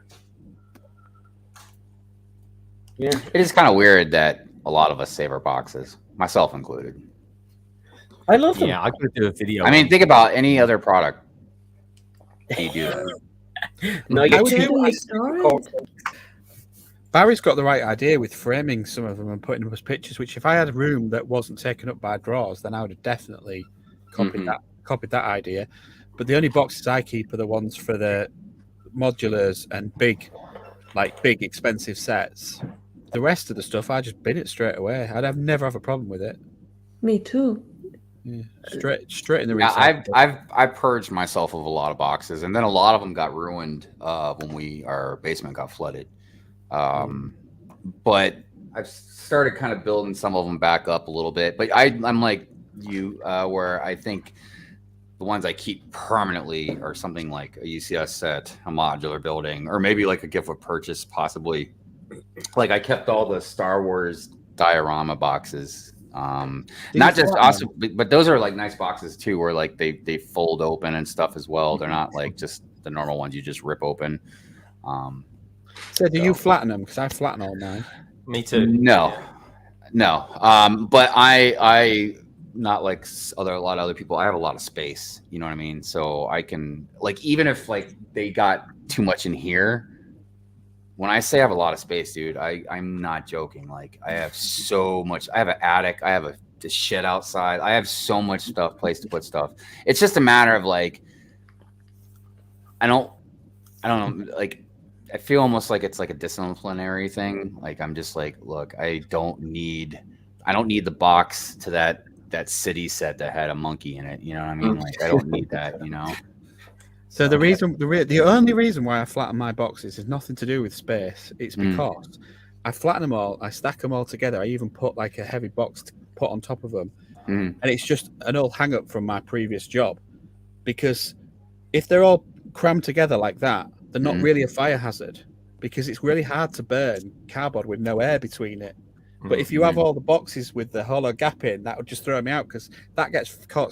It is kind of weird that a lot of us save our boxes, myself included. I love them. Yeah, I could do a video. I mean, think about any other product. You do that. No, you Barry's got the right idea with framing some of them and putting them as pictures, which if I had a room that wasn't taken up by drawers, then I would have definitely copied that idea. But the only boxes I keep are the ones for the modulars and big expensive sets. The rest of the stuff, I just bin it straight away. Never have a problem with it. Me too. Yeah, straight in the recycle. I've purged myself of a lot of boxes, and then a lot of them got ruined when our basement got flooded. But I've started kind of building some of them back up a little bit. But I'm like you, where I think the ones I keep permanently are something like a UCS set, a modular building, or maybe like a gift with purchase, possibly. Like I kept all the Star Wars diorama boxes. Not just awesome, but those are like nice boxes too, where like they fold open and stuff as well. They're not like just the normal ones you just rip open. So do you flatten them? Because I flatten all mine. Me too. No. But I not like a lot of other people. I have a lot of space. You know what I mean? So I can like even if like they got too much in here. When I say I have a lot of space, dude, I'm not joking. Like I have so much. I have an attic. I have a shed outside. I have so much place to put stuff. It's just a matter of like, I don't know. Like I feel almost like it's like a disciplinary thing. Like I'm just like, look, I don't need the box to that city set that had a monkey in it. You know what I mean? Like I don't need that. You know. So the only reason why I flatten my boxes is nothing to do with space. It's because I flatten them all, I stack them all together. I even put like a heavy box to put on top of them, and it's just an old hang up from my previous job. Because if they're all crammed together like that, they're not really a fire hazard. Because it's really hard to burn cardboard with no air between it. But if you have all the boxes with the hollow gap in, that would just throw me out because that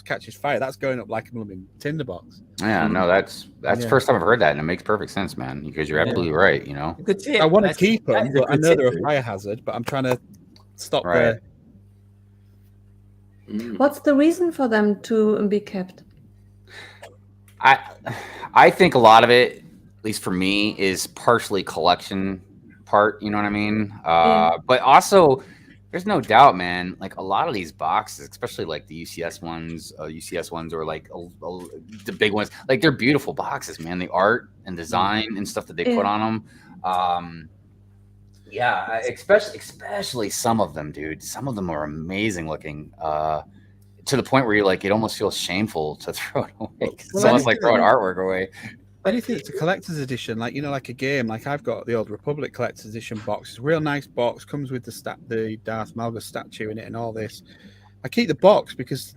catches fire. That's going up like a blooming tinderbox. Yeah, no, that's the first time I've heard that, and it makes perfect sense, man. Because you're absolutely right. You know, good tip. I want to keep them, but I know they're a fire hazard. But I'm trying to stop there. What's the reason for them to be kept? I think a lot of it, at least for me, is partially collection part, you know what I mean? But also there's no doubt, man, like a lot of these boxes, especially like the UCS ones or like the big ones, like they're beautiful boxes, man. The art and design and stuff that they put on them. Especially some of them, dude. Some of them are amazing looking, to the point where you're like, it almost feels shameful to throw it away. It's almost like throwing artwork away. Anything that's a collector's edition, like like a game, like I've got the Old Republic collector's edition box. It's a real nice box, comes with the Darth Malgus statue in it and all this. I keep the box because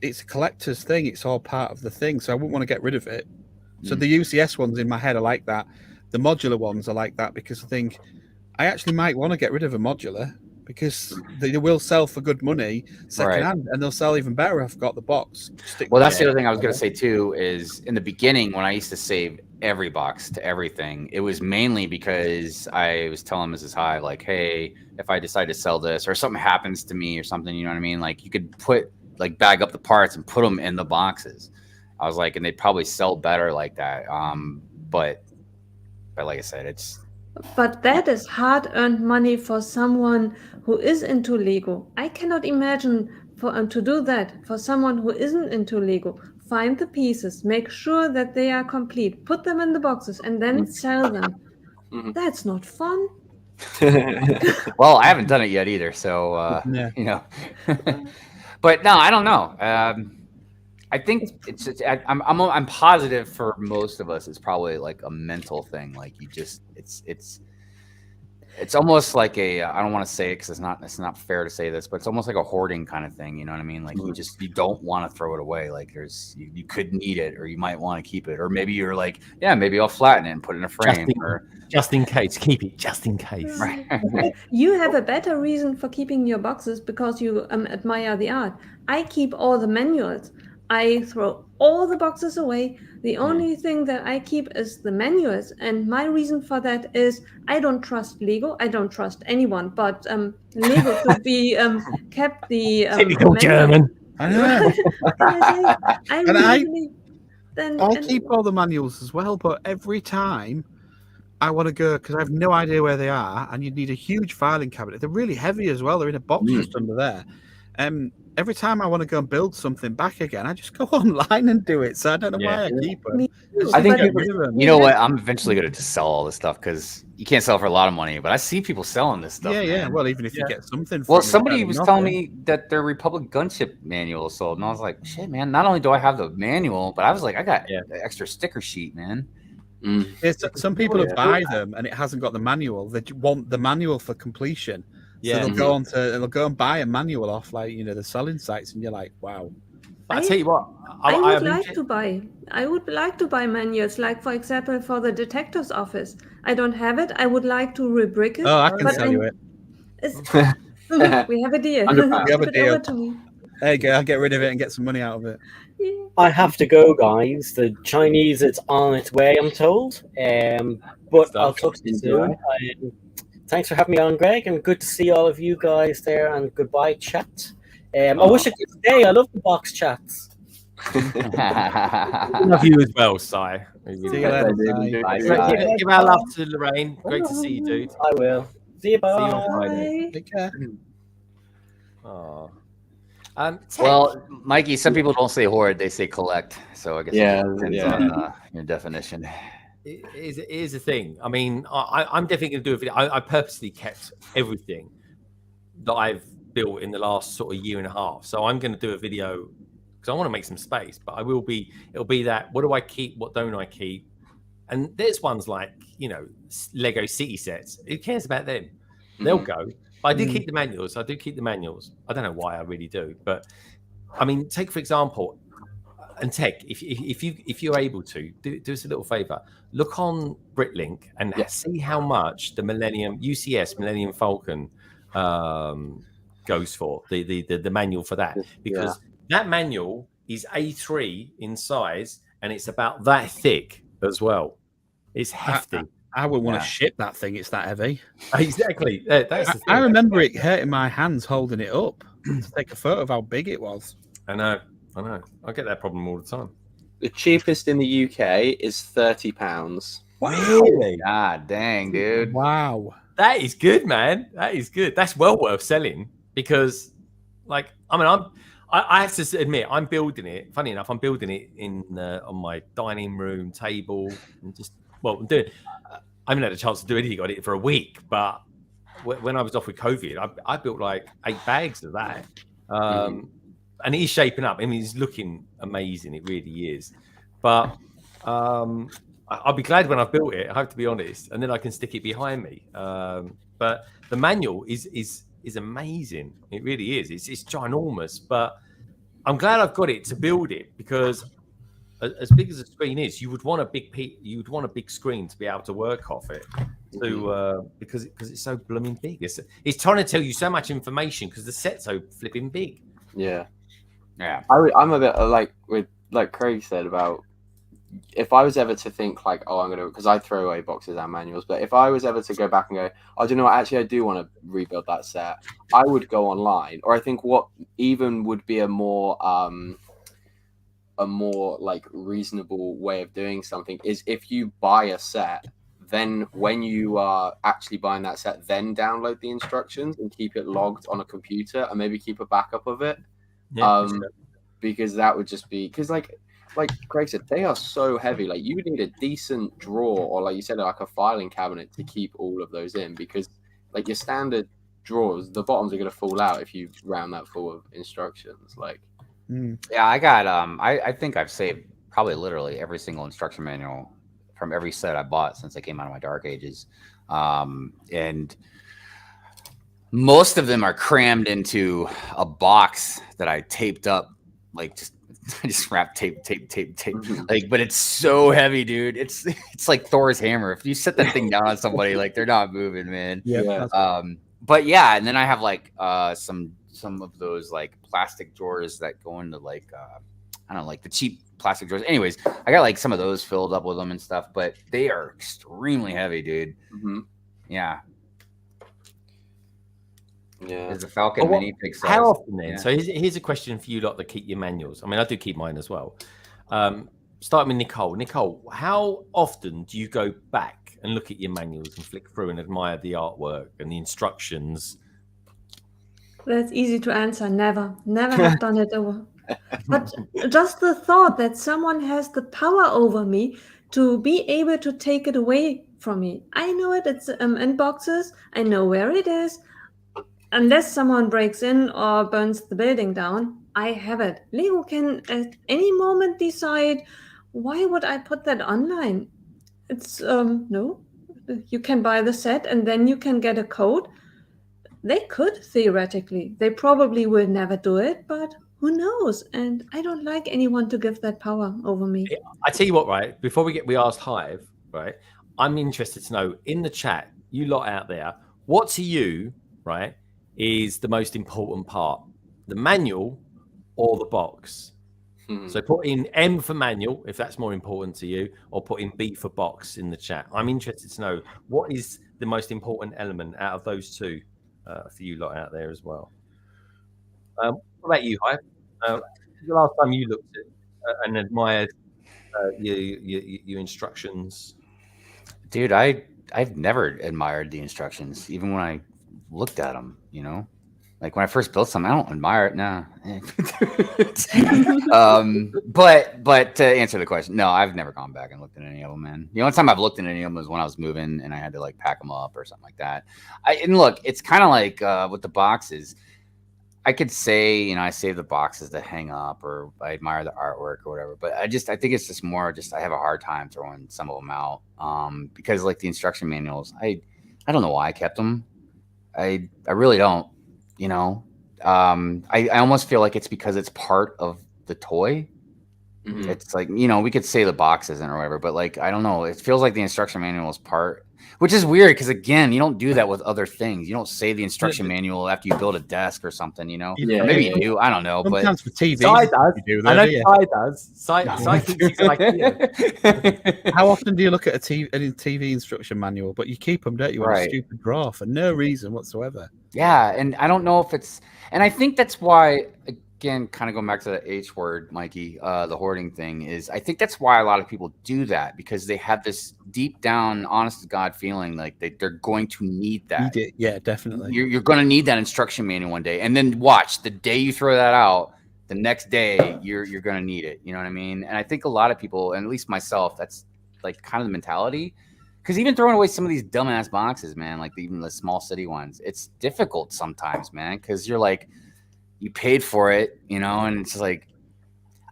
it's a collector's thing. It's all part of the thing, so I wouldn't want to get rid of it. So the UCS ones in my head are like that. The modular ones are like that because I think I actually might want to get rid of a modular because they will sell for good money secondhand, and they'll sell even better if I've got the box. Well, that's the other thing I was going to say too. Is in the beginning when I used to save every box to everything, it was mainly because I was telling Mrs. Hive, like, hey, if I decide to sell this or something happens to me or something, you know what I mean? Like, you could bag up the parts and put them in the boxes. I was like, and they'd probably sell better like that. But like I said, But that is hard-earned money for someone who is into Lego. I cannot imagine to do that for someone who isn't into Lego. Find the pieces, make sure that they are complete, put them in the boxes, and then sell them. That's not fun. Well, I haven't done it yet either, so you know. But no, I don't know. I think I'm positive for most of us. It's probably like a mental thing. Like you just, it's almost like a, I don't want to say it because it's not fair to say this, but it's almost like a hoarding kind of thing. You know what I mean? Like you don't want to throw it away. Like you could need it, or you might want to keep it, or maybe you're like, yeah, maybe I'll flatten it and put it in a frame, just in case. Keep it just in case. Right. You have a better reason for keeping your boxes because you admire the art. I keep all the manuals. I throw all the boxes away. The only thing that I keep is the manuals. And my reason for that is I don't trust Lego. I don't trust anyone, but Lego should be kept the typical German. I know. I keep all the manuals as well, but every time I want to go, because I have no idea where they are, and you need a huge filing cabinet. They're really heavy as well. They're in a box just under there. Every time I want to go and build something back again, I just go online and do it. So I don't know why I keep them. I think you know what? I'm eventually going to just sell all this stuff because you can't sell for a lot of money. But I see people selling this stuff. Yeah. Well, even if you get something. Well, somebody was telling me that their Republic gunship manual is sold, and I was like, "Shit, man! Not only do I have the manual, but I was like, I got the extra sticker sheet, man." Yeah, some people who buy them and it hasn't got the manual. They want the manual for completion. Yeah, so they'll go and buy a manual off the selling sites, and you're like, wow. I tell you what, I would like to buy manuals, like for example for the detective's office. I don't have it. I would like to rebrick it. Oh, I can sell you it. We have a deal. We have a deal. There you go. I'll get rid of it and get some money out of it. Yeah. I have to go, guys. The Chinese, it's on its way, I'm told. But I'll talk to you soon. Thanks for having me on, Greg, and good to see all of you guys there. And goodbye, chat. I wish I could stay. I love the box chats. Love you as well, Si. See you later. Give our love to Lorraine. Great to see you, dude. I will. See you. Bye. See you on Friday. Take care. Oh. Well, Mikey, some people don't say hoard; they say collect. So I guess it depends on your definition. Here's the thing. I mean, I'm definitely going to do a video. I purposely kept everything that I've built in the last sort of year and a half. So I'm going to do a video because I want to make some space. But it'll be that. What do I keep? What don't I keep? And there's ones like Lego City sets. Who cares about them? They'll go. But I do keep the manuals. I don't know why I really do. But I mean, take for example. And Tech, if you're able to do us a little favor, look on BrickLink and see how much the UCS Millennium Falcon goes for the manual for that, because that manual is A3 in size and it's about that thick as well. It's hefty. I would want to ship that thing. It's that heavy. Exactly. That's the thing. I remember it hurting my hands holding it up to take a photo of how big it was. I know. I get that problem all the time. The cheapest in the UK is £30. Really? God dang, dude. Wow. That is good, man. That is good. That's well worth selling because, I have to admit, I'm building it. Funny enough, I'm building it on my dining room table. And I haven't had a chance to do anything on it for a week, but when I was off with COVID, I built like 8 bags of that. And he's shaping up. I mean, he's looking amazing. It really is. But I'll be glad when I've built it. I have to be honest, and then I can stick it behind me. But the manual is amazing. It really is. It's ginormous. But I'm glad I've got it to build it because as big as the screen is, you would want a big screen to be able to work off it. to because it's so blooming big. It's trying to tell you so much information because the set's so flipping big. Yeah. I'm a bit like Craig said about, if I was ever to think like, oh, I'm gonna, because I throw away boxes and manuals, but if I was ever to go back and go, oh, do you know what? Actually, I do want to rebuild that set. I would go online, or I think what even would be a more like reasonable way of doing something is if you buy a set, then when you are actually buying that set, then download the instructions and keep it logged on a computer and maybe keep a backup of it. Yeah, because that would just be, because like Craig said, they are so heavy. Like you would need a decent drawer, or like you said, like a filing cabinet to keep all of those in, because like your standard drawers, the bottoms are going to fall out if you round that full of instructions. Like, yeah, I got I think I've saved probably literally every single instruction manual from every set I bought since I came out of my dark ages, and most of them are crammed into a box that I taped up, like I just wrapped tape. Like, but it's so heavy, dude. It's like Thor's hammer. If you set that thing down on somebody, like they're not moving, man. Yeah. But yeah, and then I have like some of those like plastic drawers that go into like I don't know, like the cheap plastic drawers. Anyways, I got like some of those filled up with them and stuff, but they are extremely heavy, dude. Yeah. Yeah, there's a Falcon minifig size. How often then? Yeah. So here's a question for you lot that keep your manuals. I mean, I do keep mine as well. Starting with Nicole. Nicole, how often do you go back and look at your manuals and flick through and admire the artwork and the instructions? That's easy to answer. Never have done it. But just the thought that someone has the power over me to be able to take it away from me. I know it. It's in boxes. I know where it is. Unless someone breaks in or burns the building down, I have it. Lego can at any moment decide, why would I put that online? It's no. You can buy the set and then you can get a code. They could theoretically. They probably will never do it, but who knows? And I don't like anyone to give that power over me. I tell you what, right? Before we asked Hive, right? I'm interested to know in the chat, you lot out there, what to you, right, is the most important part, the manual or the box? So put in M for manual if that's more important to you, or put in B for box in the chat. I'm interested to know what is the most important element out of those two for you lot out there as well. What about you, Hive? The last time you looked at and admired your instructions? Dude, I've never admired the instructions, even when I looked at them, you know, like when I first built something, I don't admire it now. But to answer the question, no, I've never gone back and looked at any of them, man. The only time I've looked at any of them was when I was moving and I had to like pack them up or something like that. And look, it's kind of like with the boxes. I could say, you know, I save the boxes to hang up, or I admire the artwork or whatever. But I think it's just more just I have a hard time throwing some of them out because like the instruction manuals, I don't know why I kept them. I really don't, you know. I almost feel like it's because it's part of the toy. It's like, you know, we could say the box isn't or whatever, but like, I don't know. It feels like the instruction manual is part, which is weird because again, you don't do that with other things. You don't say the instruction manual after you build a desk or something, you know. Yeah, maybe you do. I don't know. Sometimes but for TV, Side does. you do I that, know do you? Side does. Side thinks it's like, How often do you look at a TV instruction manual, but you keep them, don't you, in a stupid drawer for no reason whatsoever? Yeah, and I don't know if it's, and I think that's why, again, kind of going back to the H word, Mikey, the hoarding thing is, I think that's why a lot of people do that, because they have this deep down, honest to God feeling like they're going to need that. Yeah, definitely. You're going to need that instruction manual one day, and then watch the day you throw that out. The next day, you're going to need it. You know what I mean? And I think a lot of people, and at least myself, that's like kind of the mentality. Because even throwing away some of these dumbass boxes, man, like even the small city ones, it's difficult sometimes, man, because you're like, you paid for it, you know, and it's like,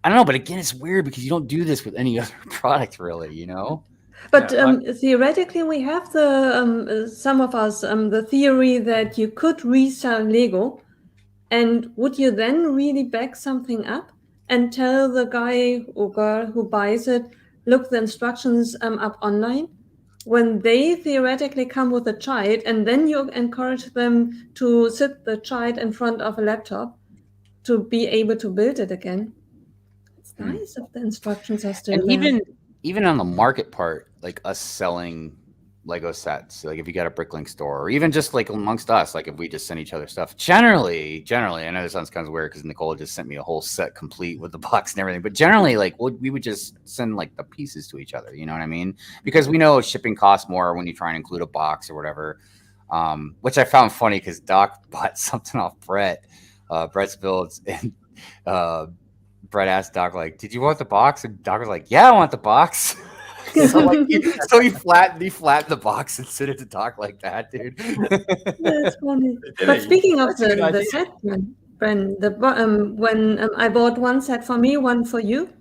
I don't know. But again, it's weird because you don't do this with any other product, really, you know. But theoretically, we have the some of us the theory that you could resell Lego, and would you then really back something up and tell the guy or girl who buys it, look the instructions up online? when they theoretically come with a child and then you encourage them to sit the child in front of a laptop to be able to build it again. It's nice if the instructions are still And there. even on the market part, like us selling Lego sets, like if you got a Bricklink store, or even just like amongst us, like if we just send each other stuff, generally, I know this sounds kind of weird because Nicole just sent me a whole set complete with the box and everything, but generally, like we would just send like the pieces to each other, you know what I mean? Because we know shipping costs more when you try and include a box or whatever, which I found funny because Doc bought something off Brett's Builds, and Brett asked Doc, like, did you want the box? And Doc was like, yeah, I want the box. so he flattened the box and sent it to Doc like that, dude. That's funny. But speaking of the set, when I bought one set for me, one for you,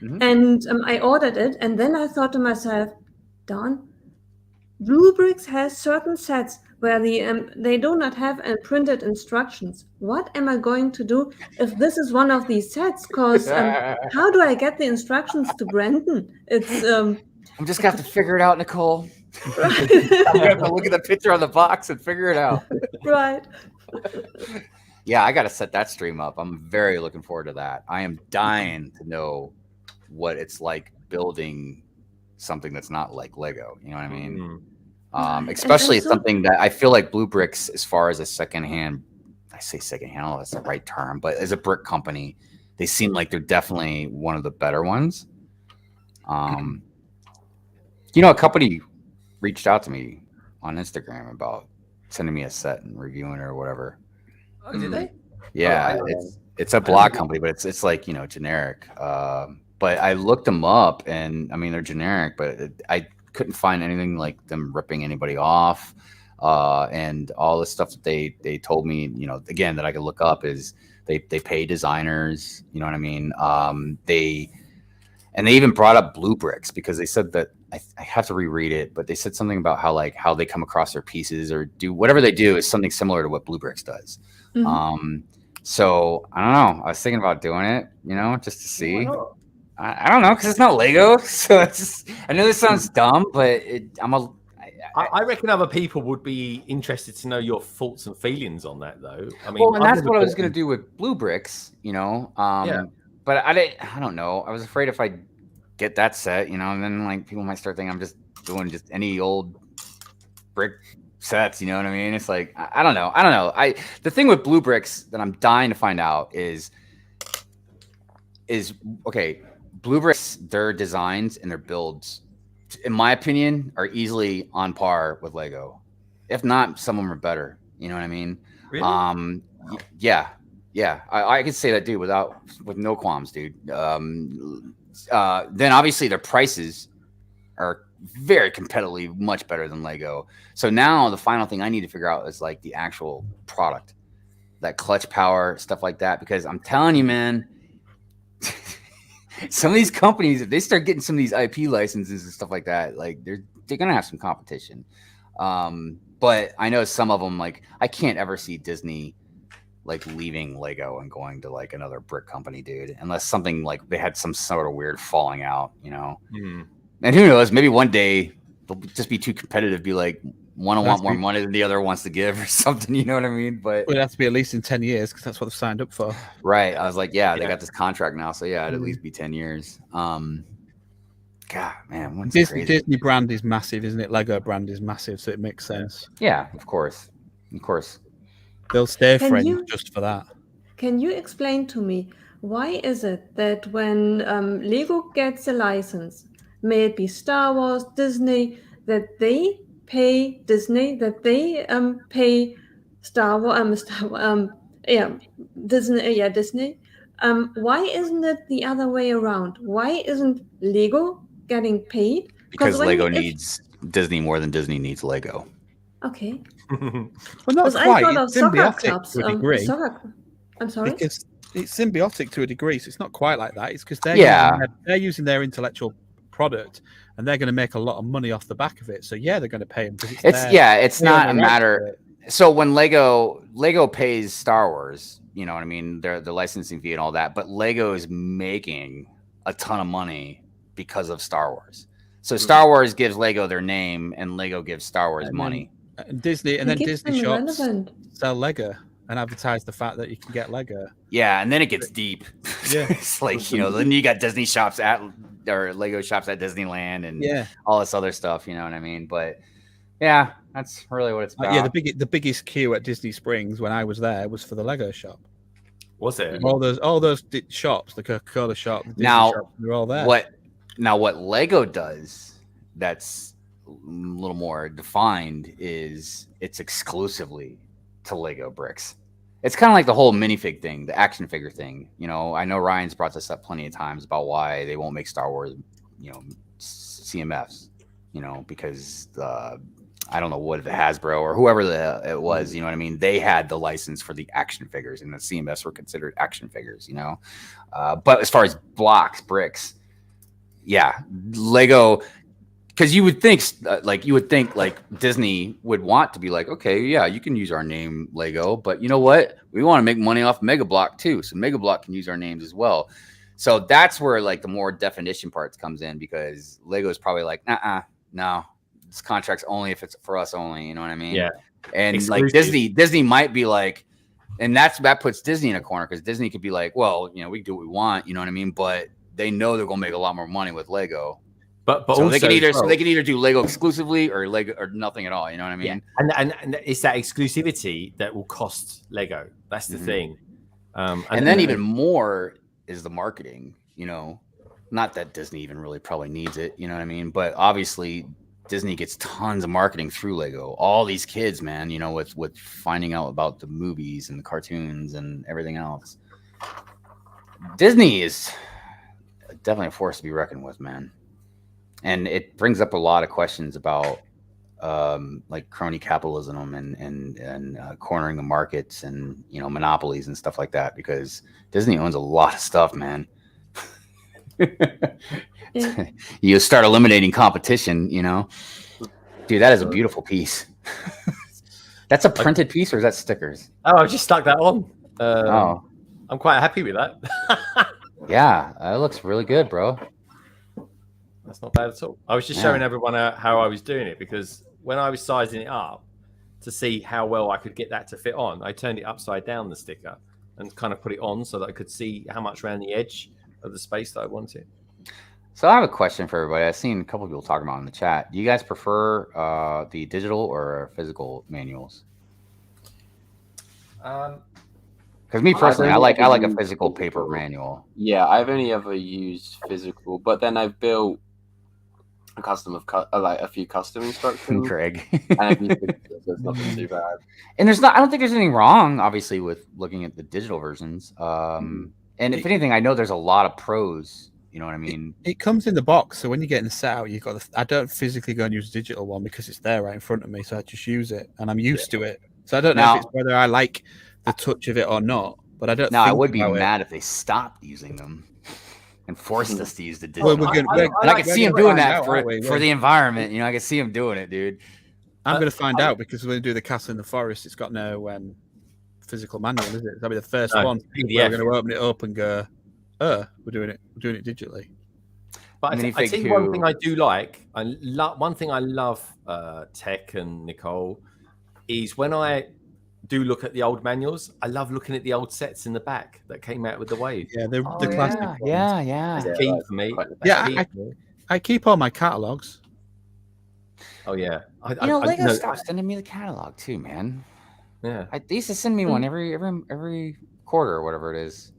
and I ordered it, and then I thought to myself, darn, Blue Bricks has certain sets where they do not have printed instructions. What am I going to do if this is one of these sets? Because how do I get the instructions to Brandon? It's I'm just gonna have to figure it out, Nicole. I'm gonna have to look at the picture on the box and figure it out. Right. Yeah, I gotta set that stream up. I'm very looking forward to that. I am dying to know what it's like building something that's not like Lego. You know what I mean? Especially something that I feel like Blue Bricks, as far as a secondhand, I say secondhand, I don't know if that's the right term, but as a brick company, they seem like they're definitely one of the better ones. You know, a company reached out to me on Instagram about sending me a set and reviewing it or whatever. Oh, did they? Yeah, it's a blog company, but it's like, you know, generic. But I looked them up, and I mean, they're generic, but I couldn't find anything like them ripping anybody off. And all the stuff that they told me, you know, again, that I could look up is they pay designers, you know what I mean? They even brought up Blue Bricks because they said that I have to reread it, but they said something about how they come across their pieces or do whatever they do is something similar to what Blue Bricks does. So I don't know. I was thinking about doing it, you know, just to see. I don't know, because it's not Lego. So it's just, I know this sounds dumb, but I reckon other people would be interested to know your thoughts and feelings on that, though. I mean, well, and that's what I was going to do with Blue Bricks, you know. Yeah. But I don't know. I was afraid if I get that set, you know, and then like people might start thinking I'm just doing just any old brick sets, you know what I mean? It's like I don't know. The thing with Blue Bricks that I'm dying to find out is okay. Blue Bricks, their designs and their builds, in my opinion, are easily on par with Lego. If not, some of them are better. You know what I mean? Really? Yeah. I could say that, dude, with no qualms, dude. Then obviously their prices are very competitively much better than Lego. So now the final thing I need to figure out is like the actual product, that clutch power, stuff like that. Because I'm telling you, man. Some of these companies, if they start getting some of these IP licenses and stuff like that, like they're gonna have some competition. But I know some of them, like I can't ever see Disney like leaving Lego and going to like another brick company, dude, unless something like they had some sort of weird falling out, you know. And who knows? Maybe one day they'll just be too competitive, be like one want more money than the other wants to give or something, you know what I mean? But it has to be at least in 10 years because that's what they've signed up for. Right. I was like, yeah, they got this contract now, so yeah, it'd at least be 10 years. God, man, Disney brand is massive, isn't it? Lego brand is massive, so it makes sense. Yeah, of course. They'll stay friends just for that. Can you explain to me why is it that when Lego gets a license, may it be Star Wars, Disney, that they pay Disney, that they pay Star Wars, Disney. Why isn't it the other way around? Why isn't Lego getting paid? Because Lego needs Disney more than Disney needs Lego. Okay. Well, not quite. It's symbiotic to a degree. I'm sorry. Because it's symbiotic to a degree, so it's not quite like that. It's because they're using their intellectual product, and they're going to make a lot of money off the back of it. So yeah, they're going to pay them. It's not a matter. So when Lego pays Star Wars, you know what I mean, the licensing fee and all that, but Lego is making a ton of money because of Star Wars. So Star Wars gives Lego their name, and Lego gives Star Wars money. Disney keeps shops them relevant. sell Lego and advertise the fact that you can get Lego. Yeah, and then it gets deep. Yeah, it's like then you got Disney shops or Lego shops at Disneyland, and all this other stuff. You know what I mean? But yeah, that's really what it's about. Yeah, the biggest queue at Disney Springs when I was there was for the Lego shop. Was it? All those shops, the Coca-Cola shop, the Disney Now, shop, they're all there. What Lego does that's a little more defined is it's exclusively to Lego bricks. It's kind of like the whole minifig thing, the action figure thing. You know, I know Ryan's brought this up plenty of times about why they won't make Star Wars, CMFs, because I don't know what the Hasbro or whoever it was, you know what I mean? They had the license for the action figures, and the CMFs were considered action figures, But as far as blocks, bricks, yeah, Lego. Because you would think Disney would want to be like, okay, yeah, you can use our name, Lego, but you know what? We want to make money off Mega Block too, so Mega Block can use our names as well. So that's where the more definition parts comes in, because Lego is probably like, no, this contract's only if it's for us only. You know what I mean? Yeah. And exclusive. Like Disney might be like, and that puts Disney in a corner, because Disney could be like, well, we can do what we want. You know what I mean? But they know they're gonna make a lot more money with Lego. But so also, they can either do Lego exclusively or Lego or nothing at all. You know what I mean? Yeah. And it's that exclusivity that will cost Lego. That's the thing. And then even more is the marketing. Not that Disney even really probably needs it. You know what I mean? But obviously Disney gets tons of marketing through Lego. All these kids, man. With finding out about the movies and the cartoons and everything else. Disney is definitely a force to be reckoned with, man. And it brings up a lot of questions about like crony capitalism and cornering the markets and monopolies and stuff like that, because Disney owns a lot of stuff, man. You start eliminating competition, dude, that is a beautiful piece. That's a printed piece, or is that stickers? Oh, I just stuck that on. I'm quite happy with that. Yeah, it looks really good, bro. That's not bad at all. I was just showing everyone how I was doing it, because when I was sizing it up to see how well I could get that to fit on, I turned it upside down, the sticker, and kind of put it on so that I could see how much around the edge of the space that I wanted. So I have a question for everybody. I've seen a couple of people talking about in the chat. Do you guys prefer the digital or physical manuals? Because me personally, I like a physical paper manual. Yeah, I've only ever used physical, but then I've built a few custom instructions. Craig. And there's nothing too bad. And I don't think there's anything wrong, obviously, with looking at the digital versions. And if anything, I know there's a lot of pros. You know what I mean? It comes in the box, so when you're getting the set out, you've got. I don't physically go and use a digital one because it's there right in front of me, so I just use it, and I'm used to it. So I don't know if it's whether I like the touch of it or not, but I don't. Now I would be mad if they stopped using them and forced us to use the digital. Well, I could see them doing that for the environment. I could see them doing it, dude. I'm going to find out, because when we do the Castle in the Forest, it's got no physical manual, is it? That'll be the first one. We're going to open it up and go, we're doing it digitally. But I think one thing I do like, one thing I love, Tech and Nicole, is when I do look at the old manuals, I love looking at the old sets in the back that came out with the wave. Yeah, the classic ones. Yeah. That's key for me. I keep all my catalogs. Oh yeah, Lego stopped sending me the catalog too, man. Yeah, they used to send me one every quarter or whatever it is.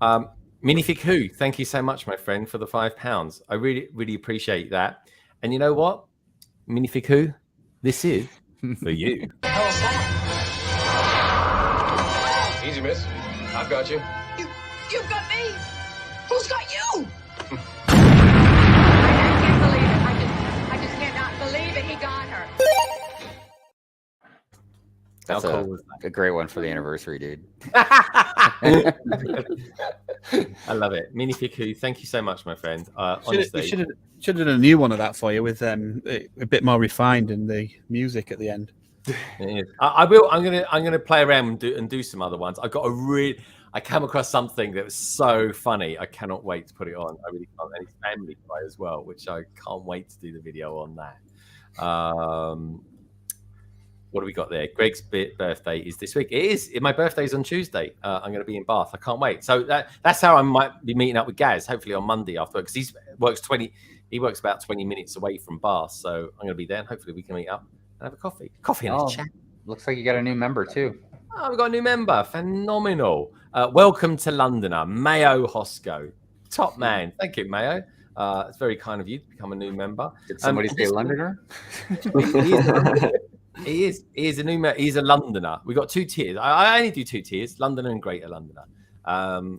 Minifig Who, thank you so much, my friend, for the £5. I really, really appreciate that. And you know what, Minifig Who, this is for you. Easy, miss. I've got you. You've got me. Who's got you? I can't believe it. I just cannot believe it. He got her. That's a great one for the anniversary, dude. I love it. Minifig Who, thank you so much, my friend. Honestly, should have done a new one of that for you with a bit more refined in the music at the end. I will. I'm gonna play around and do some other ones. I came across something that was so funny. I cannot wait to put it on. I really can't. And it's Family Guy as well, which I can't wait to do the video on that. What do we got there? Greg's birthday is this week. It is. My birthday's on Tuesday. I'm going to be in Bath. I can't wait. So that's how I might be meeting up with Gaz, hopefully on Monday after, because he works about 20 minutes away from Bath. So I'm going to be there, and hopefully we can meet up and have a coffee. And a chat. Looks like you got a new member too. Oh, we've got a new member. Phenomenal. Welcome to Londoner, Mayo Hosco. Top man. Thank you, Mayo. It's very kind of you to become a new member. Did somebody say Londoner? He is a new member. He's a Londoner. We've got 2 tiers. I only do 2 tiers, Londoner and Greater Londoner,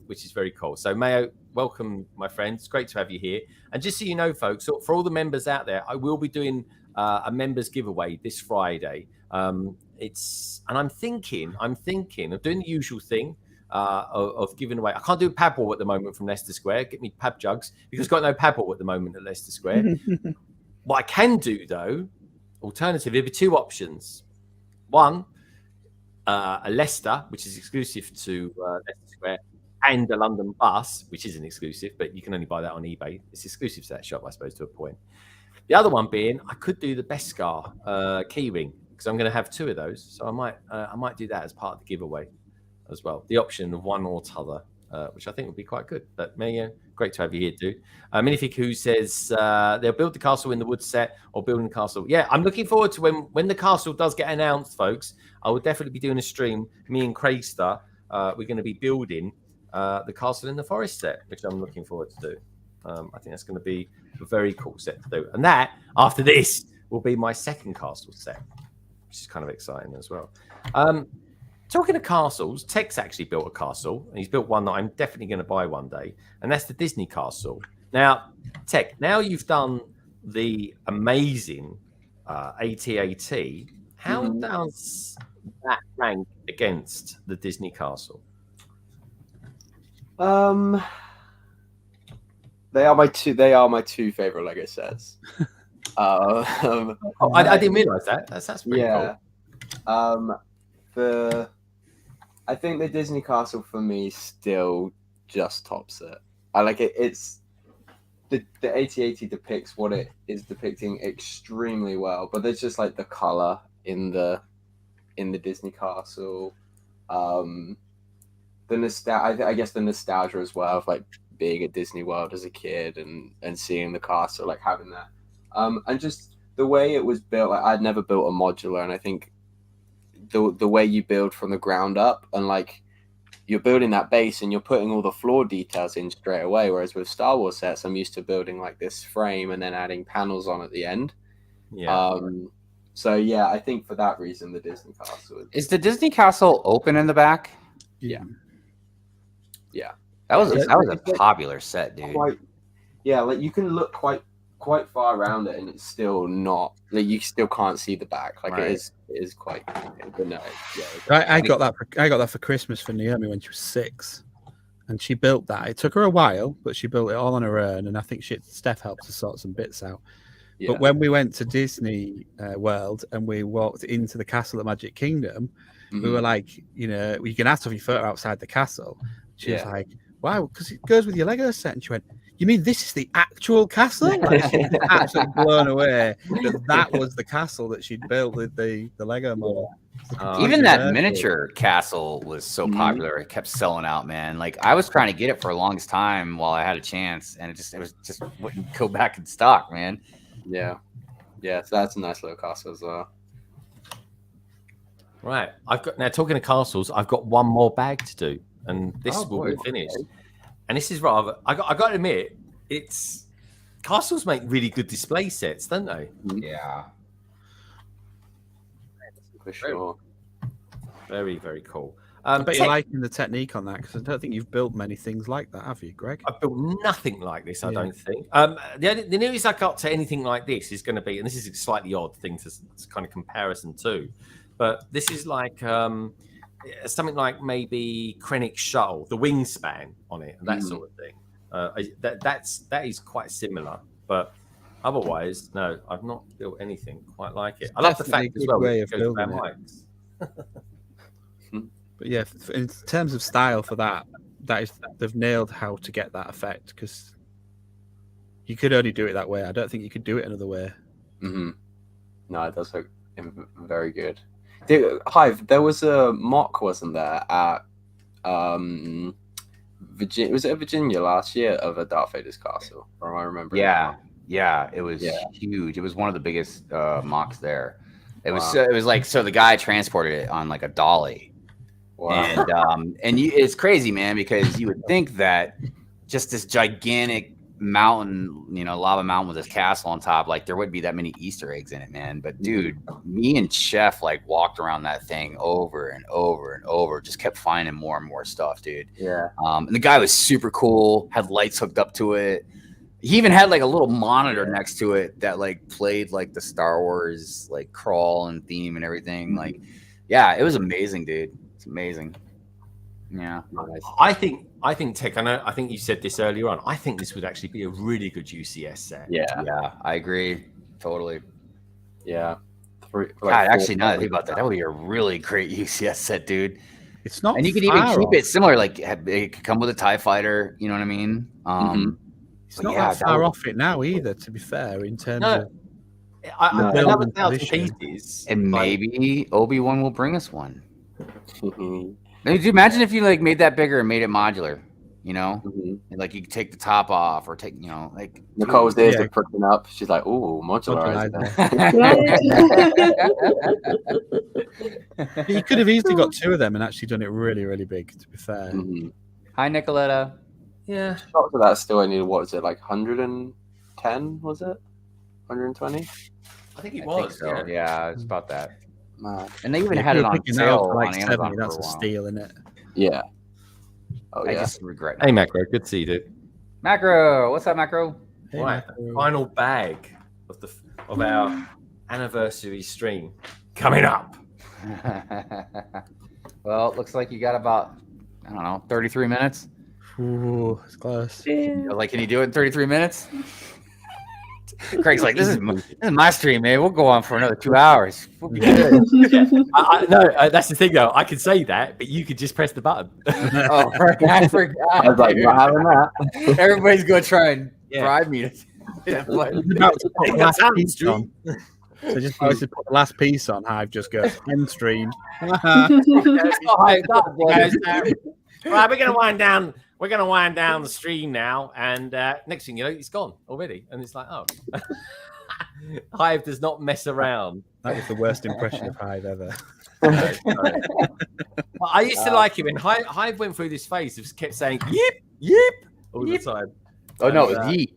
which is very cool. So, Mayo, welcome, my friend. It's great to have you here. And just so you know, folks, for all the members out there, I will be doing a members giveaway this Friday. And I'm thinking of doing the usual thing of giving away. I can't do a pad ball at the moment from Leicester Square. Get me pad jugs because I've got no pad ball at the moment at Leicester Square. What I can do though, alternatively, there'll be 2 options. One, a Leicester, which is exclusive to Leicester Square, and a London bus, which isn't exclusive, but you can only buy that on eBay. It's exclusive to that shop, I suppose, to a point. The other one being, I could do the Beskar keyring because I'm going to have 2 of those, so I might do that as part of the giveaway as well. The option of one or t'other, which I think would be quite good. But Mayo, great to have you here, dude. Minifig who says they'll build the castle in the wood set or building the castle. Yeah, I'm looking forward to when the castle does get announced, folks. I will definitely be doing a stream. Me and Craigstar, we're going to be building the castle in the forest set, which I'm looking forward to do. I think that's going to be a very cool set to do. And that, after this, will be my second castle set, which is kind of exciting as well. Talking of castles, Tech's actually built a castle, and he's built one that I'm definitely going to buy one day, and that's the Disney castle. Now, Tech, now you've done the amazing AT-AT, how does that rank against the Disney castle? They are my 2 favorite Lego sets. I didn't realize that. That's pretty cool. I think the Disney castle for me still just tops it. I like it. It's the AT-AT depicts what it is depicting extremely well, but there's just like the color in the Disney castle, the nostalgia. I guess the nostalgia as well of like being at Disney World as a kid and seeing the castle, like having that, and just the way it was built. Like, I'd never built a modular, and I think the way you build from the ground up, and like you're building that base and you're putting all the floor details in straight away. Whereas with Star Wars sets, I'm used to building like this frame and then adding panels on at the end. Yeah. So yeah, I think for that reason, the Disney castle is the Disney castle open in the back. Yeah. Yeah. That was a popular set, dude. Yeah, like you can look quite far around it, and it's still not like you still can't see the back. Like it is quite. But no, yeah. I got that for Christmas for Naomi when she was 6, and she built that. It took her a while, but she built it all on her own, and I think Steph helped to sort some bits out. Yeah. But when we went to Disney World and we walked into the castle at Magic Kingdom, we were like, you can have to have your photo outside the castle. She was like, wow, because it goes with your Lego set. And she went, you mean this is the actual castle? Like, she was absolutely blown away that was the castle that she'd built with the Lego model. Even that miniature castle was so popular; it kept selling out, man. Like I was trying to get it for the longest time while I had a chance, and it was just wouldn't go back in stock, man. Yeah, so that's a nice little castle as well. Right, now talking of castles, I've got one more bag to do, and this will be finished. And this is rather, I got to admit, castles make really good display sets, don't they? Yeah. For sure. Very, very cool. But you're liking the technique on that, because I don't think you've built many things like that, have you, Greg? I've built nothing like this, I don't think. The nearest I got to anything like this is going to be, and this is a slightly odd thing to kind of comparison to, but this is like something like maybe Krennic's shuttle, the wingspan on it, and that sort of thing. That is quite similar, but otherwise, no, I've not built anything quite like it. I love the fact as well. Way of building it. But yeah, in terms of style for that is they've nailed how to get that effect because you could only do it that way. I don't think you could do it another way. Mm-hmm. No, it does look very good. Hive, there was a mock, wasn't there, at Virginia? Was it Virginia last year of a Darth Vader's castle? Or am I remembering? Yeah, it was huge. It was one of the biggest mocks there. It was it was like, so the guy transported it on like a dolly. Wow. And it's crazy, man, because you would think that just this gigantic mountain, lava mountain with this castle on top, like there wouldn't be that many Easter eggs in it, man. But dude, me and Chef like walked around that thing over and over and over, just kept finding more and more stuff, dude. Yeah. And the guy was super cool, had lights hooked up to it. He even had like a little monitor next to it that like played like the Star Wars like crawl and theme and everything. Like, yeah, it was amazing, dude. It's amazing. Yeah. Nice. I think Tech, I think you said this earlier on. I think this would actually be a really good UCS set. Yeah, I agree. Totally. Yeah. God, actually, now that I think about that, that would be a really great UCS set, dude. It's not, and you could even keep it similar. Like it could come with a TIE fighter. You know what I mean? It's not that far off it now either. To be fair, in terms of another 1,000 pieces, and maybe Obi-Wan will bring us one. Could you imagine if you like made that bigger and made it modular? And, like you could take the top off or take, like Nicole's ears are pricking up. She's like, "Ooh, modularizer." You could have easily got 2 of them and actually done it really, really big. To be fair. Hi, Nicoletta. Yeah. After that, still only what was it, like 110? Was it 120? I think it was. So. Yeah, it's about that. And they even had it on sale for like on Amazon 70, that's a steal, isn't it? Yeah. Oh, I yeah. just regret. Hey, Macro. Good to see you, dude. Macro, what's up, Macro? Hey, Right, Macro. final bag of our anniversary stream coming up. Well, it looks like you got about 33 minutes. Ooh, it's close. Like, can you do it in 33 minutes? Craig's like, this is my stream, man. We'll go on for another 2 hours. We'll be good. No, that's the thing, though. I could say that, but you could just press the button. Oh, I forgot. I was like, not having that. Everybody's going to try and bribe me to About to put the last piece on. So just put the last piece on. Hive just goes end stream. Right, we're gonna wind down. We're gonna wind down the stream now, and next thing you know, it's gone already, and it's like, oh, Hive does not mess around. That was the worst impression of Hive ever. Well, I used to like it when Hive went through this phase of kept saying "yip, yip" all the time. Oh no, it's yeet,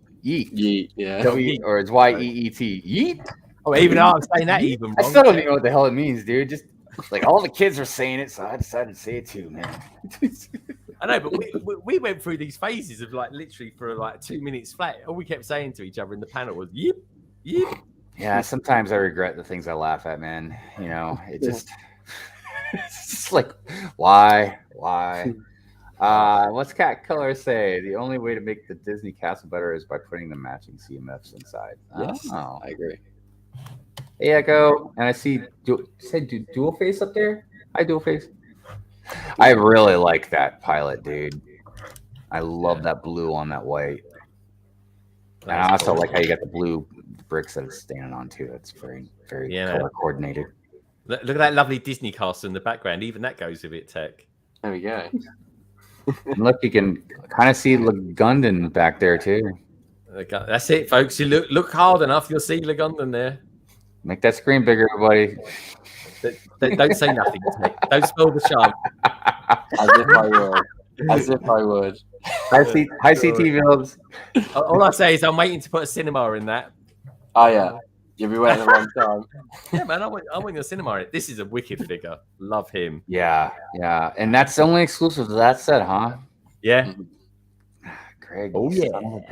yeet, yeah, or it's YEET, yeet. Oh, even though I'm saying that even wrong. I still don't even know what the hell it means, dude. Just like all the kids are saying it, so I decided to say it too, man. I know, but we went through these phases of like literally for like 2 minutes flat. All we kept saying to each other in the panel was "yip, yip." Yeah, sometimes I regret the things I laugh at, man. It just it's just like why? What's Cat Color say? The only way to make the Disney castle better is by putting the matching CMFs inside. Yes, oh. I agree. Hey, Echo, and I see dual face up there. Hi, dual face. I really like that pilot, dude. I love that blue on that white. And I also like how you got the blue bricks that it's standing on too. That's very, very color coordinated. Look at that lovely Disney castle in the background. Even that goes with it, Tech. There we go. And look, you can kind of see LeGundon back there too. That's it, folks. You look hard enough, you'll see LeGundon there. Make that screen bigger, everybody. Don't say nothing. Tech. Don't spoil the charm. As if I would. As if I would. High CT builds. All I say is I'm waiting to put a cinema in that. Oh yeah, you'll be waiting a long time. Yeah, man, I want a cinema in it. This is a wicked figure. Love him. Yeah, and that's only exclusive to that set, huh? Yeah. Craig. Oh yeah. And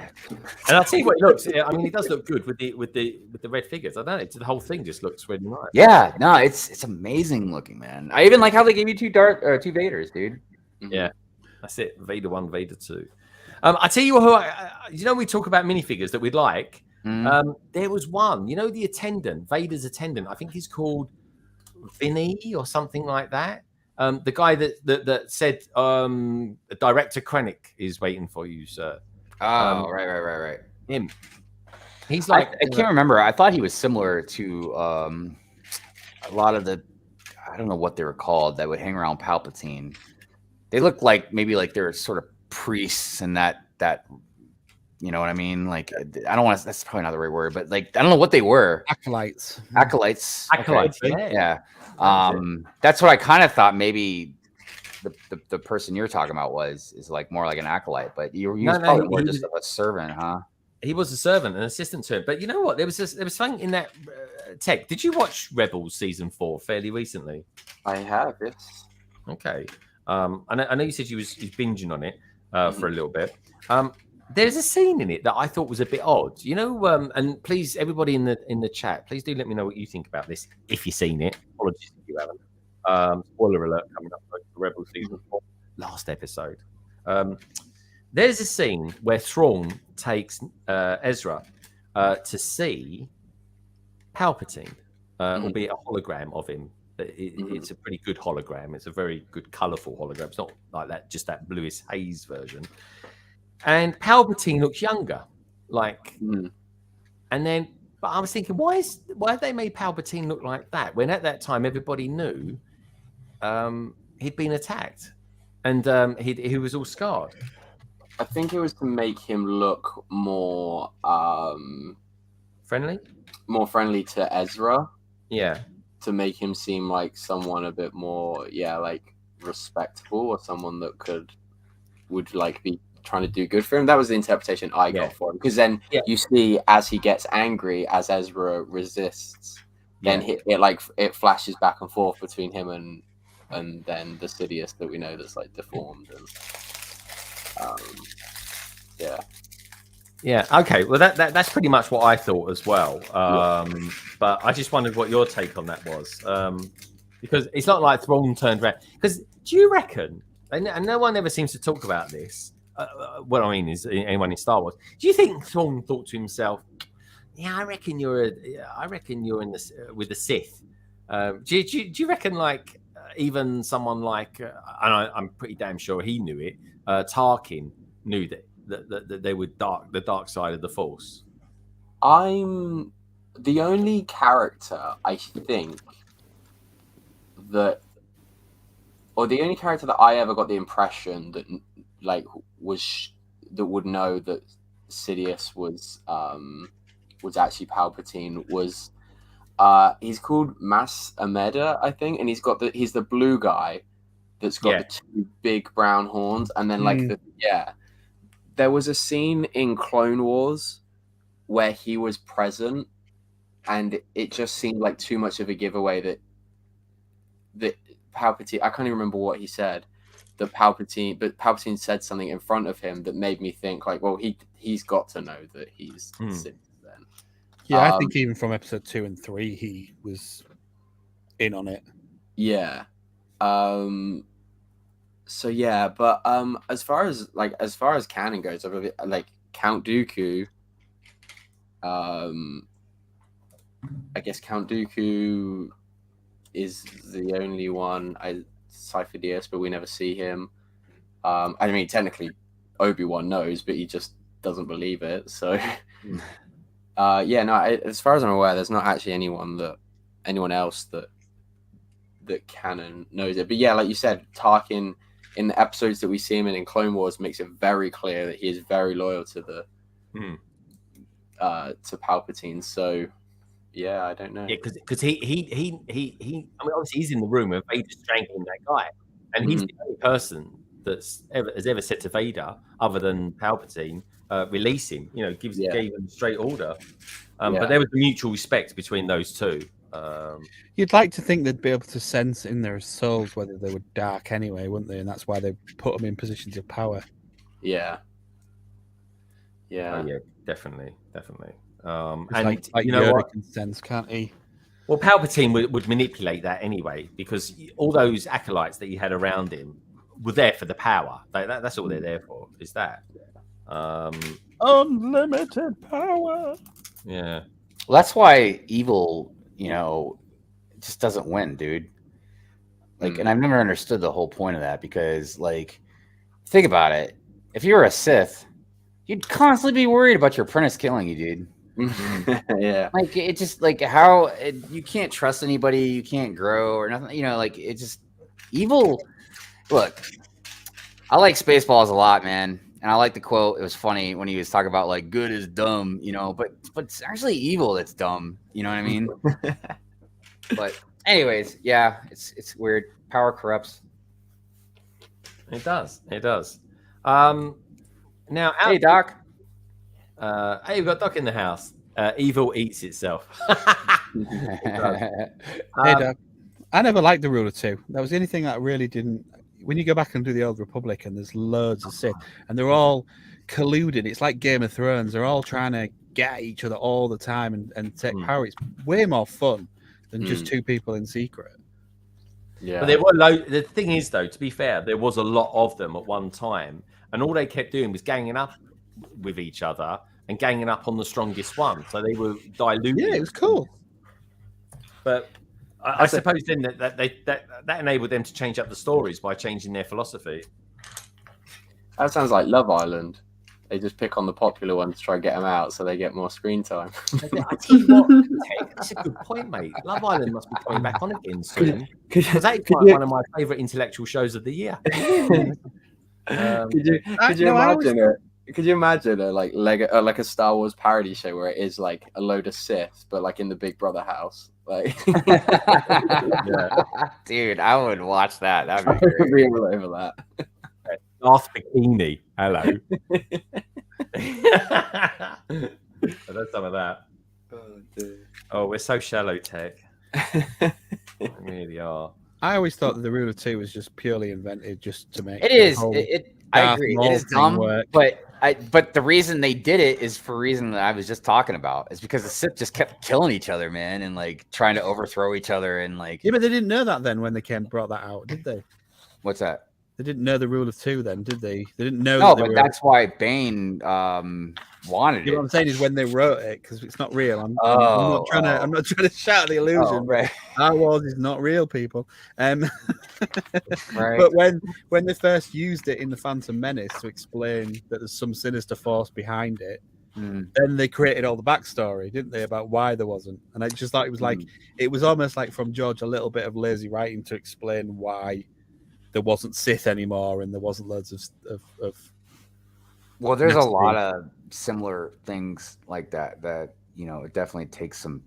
I'll tell you what, it looks. I mean, it does look good with the red figures. I don't know. The whole thing just looks really nice. Yeah, no, it's amazing looking, man. I even like how they gave you two Vaders, dude. Yeah, that's it. Vader 1, Vader 2. I tell you who. We talk about minifigures that we'd like. There was one. The attendant, Vader's attendant. I think he's called Vinny or something like that. The guy that said Director Krennic is waiting for you, sir. Oh, right. Him. He's like I can't remember. I thought he was similar to a lot of the, I don't know what they were called, that would hang around Palpatine. They look like maybe like they're sort of priests and that you know what I mean? Like, I don't want to, that's probably not the right word, but like, I don't know what they were. Acolytes. Okay. Yeah. That's what I kind of thought maybe the person you're talking about is like more like an acolyte, but you probably more just a servant, huh? He was a servant, an assistant to him. But you know what? There was something in that tech. Did you watch Rebels season 4 fairly recently? I have, yes. Okay. I know you said you was binging on it for a little bit. There's a scene in it that I thought was a bit odd. You know, and please, everybody in the chat, please do let me know what you think about this if you've seen it. Apologies if you haven't. Spoiler alert coming up for Rebels season 4, last episode. There's a scene where Thrawn takes Ezra to see Palpatine, albeit a hologram of him. It's a pretty good hologram. It's a very good, colourful hologram. It's not like that, just that bluish haze version. And Palpatine looks younger, like, and then. But I was thinking, why have they made Palpatine look like that when at that time everybody knew he'd been attacked and he was all scarred. I think it was to make him look more friendly to Ezra. Yeah. To make him seem like someone a bit more, like respectable, or someone that would like be trying to do good for him. That was the interpretation I got for him. Because then you see, as he gets angry, as Ezra resists, then it flashes back and forth between him and then the Sidious that we know that's like deformed and Yeah. Okay. Well, that's pretty much what I thought as well. But I just wondered what your take on that was, because it's not like Thrawn turned around. Because do you reckon? And no one ever seems to talk about this. What I mean is anyone in Star Wars. Do you think Thrawn thought to himself, "Yeah, I reckon you're in this with the Sith." Do you reckon like even someone like, and I'm pretty damn sure he knew it. Tarkin knew that they were the dark side of the Force. I'm the only character I think that, or the only character that I ever got the impression that like that would know that Sidious was actually Palpatine was he's called Mas Ameda, I think, and he's the blue guy that's got the two big brown horns, and then like there was a scene in Clone Wars where he was present, and it just seemed like too much of a giveaway that Palpatine, I can't even remember what he said, but Palpatine said something in front of him that made me think like, well, he's got to know that he's Sidious then. Yeah, I think even from episode 2 and 3, he was in on it. Yeah. So yeah, but as far as canon goes, like Count Dooku, I guess Count Dooku is the only one. Cypher-DS, but we never see him. I mean, technically, Obi-Wan knows, but he just doesn't believe it. So, as far as I'm aware, there's not actually anyone else that canon knows it. But yeah, like you said, Tarkin in the episodes that we see him in Clone Wars makes it very clear that he is very loyal to to Palpatine. So yeah, I don't know. Yeah, because he I mean, obviously he's in the room where Vader's strangling that guy, and he's the only person has ever said to Vader, other than Palpatine, release him. You know, gave him straight order. But there was a mutual respect between those two. You'd like to think they'd be able to sense in their souls whether they were dark anyway, wouldn't they? And that's why they put them in positions of power. Yeah. Oh, yeah, definitely. And like you know what? Can sense, can't he? Well, Palpatine would manipulate that anyway, because all those acolytes that he had around him were there for the power. That's all they're there for. Is that unlimited power? Yeah. Well, that's why evil, just doesn't win, dude. Like, and I've never understood the whole point of that because, like, think about it. If you were a Sith, you'd constantly be worried about your apprentice killing you, dude. Yeah. Like, it just, like, how you can't trust anybody, you can't grow or nothing. You know, like, it just evil. Look, I like Spaceballs a lot, man. And I like the quote. It was funny when he was talking about like good is dumb, you know, but it's actually evil that's dumb. You know what I mean? But anyways, yeah, it's weird. Power corrupts. It does. It does. Now, hey Doc. Hey, we've got Doc in the house. Evil eats itself. Hey Doc. I never liked the rule of two. That was the only thing that I really didn't. When you go back and do the Old Republic, and there's loads of Sith, and they're all colluding. It's like Game of Thrones. They're all trying to get at each other all the time and take power. It's way more fun than just two people in secret. Yeah. But there were the thing is, though, to be fair, there was a lot of them at one time, and all they kept doing was ganging up with each other and ganging up on the strongest one. So they were diluting. Yeah, it was cool. But I suppose then that enabled them to change up the stories by changing their philosophy. That sounds like Love Island. They just pick on the popular ones to try and get them out so they get more screen time. I tell you what, that's a good point, mate. Love Island must be coming back on again soon. Because that's one of my favourite intellectual shows of the year. Could you imagine a like a Star Wars parody show where it is like a load of Sith, but like in the Big Brother house? Like, dude, I would watch that. That'd be great. Be all over that. Darth Bikini. Hello. That's some of that. Oh, we're so shallow, Tech. We really are. I always thought that the rule of two was just purely invented just to make it is. I agree. It is dumb, work. But the reason they did it is for a reason that I was just talking about. Is because the Sith just kept killing each other, man, and like trying to overthrow each other and like. Yeah, but they didn't know that then when they brought that out, did they? What's that? They didn't know the rule of two then, did they? They didn't know. No, but that's why Bane wanted it. What I'm saying is when they wrote it, because it's not real. I'm not trying to shout the illusion. Oh, right. Star Wars is not real, people. Right. But when they first used it in the Phantom Menace to explain that there's some sinister force behind it, then they created all the backstory, didn't they, about why there wasn't? And I just thought it was like it was almost like from George a little bit of lazy writing to explain why there wasn't Sith anymore and there wasn't loads of well, there's a lot of similar things like that you know, it definitely takes some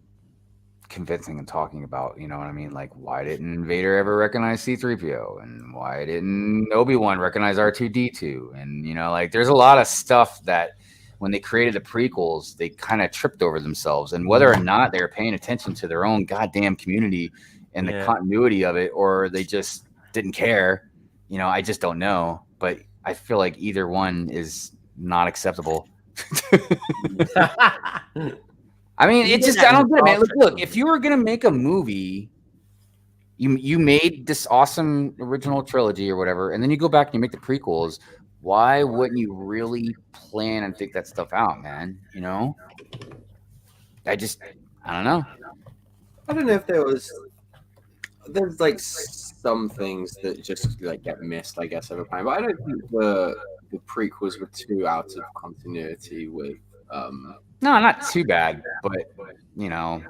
convincing and talking about, you know what I mean? Like, why didn't Vader ever recognize C-3PO? And why didn't Obi-Wan recognize R2-D2? And, you know, like, there's a lot of stuff that when they created the prequels, they kind of tripped over themselves. And whether or not they were paying attention to their own goddamn community and the continuity of it, or they just didn't care, you know, I just don't know. But I feel like either one is not acceptable. I mean, it just, I don't get it, man. Look, if you were gonna make a movie, you made this awesome original trilogy or whatever, and then you go back and you make the prequels, why wouldn't you really plan and think that stuff out, man? You know? I don't know. I don't know if there's like some things that just like get missed, I guess, over time. But I don't think the prequels were too out of continuity with No, not too bad, but you know,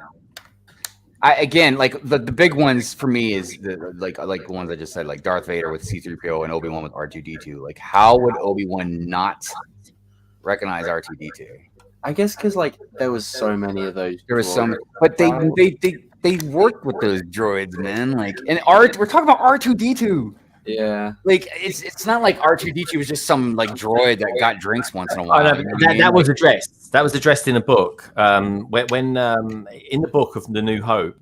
I again, like the big ones for me is the like the ones I just said, like Darth Vader with C-3PO and Obi-Wan with R2-D2. Like, how would Obi-Wan not recognize R2-D2? I guess because like there was so many of those. There was so many, but they worked with those droids, man. Like, and we're talking about R2-D2. Yeah, like it's not like R2-D2 was just some like droid that got drinks once in a while. That was addressed. That was addressed in a book. When in the book of The New Hope,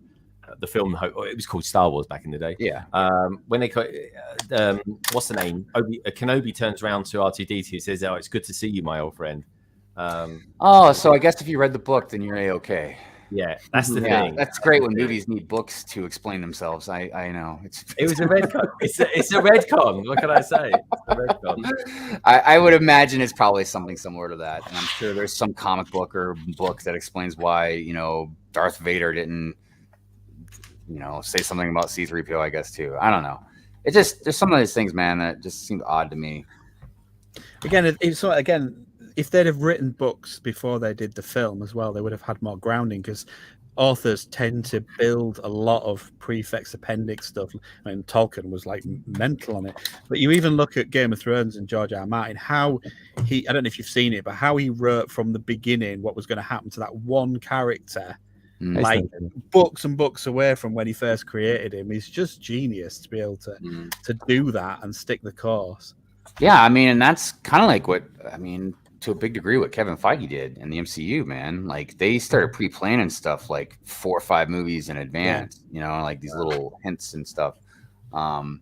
the film Hope, it was called Star Wars back in the day. Yeah. When they what's the name? Kenobi turns around to R2-D2 and says, "Oh, it's good to see you, my old friend." So I guess if you read the book, then you're A-okay. Yeah, that's the thing. That's great when movies need books to explain themselves. I know. It was a retcon. It's a retcon. What can I say? It's a retcon. I would imagine it's probably something similar to that. And I'm sure there's some comic book or book that explains why, you know, Darth Vader didn't say something about C-3PO, I guess too. I don't know. It just there's some of these things, man, that just seemed odd to me. Again, if they'd have written books before they did the film as well, they would have had more grounding, because authors tend to build a lot of prefix appendix stuff. I mean, Tolkien was like mental on it. But you even look at Game of Thrones and George R. R. Martin, how I don't know if you've seen it, but how he wrote from the beginning what was going to happen to that one character, like books and books away from when he first created him. He's just genius to be able to do that and stick the course. Yeah, I mean, and that's kind of like to a big degree what Kevin Feige did in the MCU, man. Like they started pre-planning stuff like 4 or 5 movies in advance, like these little hints and stuff. And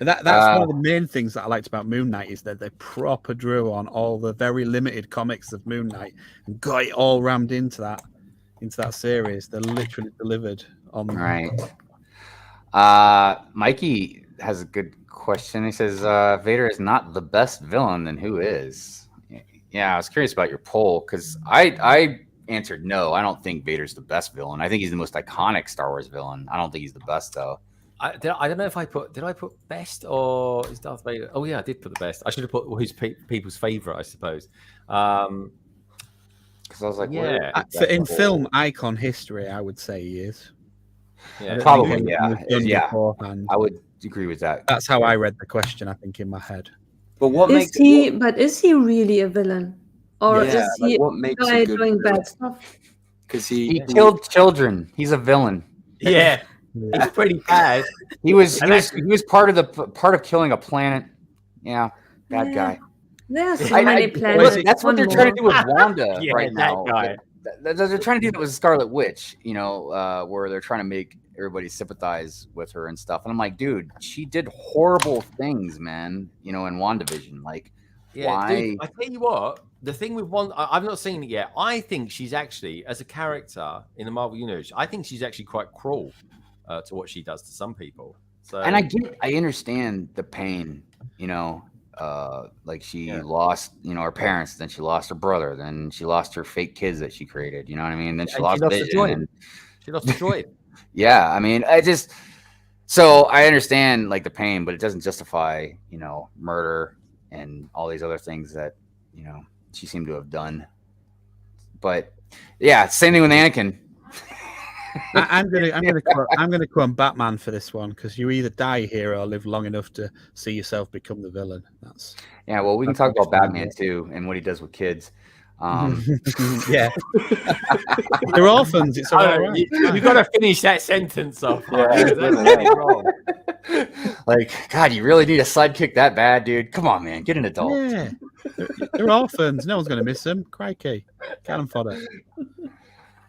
that's one of the main things that I liked about Moon Knight, is that they proper drew on all the very limited comics of Moon Knight and got it all rammed into that series. They literally delivered on them. Right. Mikey has a good question. He says, Vader is not the best villain, then who is? Yeah, I was curious about your poll, because I answered no. I don't think Vader's the best villain. I think he's the most iconic Star Wars villain. I don't think he's the best, though. I don't know if did I put best or is Darth Vader? Oh yeah, I did put the best. I should have put who's people's favorite, I suppose. Because I was like, yeah, in film icon history, I would say he is. Yeah, probably, yeah. I would agree with that. That's how I read the question, I think, in my head. But what is he really a villain, or is he what makes a guy a good doing villain? bad stuff? Because he killed children. He's a villain. Yeah, he's pretty bad. He was part of killing a planet. Yeah, bad guy. There are so many planets. That's what they're trying to do with Wanda right now. Guy. They're trying to do that with Scarlet Witch, where they're trying to make everybody sympathize with her and stuff. And I'm like, dude, she did horrible things, man. In WandaVision, like, why? Dude, I tell you what, the thing with Wanda, I've not seen it yet. I think she's actually, as a character in the Marvel Universe, I think she's actually quite cruel to what she does to some people. So, and I understand the pain, like she lost, her parents, then she lost her brother, then she lost her fake kids that she created. You know what I mean? Then she lost Vision. She lost the joy. Yeah, I mean, so I understand like the pain, but it doesn't justify, murder and all these other things that, she seemed to have done. But yeah, same thing with Anakin. I'm gonna quote Batman for this one, because you either die here or live long enough to see yourself become the villain. Well, we can talk about Batman too and what he does with kids. Yeah, they're orphans. It's all right. You've got to finish that sentence off. Like, God, you really need a sidekick that bad, dude? Come on, man, get an adult. Yeah, they're orphans. No one's gonna miss them. Crikey, cannon fodder.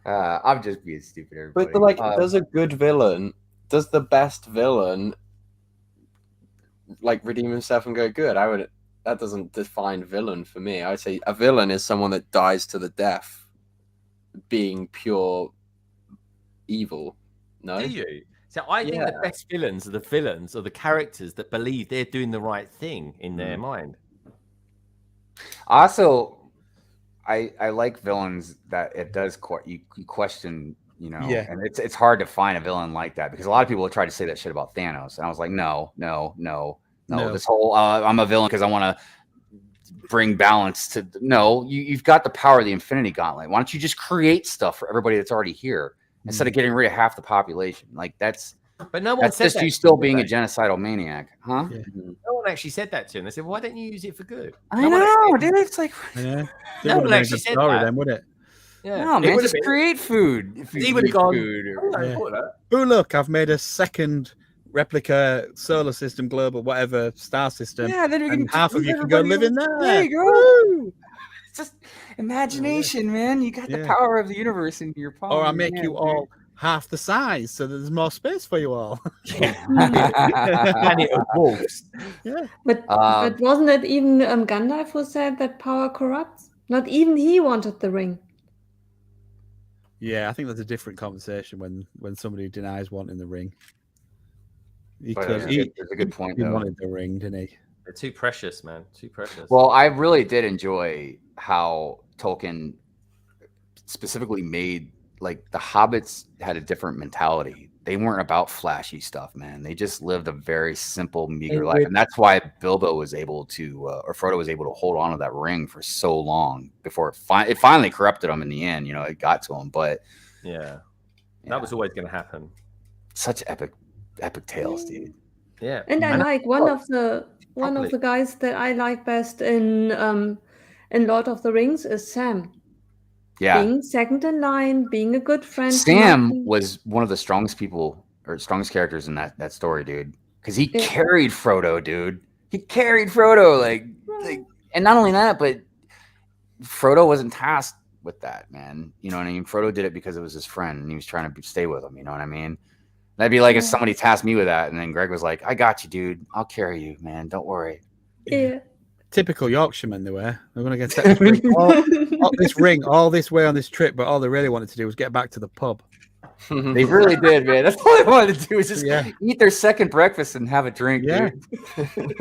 I'm just being stupid, everybody. But does a good villain, does the best villain like redeem himself and go good? That doesn't define villain for me. I would say a villain is someone that dies to the death, being pure evil. No, do you? So I think the best villains are the characters that believe they're doing the right thing in their mind. Also, I like villains that it does you question, and it's hard to find a villain like that, because a lot of people have tried to say that shit about Thanos, and I was like, no. This whole I'm a villain because I want to bring balance to. No, you've got the power of the Infinity Gauntlet. Why don't you just create stuff for everybody that's already here instead of getting rid of half the population? Like that's. But no one that's said just that you still being a genocidal maniac, huh? Yeah. No one actually said that to him. They said, "Why don't you use it for good?" I know, dude. It's like no one actually said that, then, would it? Yeah, no, man, just create food. If he would have gone. Oh, look, I've made a second replica solar system, global, whatever star system. Yeah, then and half of you can go live in there. There you go. It's just imagination, man. You got the power of the universe in your palm. Or I make you all half the size, so there's more space for you all. Planet of wolves. Yeah, but wasn't it even Gandalf who said that power corrupts? Not even he wanted the ring. Yeah, I think that's a different conversation when somebody denies wanting the ring. That's a good point. He wanted the ring, didn't he? They're too precious, man. Too precious. Well, I really did enjoy how Tolkien specifically made like the hobbits had a different mentality. They weren't about flashy stuff, man. They just lived a very simple, meager life, and that's why Bilbo was able to, or Frodo was able to hold on to that ring for so long before it finally corrupted him in the end. You know, it got to him, but that was always going to happen. Such epic tales, dude. Yeah, and I like one of the guys that I like best in Lord of the Rings is Sam. Yeah, being second in line, being a good friend. Sam was one of the strongest people or strongest characters in that story, dude. Because he carried Frodo, dude. He carried Frodo, like, and not only that, but Frodo wasn't tasked with that, man. You know what I mean? Frodo did it because it was his friend, and he was trying to stay with him. You know what I mean? That'd be like if somebody tasked me with that, and then Greg was like, "I got you, dude. I'll carry you, man. Don't worry." Yeah. Typical Yorkshiremen they were. They're going to get set to this ring all this way on this trip, but all they really wanted to do was get back to the pub. They really did, man. That's all they wanted to do was just eat their second breakfast and have a drink. Yeah. Dude.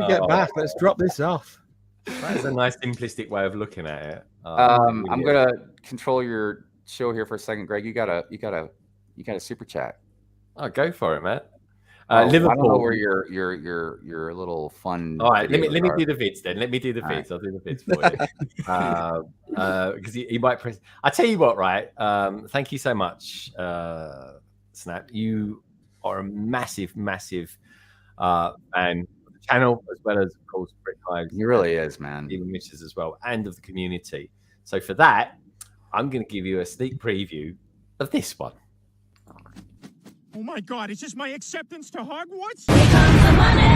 Get back. Let's drop this off. That is a nice simplistic way of looking at it. I'm gonna control your show here for a second, Greg. You got a super chat. Oh, go for it, Matt. Liverpool. I don't know where your little fun. All right, let me do the vids then. Let me do the vids. I'll do the vids for you. Because you might press. I tell you what, right? Thank you so much, Snap. You are a massive fan of the channel as well as, of course, Brick Hive. He really is, man. Even Mitch's as well, and of the community. So for that, I'm going to give you a sneak preview of this one. Oh my God, is this my acceptance to Hogwarts? Here comes the money.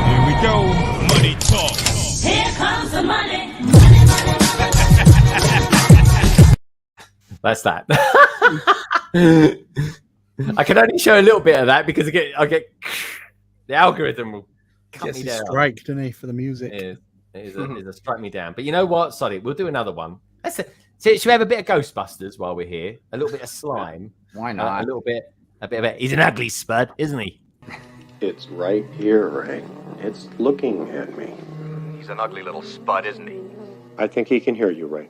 Here we go. Money talk. Here comes the money. That's that. I can only show a little bit of that because I get the algorithm will cut me down. Strike, doesn't he, for the music? It is a strike me down. But you know what? Sorry, we'll do another one. Should we have a bit of Ghostbusters while we're here? A little bit of slime. Why not? A little bit. A bit of it. He's an ugly spud, isn't he? It's right here, Ray. It's looking at me. He's an ugly little spud, isn't he? I think he can hear you, Ray.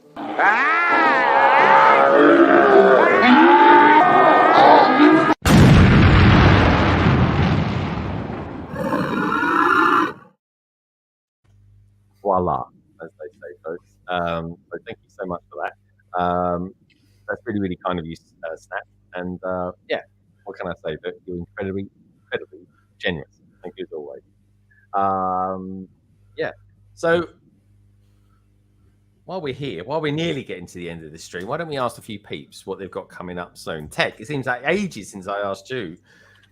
Voila, as they say, folks. So thank you so much for that. That's really, really kind of you, Snap. And what can I say? But you're incredibly generous. Thank you as always. So while we're here, while we're nearly getting to the end of the stream, why don't we ask a few peeps what they've got coming up soon? Tech, it seems like ages since I asked you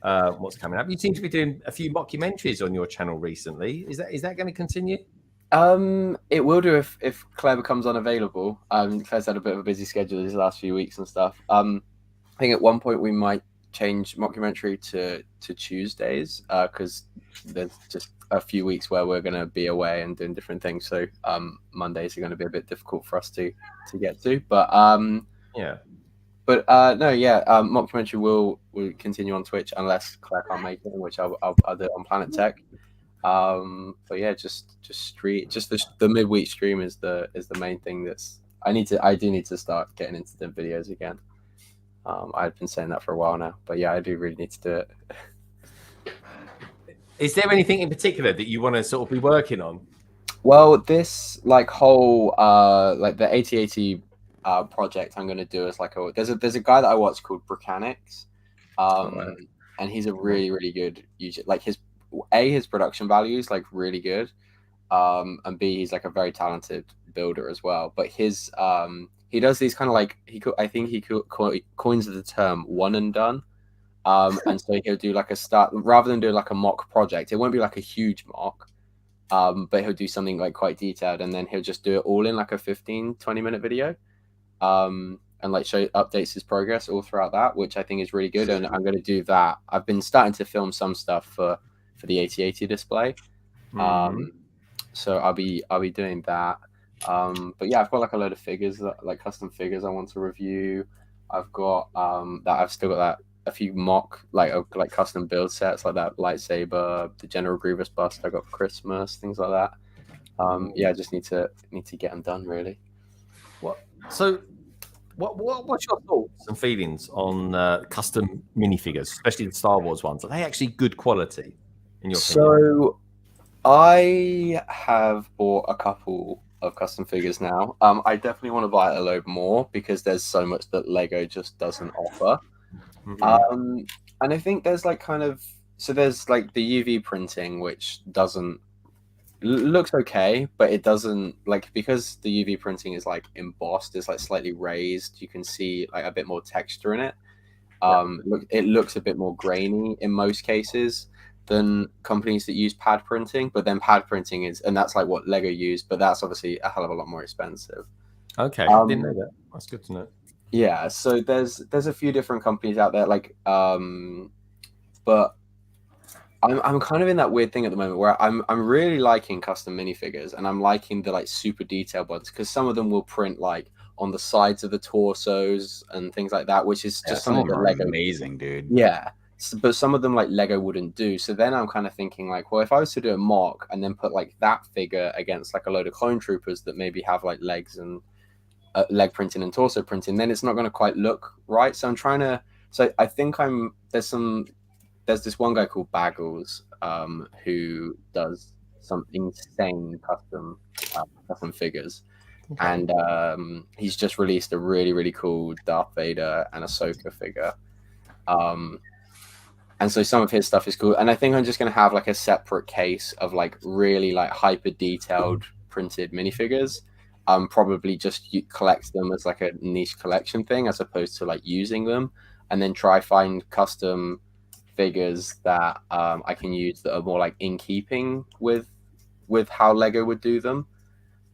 what's coming up. You seem to be doing a few mockumentaries on your channel recently. Is that going to continue? It will do if Claire becomes unavailable. Claire's had a bit of a busy schedule these last few weeks and stuff. I think at one point we might change mockumentary to Tuesdays because there's just a few weeks where we're going to be away and doing different things. So Mondays are going to be a bit difficult for us to get to. But mockumentary will continue on Twitch unless Claire can't make it, which I'll do it on Planet Tech. But yeah, just stream. Just the midweek stream is the main thing. I do need to start getting into the videos again. I've been saying that for a while now, but yeah, I do really need to do it. Is there anything in particular that you want to sort of be working on? Well, this whole the AT-AT project I'm going to do is there's a guy that I watch called Brickstage Pass, and he's a really, really good user. Like his production value is like really good, and B, he's like a very talented builder as well. But his he does these kind of like I think he coins the term one and done. And so he'll do like a start rather than do like a mock project. It won't be like a huge mock, but he'll do something like quite detailed, and then he'll just do it all in like a 15-20 minute video, and like updates his progress all throughout that, which I think is really good. And I'm going to do that. I've been starting to film some stuff for the AT-AT display, so I'll be doing that. But yeah, I've got like a load of figures, like custom figures I want to review. I've got I've still got that. A few mock like custom build sets like that lightsaber, the General Grievous bust I got for Christmas, things like that. I just need to get them done really. What? So What's your thoughts and feelings on custom minifigures, especially the Star Wars ones? Are they actually good quality in your opinion? So I have bought a couple of custom figures now. I definitely want to buy a load more because there's so much that Lego just doesn't offer. And I think there's like there's like the UV printing, which doesn't looks okay, but it doesn't because the UV printing is like embossed, it's like slightly raised. You can see like a bit more texture in it. It looks a bit more grainy in most cases than companies that use pad printing, but then pad printing and that's like what Lego used, but that's obviously a hell of a lot more expensive. Okay, I didn't know that. That's good to know. Yeah, so there's a few different companies out there, but I'm kind of in that weird thing at the moment where I'm really liking custom minifigures, and I'm liking the like super detailed ones because some of them will print like on the sides of the torsos and things like that, which is just something that Lego amazing, dude. Yeah, but some of them like Lego wouldn't do. So then I'm kind of thinking like, well, if I was to do a mock and then put like that figure against like a load of clone troopers that maybe have like legs and leg printing and torso printing, then it's not going to quite look right. So I'm trying to. So I think there's this one guy called Baggles who does some insane custom figures. Okay. And he's just released a really, really cool Darth Vader and Ahsoka figure. And so some of his stuff is cool. And I think I'm just going to have like a separate case of like really like hyper detailed printed minifigures. Probably just collect them as like a niche collection thing as opposed to like using them, and then try find custom figures that I can use that are more like in keeping with how Lego would do them.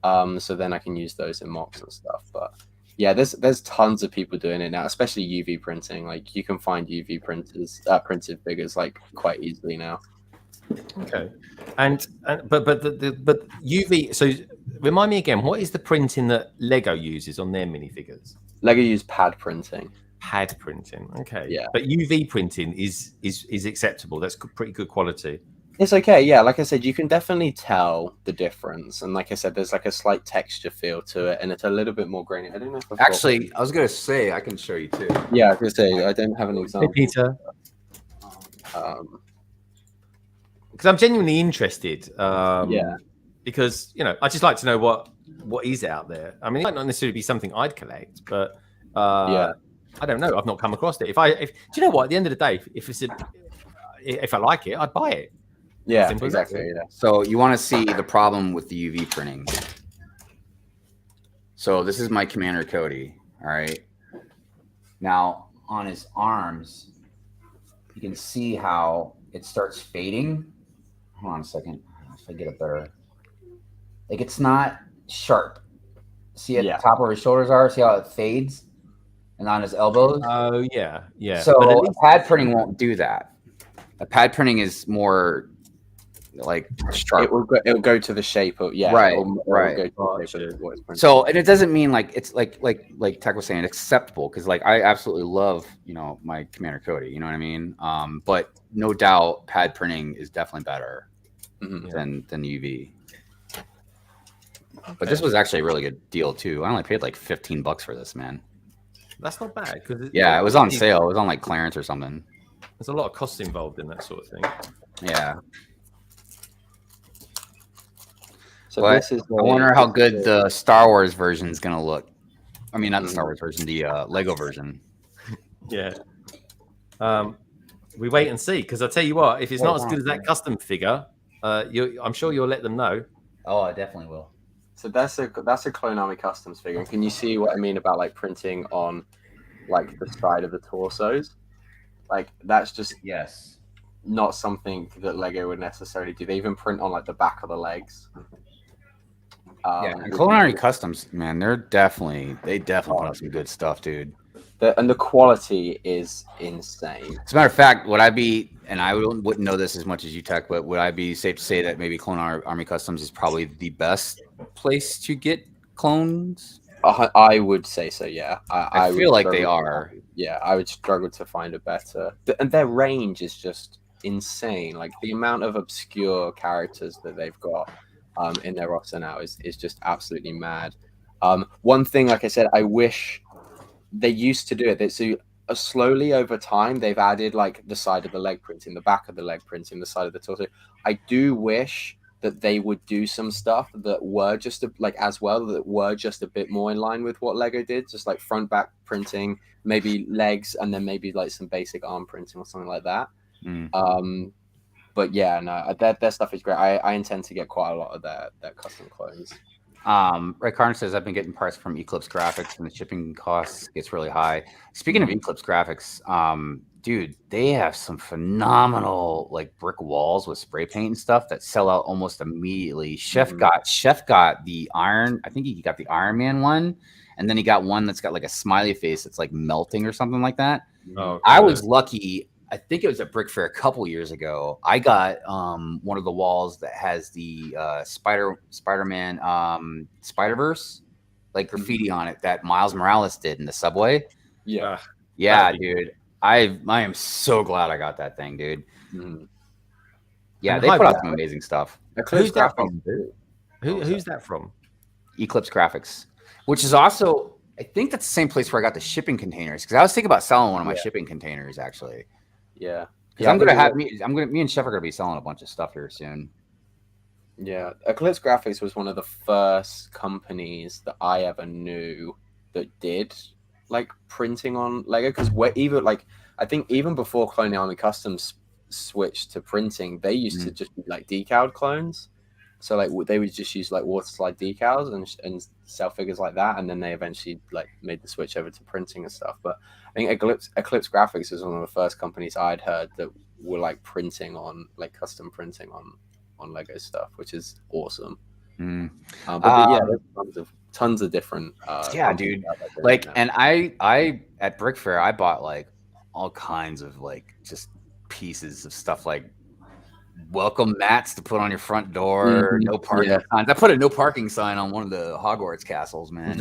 So then I can use those in mocks and stuff. But yeah, there's tons of people doing it now, especially UV printing. Like you can find UV printers printed figures like quite easily now. Okay, but UV. So remind me again, what is the printing that Lego uses on their minifigures? Lego use pad printing. Pad printing. Okay. Yeah. But UV printing is acceptable. That's pretty good quality. It's okay. Yeah. Like I said, you can definitely tell the difference. And like I said, there's like a slight texture feel to it, and it's a little bit more grainy. I don't know if I've actually, I was going to say, I can show you too. Yeah. I was going to say, I don't have an example. Hey, Peter. Because I'm genuinely interested. Yeah. Because, I just like to know what is out there. I mean, it might not necessarily be something I'd collect, but yeah. I don't know. I've not come across it. Do you know what? At the end of the day, if I like it, I'd buy it. Yeah, exactly. Yeah. So you want to see the problem with the UV printing. So this is my Commander Cody. All right. Now on his arms, you can see how it starts fading. Hold on a second. If I get it better. Like it's not sharp. See at the top where his shoulders are? See how it fades? And on his elbows. Oh yeah, yeah. So pad printing won't do that. A pad printing is more like sharp. It will go to the shape of right. So and it doesn't mean like it's like Tech was saying acceptable because like I absolutely love my Commander Cody. You know what I mean? But no doubt pad printing is definitely better than UV. Okay. But this was actually a really good deal too. I only paid like $15 for this, man. That's not bad because it was on sale. It was on like clearance or something. There's a lot of costs involved in that sort of thing. Yeah. So but this is. I wonder how good the Star Wars version is gonna look. I mean, not the Star Wars version, the Lego version. Yeah. We wait and see because I tell you what, if it's not as good as that custom figure, I'm sure you'll let them know. Oh, I definitely will. So that's a Clone Army Customs figure. And can you see what I mean about like printing on like the side of the torsos? Like that's just not something that Lego would necessarily do. They even print on like the back of the legs. And Clone Army Customs, man, they definitely put out some good stuff, dude. And the quality is insane. As a matter of fact, would I be, and I wouldn't know this as much as you, Tech, but would I be safe to say that maybe Clone Army Customs is probably the best place to get clones? I would say so, yeah. I feel like they are. Yeah, I would struggle to find a better. And their range is just insane. Like the amount of obscure characters that they've got in their roster now is just absolutely mad. One thing, like I said, I wish they used to do it. So slowly over time, they've added like the side of the leg printing, the back of the leg printing, the side of the torso. I do wish that they would do some stuff that were just that were just a bit more in line with what Lego did, just like front back printing, maybe legs, and then maybe like some basic arm printing or something like that. But yeah, no, their stuff is great. I intend to get quite a lot of their custom clones. Red Carn says I've been getting parts from Eclipse Graphics and the shipping costs gets really high. Speaking of Eclipse Graphics, dude, they have some phenomenal like brick walls with spray paint and stuff that sell out almost immediately. Chef got the Iron, I think he got the Iron Man one, and then he got one that's got like a smiley face that's like melting or something like that. Oh, I was lucky. I think it was at Brick Fair a couple years ago. I got one of the walls that has the Spider-Man Spider-Verse like graffiti on it that Miles Morales did in the subway. Yeah, dude. I am so glad I got that thing, dude. Yeah, And they put out some amazing stuff. Who's that from? Who's that from? Eclipse Graphics, which is also, I think that's the same place where I got the shipping containers, because I was thinking about selling one of my shipping containers actually. Yeah, because me and Chef are gonna be selling a bunch of stuff here soon. Yeah, Eclipse Graphics was one of the first companies that I ever knew that did like printing on Lego. Because I think even before Cloning Army Customs switched to printing, they used to just be like decaled clones. So like they would just use like water slide decals and sell figures like that, and then they eventually like made the switch over to printing and stuff. But I think Eclipse Graphics was one of the first companies I'd heard that were like printing on like custom printing on Lego stuff, which is awesome. There's tons of different. Dude. Like, and I at Brick Fair I bought like all kinds of like just pieces of stuff like welcome mats to put on your front door, no parking signs. I put a no parking sign on one of the Hogwarts castles, man.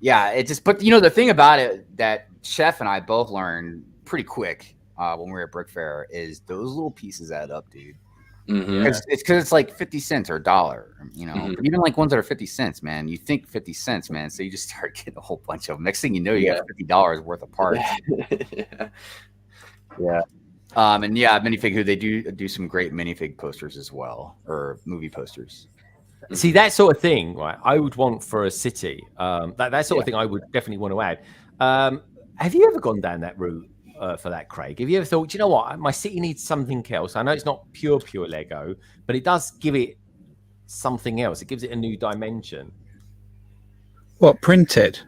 It just, but the thing about it that Chef and I both learned pretty quick when we were at Brick Fair is those little pieces add up, dude. It's because it's like 50 cents or $1, but even like ones that are 50 cents, man, you think 50 cents, man. So you just start getting a whole bunch of them. Next thing you know, you got $50 worth of parts. Minifig, they do some great minifig posters as well, or movie posters. See, that sort of thing, right? I would want for a city. That sort of thing I would definitely want to add. Have you ever gone down that route for that, Craig? Have you ever thought, you know what, my city needs something else? I know it's not pure Lego, but it does give it something else. It gives it a new dimension. What, printed?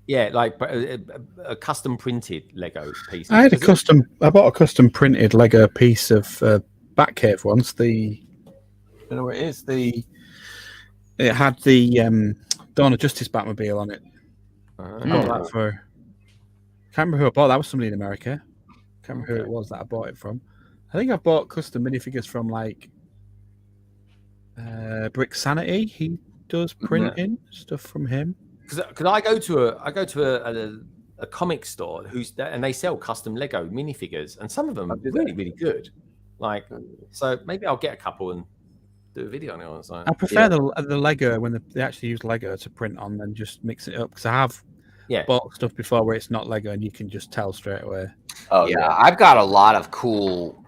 Yeah, like a custom printed Lego piece. I bought a custom printed Lego piece of Batcave once. I don't know what it is. It had the Dawn of Justice Batmobile on it. Can't remember who I bought. That was somebody in America. Can't remember who it was that I bought it from. I think I bought custom minifigures from like BricksceneTV. He does printing stuff from him. Because I go to a comic store and they sell custom Lego minifigures, and some of them are really, really good. Like, so maybe I'll get a couple and do a video on it or something. I prefer the Lego when they actually use Lego to print on than just mix it up, because I have bought stuff before where it's not Lego and you can just tell straight away. I've got a lot of cool,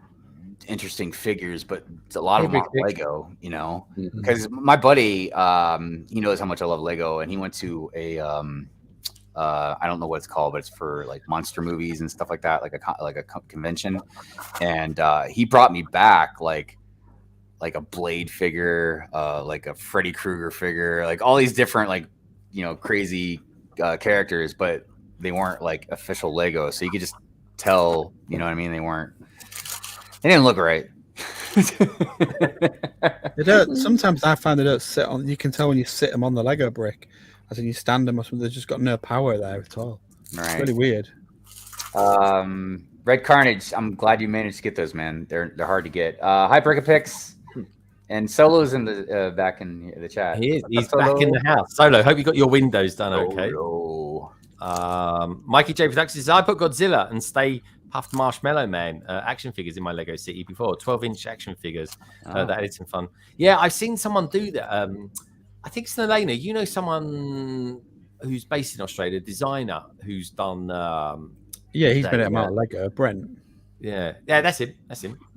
interesting figures, but a lot of them aren't Lego, because my buddy, he knows how much I love Lego, and he went to a I don't know what it's called, but it's for like monster movies and stuff like that, like a convention, and he brought me back like a Blade figure, like a Freddy Krueger figure, like all these different like crazy characters, but they weren't like official Lego, so you could just tell, you know what I mean, they didn't look right. They don't. Sometimes I find they don't sit on. You can tell when you sit them on the Lego brick, as in you stand them or something. They've just got no power there at all. Right. It's really weird. Red Carnage. I'm glad you managed to get those, man. They're hard to get. Hi, Brickapix. And Solo's in the back in the chat. He is. He's back in the house. Solo, hope you got your windows done okay. Mikey J Productions says, I put Godzilla and Stay Puft Marshmallow Man action figures in my Lego City before. 12-inch action figures. That added some fun. Yeah, I've seen someone do that. I think it's Elena. You know someone who's based in Australia, designer who's done. Yeah, he's been at Mount Lego. Brent. Yeah, that's him.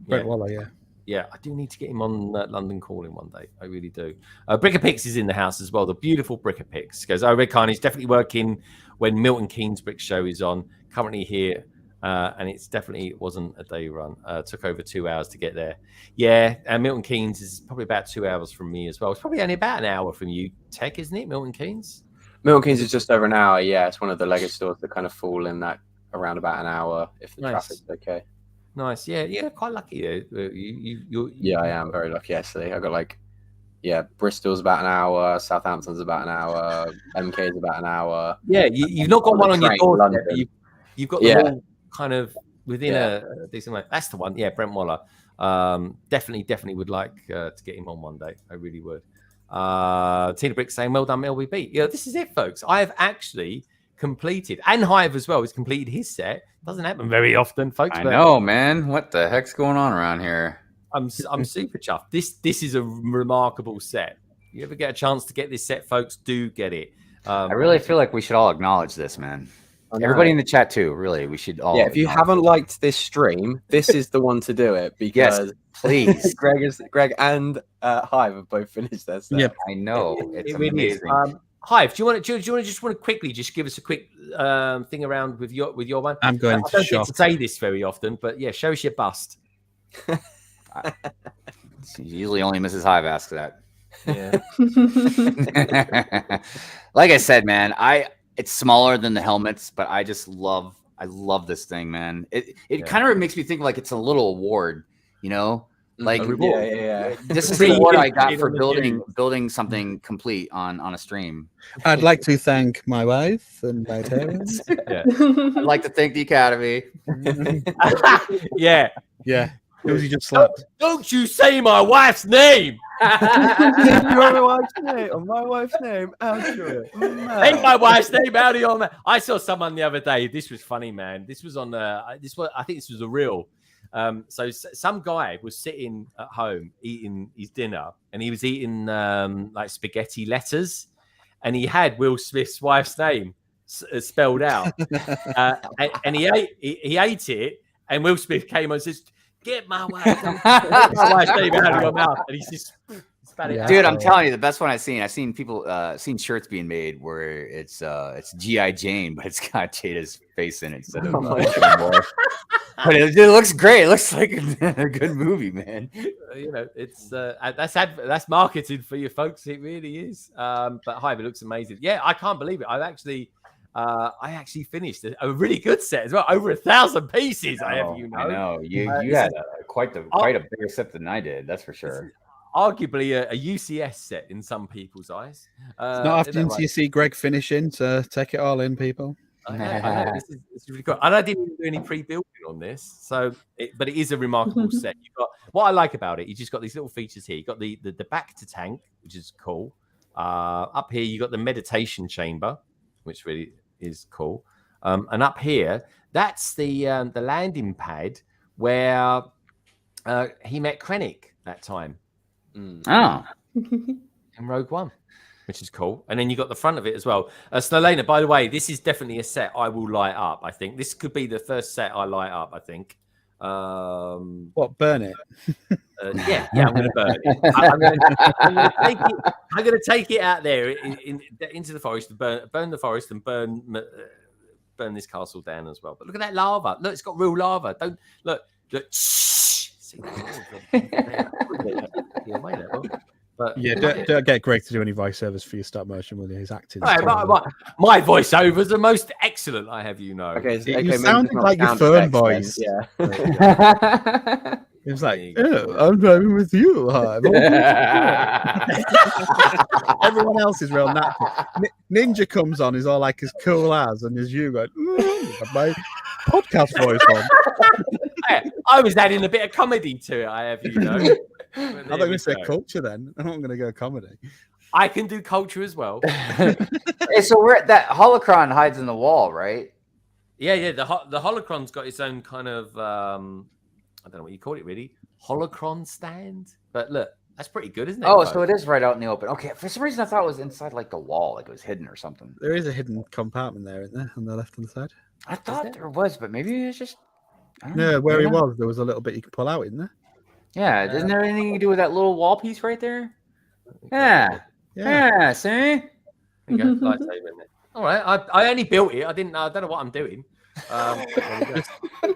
Brent Yeah. Waller, yeah. Yeah, I do need to get him on London Calling one day. I really do. Brickapix is in the house as well. The beautiful Brickapix goes, Red Carnage definitely working when Milton Keynes Brick Show is on. Currently here, and it wasn't a day run. Took over 2 hours to get there. Yeah, and Milton Keynes is probably about 2 hours from me as well. It's probably only about an hour from you, Tech, isn't it, Milton Keynes? Milton Keynes is just over an hour. Yeah, it's one of the Lego stores that kind of fall in that around about an hour if the traffic's okay. Nice, yeah, quite lucky. Yeah, I am very lucky actually. I got Bristol's about an hour, Southampton's about an hour, MK is about an hour. Yeah, you've not got one on your doorstep. You've got them all kind of within a decent way. That's the one. Yeah, Brent Waller. Definitely would like to get him on one day. I really would. Tina Brick saying, "Well done, LBB." Yeah, this is it, folks. I have actually completed, and Hive as well has completed his set. Doesn't happen very often, folks. I know, man. What the heck's going on around here? I'm super chuffed. This is a remarkable set. You ever get a chance to get this set, folks, do get it. I really feel like we should all acknowledge this, man. Everybody in the chat too. Really, we should all. Yeah, if you haven't liked this stream, this is the one to do it because please. Greg and Hive have both finished their set. Yep. I know. It's amazing. Hive, do you want to quickly just give us a quick thing around with your one? I'm going I don't get to say this very often, but yeah, show us your bust. Usually only Mrs. Hive asks that. Yeah. Like I said, man, it's smaller than the helmets, but I love this thing, man. It kind of makes me think like it's a little award, you know? Like this is the award I got for building something complete on a stream. I'd like to thank my wife and my parents. I'd like to thank the Academy. Yeah. Who was he just slapped? Don't you say my wife's name. Your wife's name or my wife's name out your mouth. Take my wife's name out of your mouth. I saw someone the other day. This was funny, man. This was on I think this was a reel. So some guy was sitting at home eating his dinner, and he was eating like spaghetti letters, and he had Will Smith's wife's name spelled out, and he ate it, and Will Smith came and says, "Get my wife's name out of your mouth," and he's just. Dude, I'm telling you, the best one I've seen people seen shirts being made where it's G.I. Jane, but it's got Jada's face in it instead of but it looks great. It looks like a good movie, man. You know, it's that's marketed for you folks. It really is. But Hive, it looks amazing. Yeah, I can't believe it. I actually finished a really good set as well. Over 1,000 pieces. I know. You had quite a bigger set than I did. That's for sure. Arguably a UCS set in some people's eyes. It's not often until you see Greg finishing to take it all in, people. I know. This is really cool. And I didn't do any pre-building on this, but it is a remarkable set. You've got what I like about it. You just got these little features here. You got the back to tank, which is cool. Up here, you got the meditation chamber, which really is cool. And up here, that's the landing pad where he met Krennic that time. Oh, in Rogue One, which is cool. And then you got the front of it as well. Snowlena, by the way, this is definitely a set I will light up. I think this could be the first set I light up. I think. What, burn it? Yeah, I'm going to burn it. I'm going to take it out there into the forest and burn the forest and burn this castle down as well. But look at that lava. Look, it's got real lava. Don't look. See, But don't get Greg to do any voiceovers for your stop motion, will you? His acting. Right, my voiceovers are most excellent. I have you know. Okay, you sounded like your phone voice. Yeah. It was like, I'm driving with you. Everyone else is real natural. Ninja comes on, is all like as cool as, and as you going, my podcast voice on. I was adding a bit of comedy to it. I have you know. I thought you were going to say culture then. I'm not going to go comedy. I can do culture as well. Hey, so that holocron hides in the wall, right? Yeah. The holocron's got its own kind of I don't know what you call it really. Holocron stand. But look, That's pretty good, isn't it? Oh, so it is right out in the open. Okay, for some reason I thought it was inside like the wall, like it was hidden or something. There is a hidden compartment there, isn't there, on the left-hand side? I thought there was, but maybe it's just... No, where he was, there was a little bit you could pull out, isn't there? Yeah, isn't there anything to do with that little wall piece right there? Yeah. Yeah, see? There you go, lightsaber in there. All right, I only built it. I don't know what I'm doing.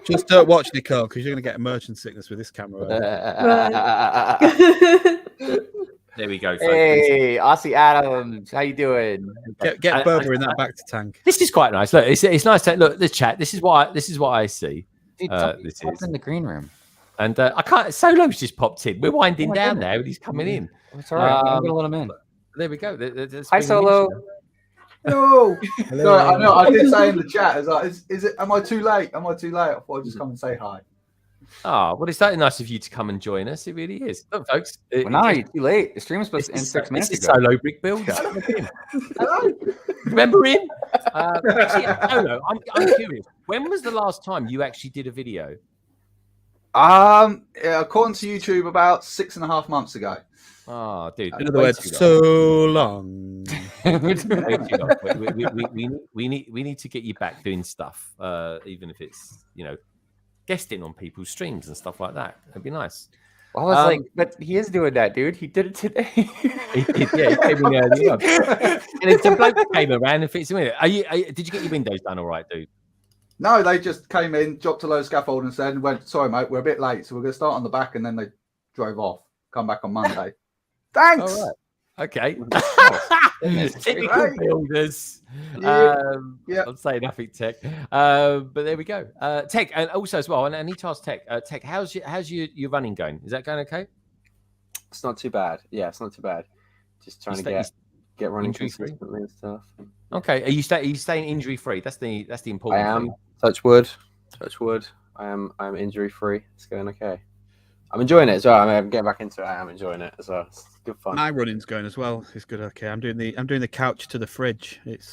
Just don't watch, Nicole, because you're going to get motion sickness with this camera. There we go. Hey, Aussie Adams, how you doing? Get Boba in that back to tank. This is quite nice. Look, it's nice to look the chat. This is what I see. Dude, this is in the green room, and I can't. Solo's just popped in. We're winding down now, and he's coming in. It's all right. I'm gonna let him in. There we go. Hi, Solo. No, Hello. no, I know. I did say in the chat, "Is like, is it? Am I too late? Am I too late?" I thought I'd just come and say hi. Oh, well, it's so nice of you to come and join us. It really is. Look, folks. Well, now you're too late. The stream was supposed to end 6 minutes ago. Solo Brick Builds. Remember him? Solo, I'm curious. When was the last time you actually did a video? According to YouTube, about 6.5 months ago. Oh, dude. In other words, so long. We need to get you back doing stuff, even if it's guesting on people's streams and stuff like that. It'd be nice. Well, I was like, but he is doing that, dude. He did it today. He came in early on. And if the bloke came around and fits him in, did you get your windows done all right, dude? No, they just came in, dropped a load of scaffold and said, "Went, sorry, mate, we're a bit late, so we're going to start on the back," and then they drove off. Come back on Monday. Thanks. All right. Okay. Typical builders. I'll say nothing, Tech. But there we go. Tech, and also as well, and I need to ask Tech. Tech, how's your running going? Is that going okay? It's not too bad. Yeah, it's not too bad. Just trying to get running consistently and stuff. Okay. Are you staying injury free? That's the important thing. Thing. Touch wood. I am injury free. It's going okay. I'm enjoying it as well. I'm getting back into it. I am enjoying it as well. It's good fun. My running's going as well. It's good. Okay, I'm doing the couch to the fridge. It's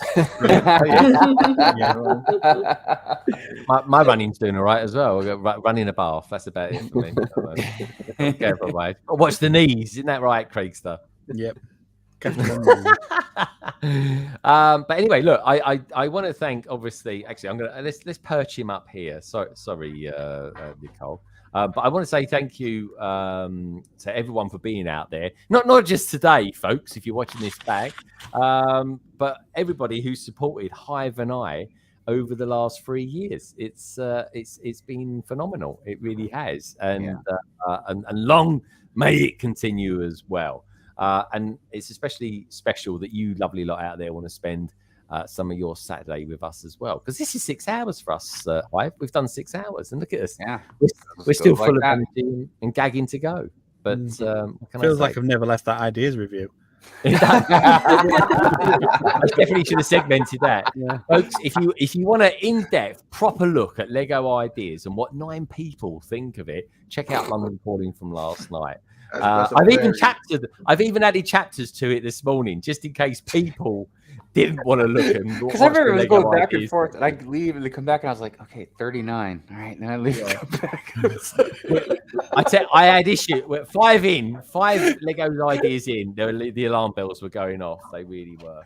my running's doing all right as well. Running a bath. That's about it for me. Careful, mate. Watch the knees. Isn't that right, Craigster? Yep. But anyway, look, I want to thank. Obviously, actually, I'm gonna let's perch him up here. Sorry, Nicole. But I want to say thank you to everyone for being out there. Not just today, folks, if you're watching this back, but everybody who supported Hive and I over the last 3 years. It's been phenomenal. It really has, and long may it continue as well. And it's especially special that you lovely lot out there want to spend some of your Saturday with us as well, because this is 6 hours for us. Hive. We've done 6 hours, and look at us. Yeah, we're still full of energy and gagging to go. But feels like I've never left that ideas review. I definitely should have segmented that, folks. If you want an in-depth, proper look at Lego ideas and what 9 people think of it, check out London Calling from last night. I've even added chapters to it this morning, just in case people didn't want to look and because I remember it was going back and forth, and I leave and they come back, and I was like, okay, 39. All right, and then I leave and come back. I had issue with 5 Lego ideas in. The alarm bells were going off. They really were.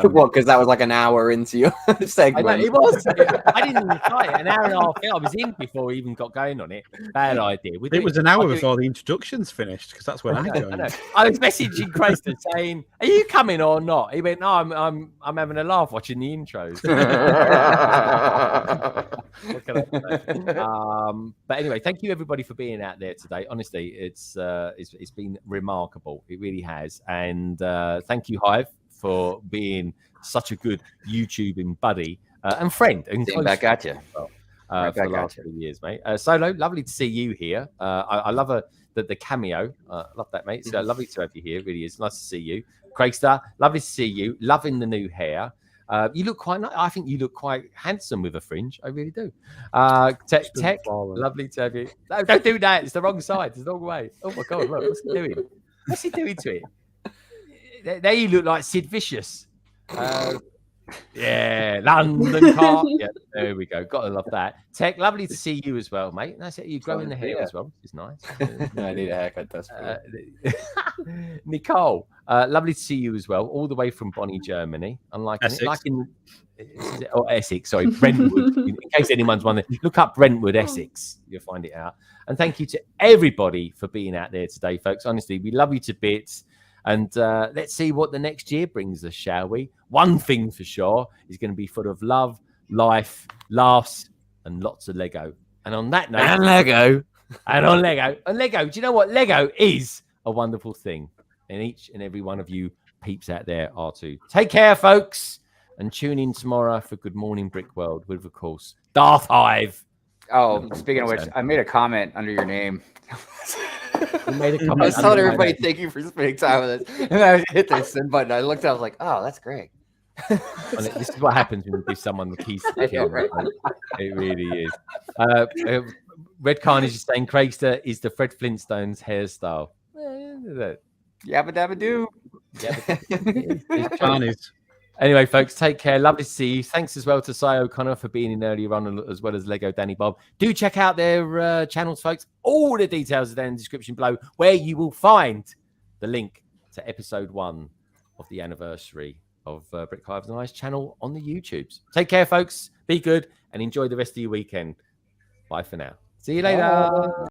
What? Because that was like an hour into your segment. It was. I didn't even try it. An hour and a half. I was in before we even got going on it. Bad idea. It was an hour before the introductions finished, because that's when I joined. I was messaging Crayston saying, "Are you coming or not?" He went, "No, I'm having a laugh watching the intros." What can I say? But anyway, thank you everybody for being out there today. Honestly, it's been remarkable. It really has. And thank you, Hive, for being such a good YouTubing buddy and friend. And back at you. For the last 3 years, mate. Solo, lovely to see you here. I love the cameo. Love that, mate. So lovely to have you here. It really is nice to see you. Craigstar, lovely to see you. Loving the new hair. You look quite nice. I think you look quite handsome with a fringe. I really do. Tech, lovely to have you. No, don't do that. It's the wrong side. It's the wrong way. Oh my God, look, what's he doing? What's he doing to it? There you look like Sid Vicious. Yeah, London car. Yeah, There we go. Gotta love that. Tech, lovely to see you as well, mate. That's it. You're growing the hair as well, which is nice. I need a haircut. That's Nicole, lovely to see you as well, all the way from Bonnie, Germany. Unlike Essex, sorry, Brentwood. In case anyone's wondering, look up Brentwood, Essex. You'll find it out. And thank you to everybody for being out there today, folks. Honestly, we love you to bits. And let's see what the next year brings us, shall we? One thing for sure is going to be full of love, life, laughs, and lots of Lego. And on that note, And Lego. Do you know what? Lego is a wonderful thing. And each and every one of you peeps out there are too. Take care, folks. And tune in tomorrow for Good Morning Brick World with, of course, Darth Hive. Oh, speaking of which, I made a comment under your name. You made a comment. I was telling everybody thank you for spending time with us. And I hit the send button. I looked, I was like, oh, that's great. This is what happens when you give someone the keys to the camera. It really is. Red Carnage is saying Craigster is the Fred Flintstone's hairstyle. Yabba dabba doo. Carnage. Anyway, folks, take care. Lovely to see you. Thanks as well to Cy O'Connor for being in earlier on, as well as LegoDANIbob. Do check out their channels, folks. All the details are there in the description below, where you will find the link to episode 1 of the anniversary of Brick Hive's Nice channel on the YouTubes. Take care, folks. Be good and enjoy the rest of your weekend. Bye for now. See you later.